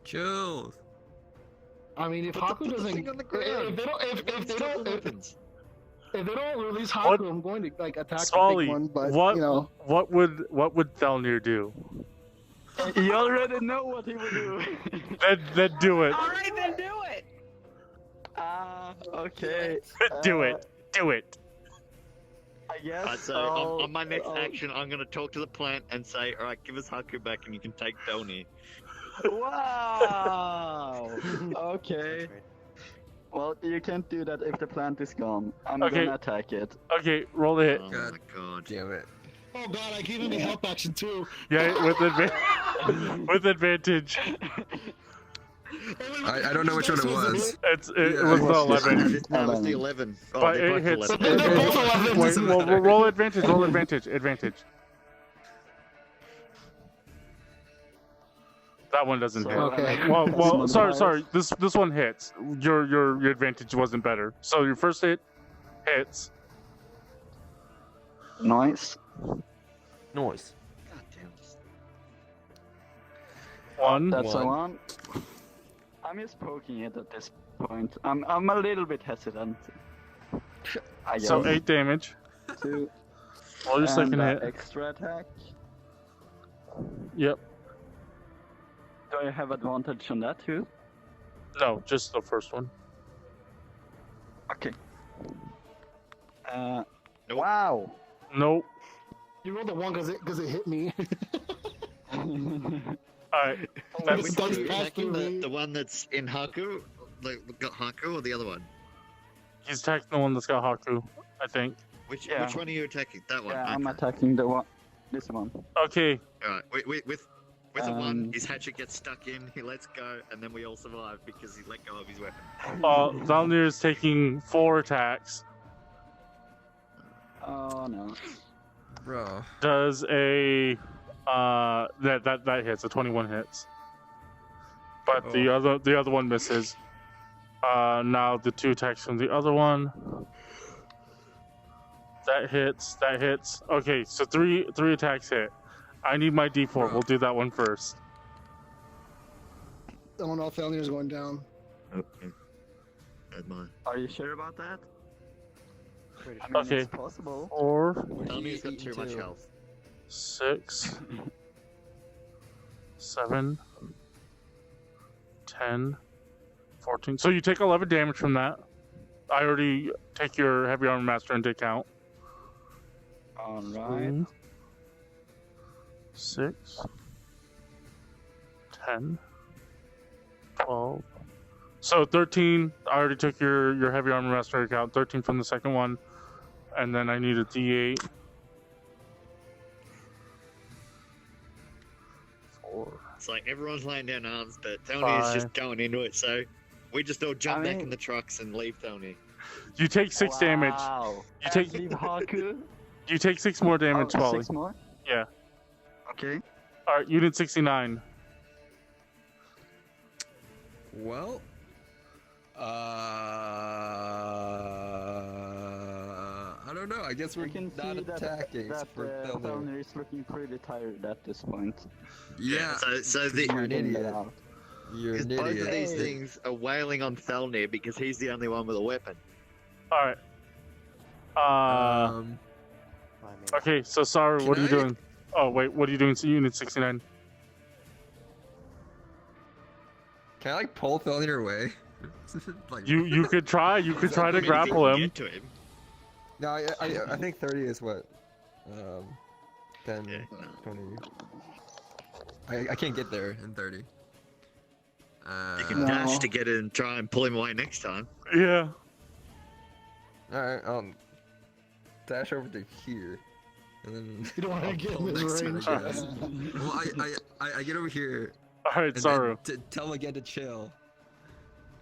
Speaker 2: Chill.
Speaker 5: I mean, if
Speaker 6: Put the-
Speaker 5: Haku
Speaker 6: put the
Speaker 5: doesn't,
Speaker 6: thing on the ground.
Speaker 5: if they don't,
Speaker 6: Everyone's dropping weapons.
Speaker 5: if they don't release Haku,
Speaker 3: What-
Speaker 5: I'm going to like attack the
Speaker 3: Spoly,
Speaker 5: big one. But
Speaker 3: what
Speaker 5: you know,
Speaker 3: what would Thelnir do?
Speaker 7: You already know what he will do.
Speaker 3: Then do it.
Speaker 1: Alright, then do it!
Speaker 7: Okay.
Speaker 3: Do it. Do it.
Speaker 7: I guess.
Speaker 6: Alright, so on my next action, I'm gonna talk to the plant and say, alright, give us Hakku back and you can take Tony.
Speaker 7: Wow. Okay. Well, you can't do that if the plant is gone. I'm
Speaker 3: Okay.
Speaker 7: gonna attack it.
Speaker 3: Okay, roll the hit.
Speaker 6: Oh
Speaker 2: God.
Speaker 6: my god.
Speaker 2: Damn it.
Speaker 5: oh god, I gave him the help action too.
Speaker 3: Yeah, with with advantage.
Speaker 2: I don't know which one it was.
Speaker 3: It
Speaker 2: Yeah.
Speaker 3: was the 11.
Speaker 6: No, it was the 11. Oh,
Speaker 3: But
Speaker 6: they're
Speaker 3: it
Speaker 6: both
Speaker 3: hits.
Speaker 6: 11.
Speaker 5: They're both 11.
Speaker 3: Wait,
Speaker 2: Doesn't
Speaker 3: we'll
Speaker 2: matter.
Speaker 3: roll advantage. Roll advantage. Advantage. That one doesn't hit.
Speaker 5: Okay.
Speaker 3: Well, sorry. This one hits. Your advantage wasn't better. So your first hit hits.
Speaker 7: Nice.
Speaker 2: Noise.
Speaker 6: God damn.
Speaker 3: One.
Speaker 7: That's a one. I'm just poking it at this point. I'm a little bit hesitant. I guess.
Speaker 3: So 8 damage.
Speaker 7: 2.
Speaker 3: Roll your second
Speaker 7: and,
Speaker 3: hit.
Speaker 7: Extra attack.
Speaker 3: Yep.
Speaker 7: Do I have advantage on that too?
Speaker 3: No, just the first one.
Speaker 7: Okay.
Speaker 6: Nope.
Speaker 7: Wow.
Speaker 3: Nope.
Speaker 5: You rolled a 1 because it hit me.
Speaker 3: Alright.
Speaker 6: Which
Speaker 3: That's
Speaker 6: one are you
Speaker 5: Passed
Speaker 6: attacking?
Speaker 5: through me.
Speaker 6: The one that's in Hakku? Like, got Hakku, or the other one?
Speaker 3: He's attacking the one that's got Hakku, I think.
Speaker 6: Which
Speaker 7: Yeah.
Speaker 6: one are you attacking? That one?
Speaker 7: Yeah, I'm
Speaker 6: Okay.
Speaker 7: attacking the one. This one.
Speaker 3: Okay.
Speaker 6: Alright, with the one,
Speaker 7: Um,
Speaker 6: his hatchet gets stuck in, he lets go, and then we all survive because he let go of his weapon.
Speaker 3: Valnir is taking 4 attacks.
Speaker 7: Oh no.
Speaker 2: Bro.
Speaker 3: Does a that hits, a 21 hits. But the other one misses. Now the 2 attacks from the other one. That hits. Okay, so three attacks hit. I need my D4. We'll do that one first.
Speaker 5: Oh no, Felnir's going down.
Speaker 6: Okay. That's mine.
Speaker 7: Are you sure about that?
Speaker 4: Pretty
Speaker 7: I
Speaker 4: sure.
Speaker 7: mean,
Speaker 3: Okay.
Speaker 7: it's possible.
Speaker 3: 4,
Speaker 6: Tell me he's got too much health.
Speaker 3: 6, 7, 10, 14. So you take 11 damage from that. I already take your heavy armor master into account.
Speaker 7: Alright.
Speaker 3: 6, 10, 12. So 13, I already took your heavy armor master into account. 13 from the second one. And then I need a D8. 4.
Speaker 6: It's like everyone's laying down arms, but Tony is
Speaker 3: 5.
Speaker 6: just going into it, so we just all jump back
Speaker 7: mean-
Speaker 6: in the trucks and leave Tony.
Speaker 3: You take 6 damage.
Speaker 7: Wow.
Speaker 3: You take-
Speaker 7: Leave Hakku.
Speaker 3: You take 6 more damage, Spoly.
Speaker 7: 6 more?
Speaker 3: Yeah.
Speaker 7: Okay.
Speaker 3: Alright, unit 69.
Speaker 2: Well. I don't know. I guess we're
Speaker 7: You can
Speaker 2: not
Speaker 7: see
Speaker 2: attacking
Speaker 7: that
Speaker 2: for Felnir.
Speaker 7: Felnir is looking pretty tired at this point.
Speaker 2: Yeah.
Speaker 6: So
Speaker 2: You're an
Speaker 7: Getting
Speaker 2: idiot.
Speaker 7: that out.
Speaker 2: You're
Speaker 6: because
Speaker 2: an
Speaker 6: both
Speaker 2: idiot.
Speaker 6: of these
Speaker 7: Hey.
Speaker 6: things are wailing on Felnir because he's the only one with a weapon.
Speaker 3: Alright.
Speaker 4: I mean,
Speaker 3: Okay, so Saru, what are you
Speaker 2: Can I-
Speaker 3: doing? Oh, wait, what are you doing to unit 69?
Speaker 2: Can I like pull Felnir away? Like,
Speaker 3: You could try. You could try to
Speaker 6: I mean, if you
Speaker 3: grapple
Speaker 6: can
Speaker 3: him.
Speaker 6: Get to him.
Speaker 2: No, I think 30 is what. 10,
Speaker 6: Yeah, no.
Speaker 2: 20. I can't get there in 30.
Speaker 6: You can
Speaker 5: No.
Speaker 6: dash to get it and try and pull him away next time.
Speaker 3: Yeah.
Speaker 2: Alright, dash over to here. And then
Speaker 5: You don't want to
Speaker 2: I'll
Speaker 5: get
Speaker 2: pull
Speaker 5: in his
Speaker 2: next to him,
Speaker 5: range.
Speaker 2: I guess. Well, I get over here
Speaker 3: Alright,
Speaker 2: and
Speaker 3: Saru.
Speaker 2: then tell him again to chill.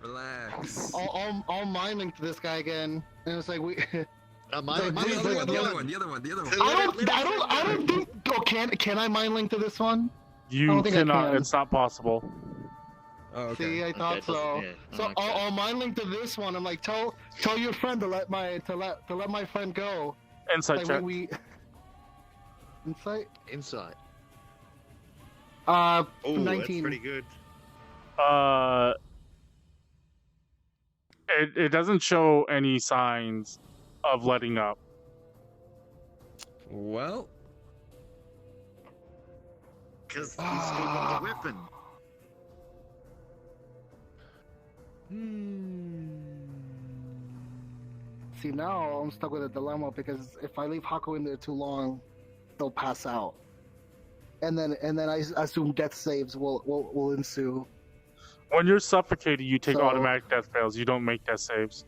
Speaker 2: Relax.
Speaker 5: I'll mind link to this guy again, and it's like we.
Speaker 6: No,
Speaker 2: No,
Speaker 6: mine,
Speaker 2: the other one, the
Speaker 5: let
Speaker 2: other
Speaker 5: it-
Speaker 2: one, the other one, the other one.
Speaker 5: I don't think. Oh, can I mind link to this one? I
Speaker 3: You
Speaker 5: don't think I
Speaker 3: cannot.
Speaker 5: can.
Speaker 3: It's not possible.
Speaker 2: Oh, okay.
Speaker 5: See, I thought
Speaker 6: it doesn't-
Speaker 5: so.
Speaker 6: yeah,
Speaker 5: So
Speaker 6: okay.
Speaker 5: I'll mind link to this one. I'm like, tell your friend to let my friend go.
Speaker 3: Insight
Speaker 5: Like
Speaker 3: check.
Speaker 5: we insight.
Speaker 6: Insight.
Speaker 5: Uh,
Speaker 6: Oh, that's
Speaker 5: 19.
Speaker 6: pretty good.
Speaker 3: It doesn't show any signs of letting up.
Speaker 2: Well,
Speaker 6: Because he's still got the weapon.
Speaker 5: See, now I'm stuck with a dilemma because if I leave Hakku in there too long, they'll pass out, and then I assume death saves will ensue.
Speaker 3: When you're suffocated, you take
Speaker 5: So-
Speaker 3: automatic death fails. You don't make death saves.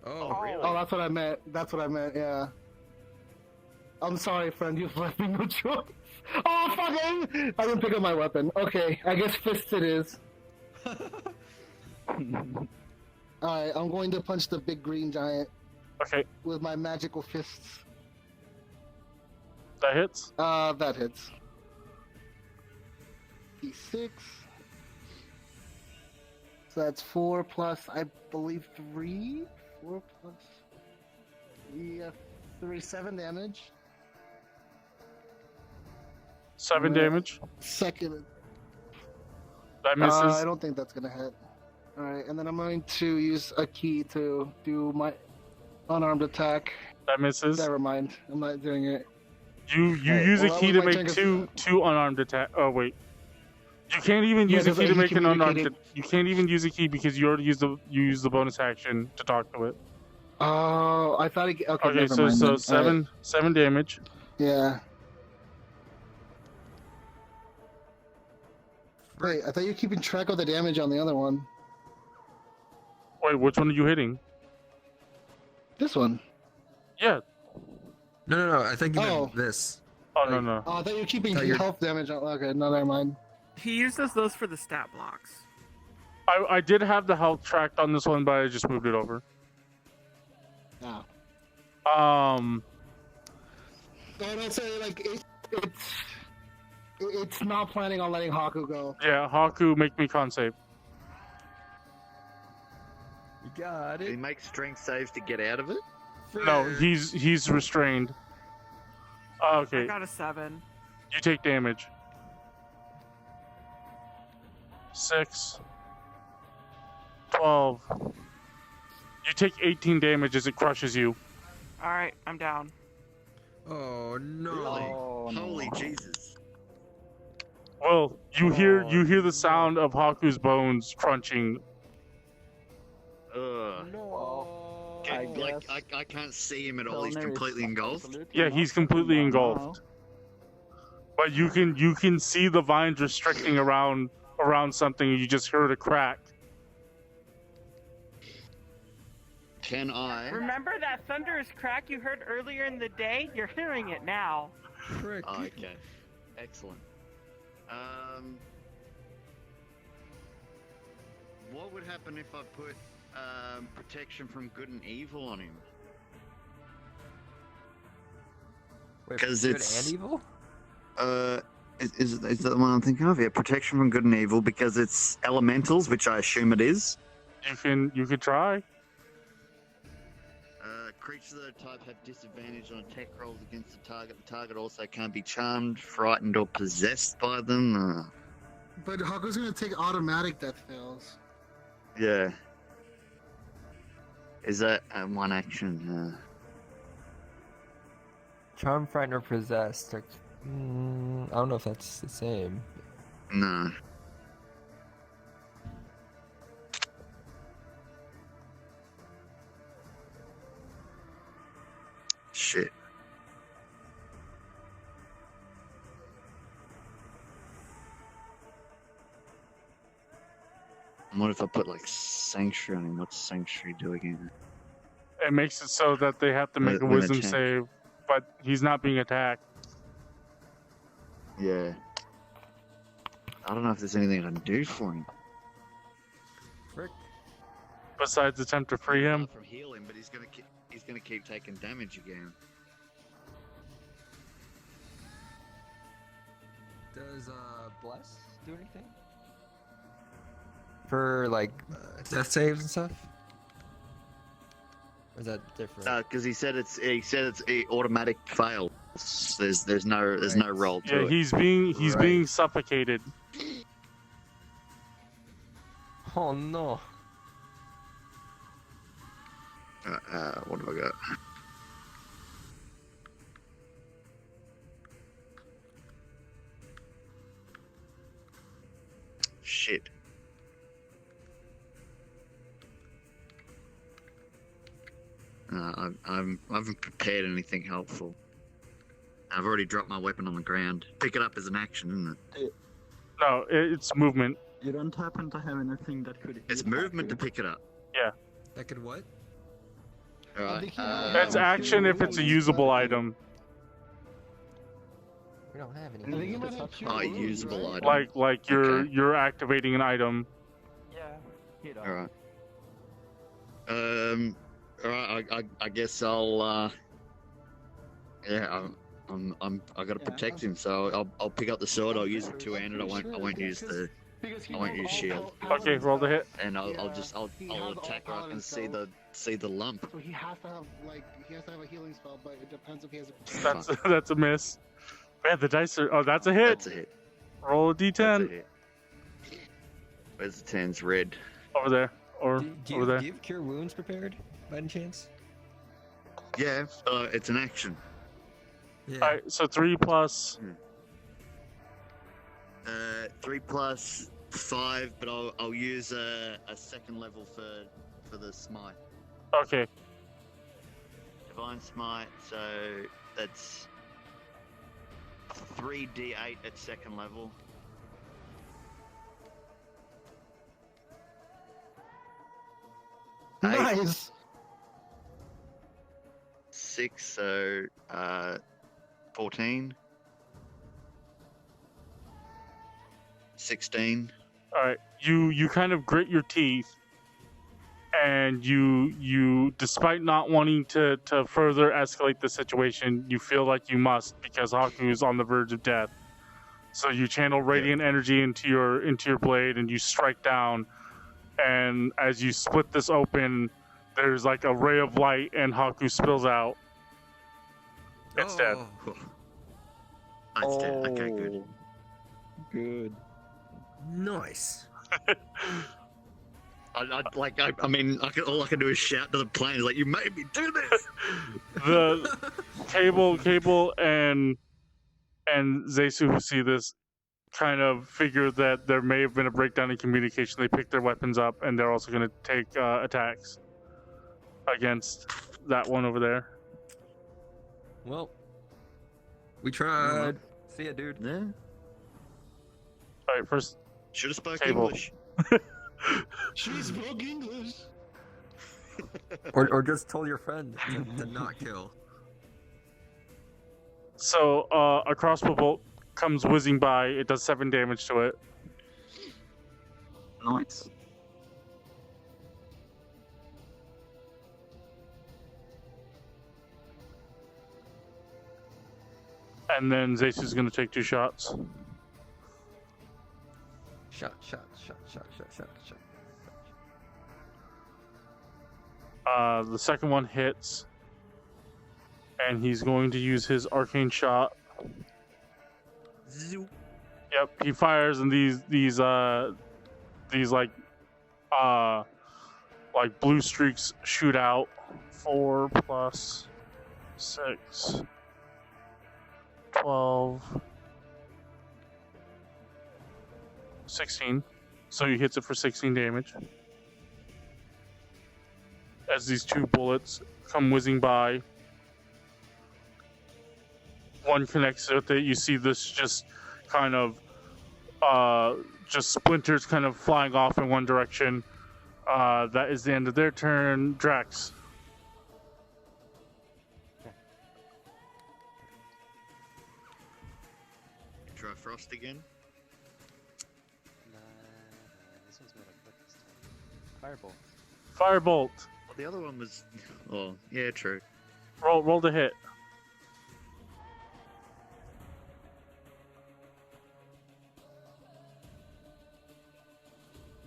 Speaker 2: oh,
Speaker 6: really?
Speaker 5: Oh, that's what I meant. That's what I meant. Yeah. I'm sorry, friend. You've left me no choice. Oh, fucking! I didn't pick up my weapon. Okay, I guess fists it is. Alright, I'm going to punch the big green giant
Speaker 3: Okay,
Speaker 5: with my magical fists.
Speaker 3: that hits.
Speaker 5: That hits. D6. So that's 4 plus, I believe, 3. 4 plus 3, 7 damage.
Speaker 3: 7 damage.
Speaker 5: Second.
Speaker 3: That misses.
Speaker 5: I don't think that's gonna hit. All right, and then I'm going to use a key to do my unarmed attack.
Speaker 3: That misses.
Speaker 5: Never mind, I'm not doing it.
Speaker 3: You use a
Speaker 5: well,
Speaker 3: key
Speaker 5: that
Speaker 3: to
Speaker 5: was my
Speaker 3: make
Speaker 5: turn 'cause-
Speaker 3: two unarmed attack. Oh wait, you can't even
Speaker 5: Yeah,
Speaker 3: use a
Speaker 5: because,
Speaker 3: key to
Speaker 5: he
Speaker 3: make an unarmed.
Speaker 5: communicated-
Speaker 3: You can't even use a key because you already used the bonus action to talk to it.
Speaker 5: Oh, I thought he. Okay,
Speaker 3: Okay,
Speaker 5: never
Speaker 3: so
Speaker 5: mind
Speaker 3: so
Speaker 5: then. All
Speaker 3: seven
Speaker 5: right.
Speaker 3: 7 damage.
Speaker 5: Yeah. Wait, I thought you were keeping track of the damage on the other one.
Speaker 3: Wait, which one are you hitting?
Speaker 5: This one.
Speaker 3: Yeah.
Speaker 2: No. I think you
Speaker 5: Oh.
Speaker 2: meant this.
Speaker 3: Oh no.
Speaker 5: Oh, I thought you were keeping
Speaker 2: Thought you're-
Speaker 5: health damage on. Okay, no, never mind.
Speaker 1: He uses those for the stat blocks.
Speaker 3: I did have the health tracked on this one, but I just moved it over.
Speaker 5: Oh.
Speaker 3: Um.
Speaker 5: No, don't say like it's not planning on letting Hakku go.
Speaker 3: Yeah, Hakku, make me con save.
Speaker 2: You got
Speaker 6: He makes strength saves to get out of it.
Speaker 3: No, he's restrained.
Speaker 1: I
Speaker 3: Okay,
Speaker 1: got a 7.
Speaker 3: you take damage. 6, 12. You take 18 damage as it crushes you.
Speaker 1: All right, I'm down.
Speaker 2: Oh no.
Speaker 6: Really?
Speaker 7: Oh, no.
Speaker 6: Holy Jesus.
Speaker 3: Well, you hear the sound of Haku's bones crunching.
Speaker 6: Ugh.
Speaker 2: No.
Speaker 7: I
Speaker 6: Like,
Speaker 7: guess
Speaker 6: I can't see him at all. He's
Speaker 7: Kellner is
Speaker 6: completely engulfed.
Speaker 7: absolutely
Speaker 3: Yeah, he's
Speaker 7: not
Speaker 3: completely
Speaker 7: down
Speaker 3: engulfed. But you can see the vines restricting around something, and you just heard a crack.
Speaker 6: Can I?
Speaker 1: Remember that thunderous crack you heard earlier in the day? You're hearing it now.
Speaker 2: Frick.
Speaker 6: Oh, okay. Excellent. What would happen if I put protection from good and evil on him?
Speaker 2: Wait,
Speaker 6: 'Cause
Speaker 2: good
Speaker 6: it's-
Speaker 2: and evil?
Speaker 6: Is that the one I'm thinking of? Yeah, protection from good and evil because it's elementals, which I assume it is.
Speaker 3: You could try.
Speaker 6: Creatures of the type have disadvantage on attack rolls against the target. The target also can't be charmed, frightened, or possessed by them.
Speaker 5: But Haku's gonna take automatic death fails.
Speaker 6: Yeah. Is that one action?
Speaker 2: Charm, frightened, or possessed. I don't know if that's the same.
Speaker 6: No. Shit. What if I put like Sanctuary on him? What's Sanctuary do again?
Speaker 3: It makes it so that they have to make a
Speaker 6: When
Speaker 3: wisdom
Speaker 6: attacked.
Speaker 3: save, but he's not being attacked.
Speaker 6: Yeah. I don't know if there's anything I can do for him.
Speaker 2: Frick.
Speaker 3: Besides attempt to free him.
Speaker 6: Apart from heal him, but he's gonna keep taking damage again.
Speaker 2: Does bless do anything? For like death saves and stuff? Or is that different?
Speaker 6: Because he said it's a automatic fail. There's no roll to
Speaker 3: Yeah,
Speaker 6: it.
Speaker 3: he's
Speaker 2: Right.
Speaker 3: being suffocated.
Speaker 2: Oh no.
Speaker 6: What have I got? Shit. I haven't prepared anything helpful. I've already dropped my weapon on the ground. Pick it up as an action, isn't it?
Speaker 3: No, it's movement.
Speaker 7: You don't happen to have anything that could.
Speaker 6: It's
Speaker 7: hit
Speaker 6: movement to
Speaker 7: Haku?
Speaker 6: pick it up.
Speaker 2: That could what?
Speaker 6: Alright.
Speaker 5: think he might have
Speaker 3: It's action if it's a usable item.
Speaker 2: We don't have
Speaker 5: I
Speaker 2: any.
Speaker 5: think he might have cure
Speaker 6: Oh,
Speaker 5: wounds,
Speaker 6: usable
Speaker 5: right?
Speaker 6: item.
Speaker 3: Like
Speaker 6: Okay.
Speaker 3: you're activating an item.
Speaker 7: Yeah. Hit up.
Speaker 6: Alright. Alright, I guess I'll, yeah, I gotta protect him, so I'll pick up the sword. I'll use it two-handed. I won't use the. I won't use shield.
Speaker 3: Okay, roll the hit.
Speaker 6: And I'll attack where I can see the lump.
Speaker 5: So he has to have a healing spell, but it depends if he has a.
Speaker 3: That's a miss. Man, the dice are. Oh, that's a hit.
Speaker 6: That's a hit.
Speaker 3: Roll a d10.
Speaker 6: That's a hit. Where's the 10s? Red.
Speaker 3: Over there. Or
Speaker 2: Do
Speaker 3: over there.
Speaker 2: you have Cure Wounds prepared, by any chance?
Speaker 6: Yeah, it's an action.
Speaker 2: Yeah.
Speaker 3: Alright, so 3 plus.
Speaker 6: 3 plus 5, but I'll use a second level for the smite.
Speaker 3: Okay.
Speaker 6: Divine smite, so that's 3d8 at second level.
Speaker 5: Nice.
Speaker 6: 6, so 14. 16.
Speaker 3: Alright. You kind of grit your teeth, and you despite not wanting to further escalate the situation, you feel like you must because Hakku is on the verge of death. So you channel radiant energy into your blade and you strike down, and as you split this open, there's like a ray of light and Hakku spills out. It's dead.
Speaker 6: It's dead. Okay, good.
Speaker 2: Good. Nice.
Speaker 6: I mean, all I can do is shout to the planes, like, you made me do this!
Speaker 3: The Cable and Zesu, who see this, kind of figure that there may have been a breakdown in communication. They pick their weapons up, and they're also going to take attacks against that one over there.
Speaker 2: Well, we tried. See ya, dude.
Speaker 6: Yeah.
Speaker 3: Alright, first
Speaker 6: Should have spoke
Speaker 3: Cable.
Speaker 6: English.
Speaker 5: She spoke English.
Speaker 2: Or just told your friend to not kill.
Speaker 3: So, a crossbow bolt comes whizzing by. It does 7 damage to it.
Speaker 7: Nice.
Speaker 3: And then Zesu's going to take 2 shots.
Speaker 2: Shot.
Speaker 3: The second one hits. And he's going to use his arcane shot.
Speaker 6: Zoop.
Speaker 3: Yep, he fires, and these like blue streaks shoot out. 4 plus 6, 12, 16. So he hits it for 16 damage. As these 2 bullets come whizzing by, one connects with it. You see this just kind of just splinters kind of flying off in one direction. That is the end of their turn. Drax.
Speaker 6: Try frost again.
Speaker 4: This one's made of this time. Firebolt.
Speaker 3: Firebolt.
Speaker 6: Well, the other one was. Oh, yeah, true.
Speaker 3: Roll the hit.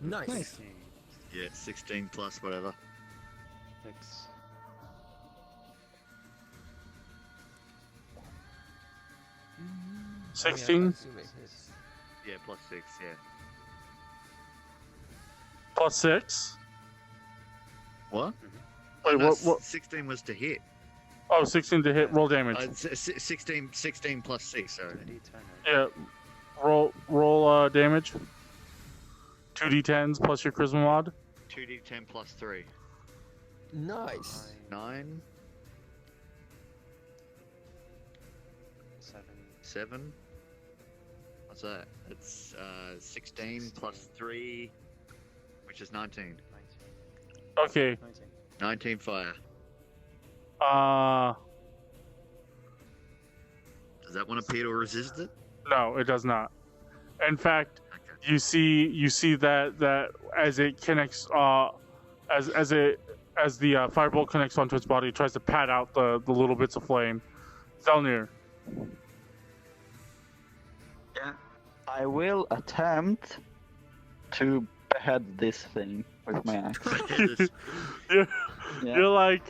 Speaker 2: Nice.
Speaker 6: Yeah, 16 plus whatever.
Speaker 4: 6.
Speaker 2: Yeah,
Speaker 3: 16
Speaker 2: I'm assuming it's-
Speaker 6: Yeah, plus 6, yeah.
Speaker 3: plus 6.
Speaker 6: What?
Speaker 3: Wait,
Speaker 6: No,
Speaker 3: what?
Speaker 6: 16 was to hit.
Speaker 3: Oh, 16 to hit. Roll damage.
Speaker 6: 16 plus 6, sorry.
Speaker 4: 2d10, right?
Speaker 3: Yeah. Roll damage. 2d10s plus your charisma mod.
Speaker 6: 2d10 plus 3.
Speaker 2: Nice.
Speaker 6: 9,
Speaker 4: 7.
Speaker 6: 7. What's that? It's 16 plus 3, which is 19.
Speaker 4: 19.
Speaker 3: Okay.
Speaker 4: 19.
Speaker 6: 19 fire. Does that one appear to resist it?
Speaker 3: No, it does not. In fact,
Speaker 6: Okay.
Speaker 3: you see that as it connects, as the firebolt connects onto its body, it tries to pat out the little bits of flame. Zelnir.
Speaker 7: Yeah, I will attempt to behead this thing with my axe.
Speaker 3: you're,
Speaker 7: Yeah.
Speaker 3: you're like,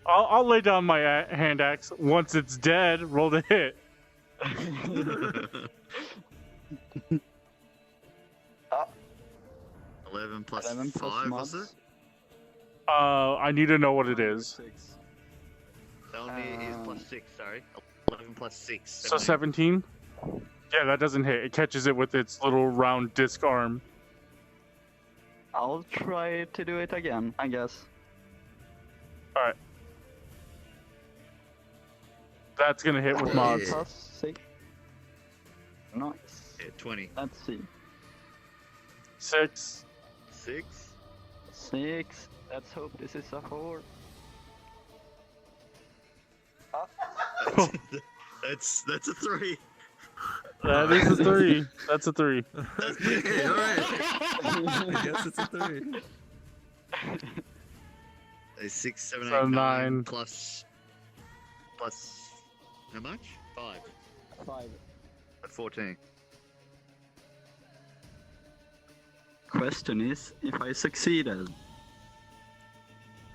Speaker 3: I'll lay down my hand axe. Once it's dead, roll the hit.
Speaker 6: 11 plus
Speaker 7: 11 plus
Speaker 6: 5, was it?
Speaker 7: mods.
Speaker 3: I need to know what it is.
Speaker 6: Felony is plus 6, sorry. 11 plus 6.
Speaker 3: So 17? Yeah, that doesn't hit. It catches it with its little round disc arm.
Speaker 7: I'll try to do it again, I guess.
Speaker 3: Alright. That's gonna hit with mods.
Speaker 7: Plus 6. Nice.
Speaker 6: Yeah, 20.
Speaker 7: Let's see.
Speaker 3: 6.
Speaker 6: 6?
Speaker 7: 6. Let's hope this is a 4.
Speaker 6: That's a 3.
Speaker 3: That is a 3. That's a 3.
Speaker 2: Okay, alright. I guess it's a 3.
Speaker 6: A 6, 7,
Speaker 3: So
Speaker 6: 8, 9
Speaker 3: 9.
Speaker 6: plus how much? 5.
Speaker 7: 5.
Speaker 6: 14.
Speaker 7: Question is, if I succeeded,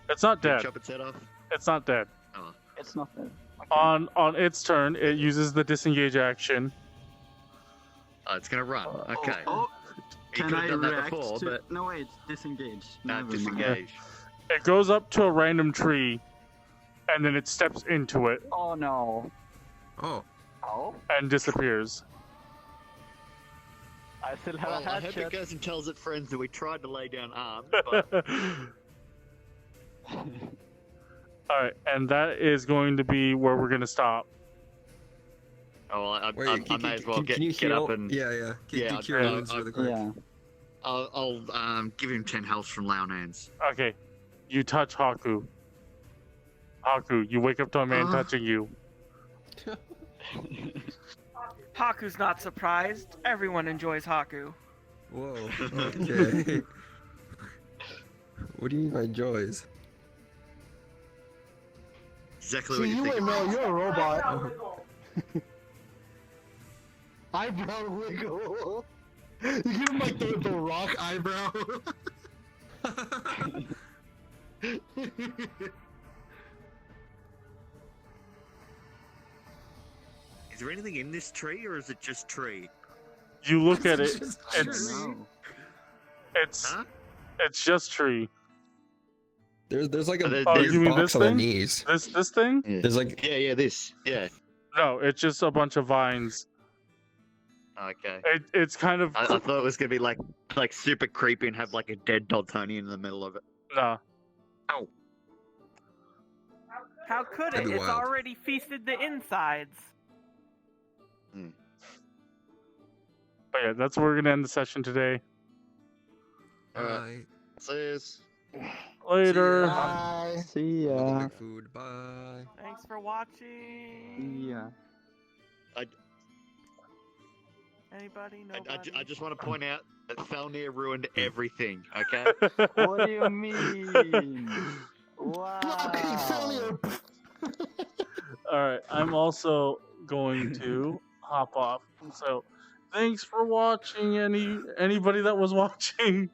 Speaker 3: It's not dead.
Speaker 6: Chop its head off.
Speaker 3: It's not dead.
Speaker 6: Oh.
Speaker 7: it's not dead. Okay.
Speaker 3: On its turn, it uses the disengage action.
Speaker 6: Oh, it's gonna run. Okay.
Speaker 7: Oh,
Speaker 6: You
Speaker 7: can
Speaker 6: could
Speaker 7: I
Speaker 6: have done that
Speaker 7: react
Speaker 6: before,
Speaker 7: to...
Speaker 6: but
Speaker 7: No, wait, disengage.
Speaker 6: not
Speaker 7: Never mind.
Speaker 6: disengage.
Speaker 3: It goes up to a random tree, and then it steps into it
Speaker 7: Oh no.
Speaker 2: Oh.
Speaker 7: Oh?
Speaker 3: and disappears.
Speaker 7: I still have
Speaker 6: Well,
Speaker 7: a
Speaker 6: I hope it
Speaker 7: hatchet.
Speaker 6: goes and tells its friends that we tried to lay down arms, but
Speaker 3: Alright, and that is going to be where we're going to stop.
Speaker 6: oh, well, I
Speaker 2: Wait,
Speaker 6: may as well
Speaker 2: can you
Speaker 6: get
Speaker 2: heal?
Speaker 6: up and
Speaker 2: Yeah, yeah.
Speaker 6: Yeah,
Speaker 2: Do cure
Speaker 6: I'll-
Speaker 2: wounds
Speaker 6: I'll-
Speaker 2: really quick.
Speaker 7: Yeah.
Speaker 6: I'll give him 10 health from Lao Nans.
Speaker 3: Okay, you touch Hakku. Hakku, you wake up to a man touching you.
Speaker 1: Haku's not surprised. Everyone enjoys Haku.
Speaker 2: Whoa. Okay. What do you mean by joys?
Speaker 6: Exactly
Speaker 5: See,
Speaker 6: what
Speaker 5: you
Speaker 6: you
Speaker 5: wouldn't
Speaker 6: think.
Speaker 5: know. You're a robot. Eyebrow wiggle. You give him like the rock eyebrow.
Speaker 6: Is there anything in this tree, or is it just tree?
Speaker 3: You look at it,
Speaker 2: Just
Speaker 3: it's
Speaker 2: tree.
Speaker 7: No.
Speaker 6: Huh?
Speaker 3: it's just tree.
Speaker 2: There's like a
Speaker 6: Oh,
Speaker 2: big
Speaker 3: you mean
Speaker 2: box
Speaker 3: this
Speaker 2: on the
Speaker 3: thing?
Speaker 2: knees.
Speaker 3: This thing?
Speaker 2: There's like
Speaker 6: Yeah, this. Yeah.
Speaker 3: No, it's just a bunch of vines.
Speaker 6: Okay.
Speaker 3: It's kind of
Speaker 6: I thought it was gonna be like super creepy and have like a dead Dultonian in the middle of it.
Speaker 3: nah.
Speaker 1: How could
Speaker 2: That'd
Speaker 1: it?
Speaker 2: be
Speaker 1: It's
Speaker 2: wild.
Speaker 1: already feasted the insides.
Speaker 3: But yeah, that's where we're gonna end the session today.
Speaker 2: Alright.
Speaker 6: Says.
Speaker 3: Later.
Speaker 5: Bye.
Speaker 7: See
Speaker 2: Welcome
Speaker 7: ya.
Speaker 2: back, food. Bye.
Speaker 1: Thanks for watching.
Speaker 7: Yeah.
Speaker 1: Anybody?
Speaker 6: I
Speaker 1: Nobody?
Speaker 6: just want to point out that Felnir ruined everything. Okay.
Speaker 7: What do you mean? Wow.
Speaker 5: Hey, Felnir.
Speaker 3: Alright, I'm also going to hop off. So thanks for watching anybody that was watching.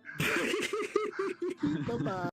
Speaker 5: Bye-bye.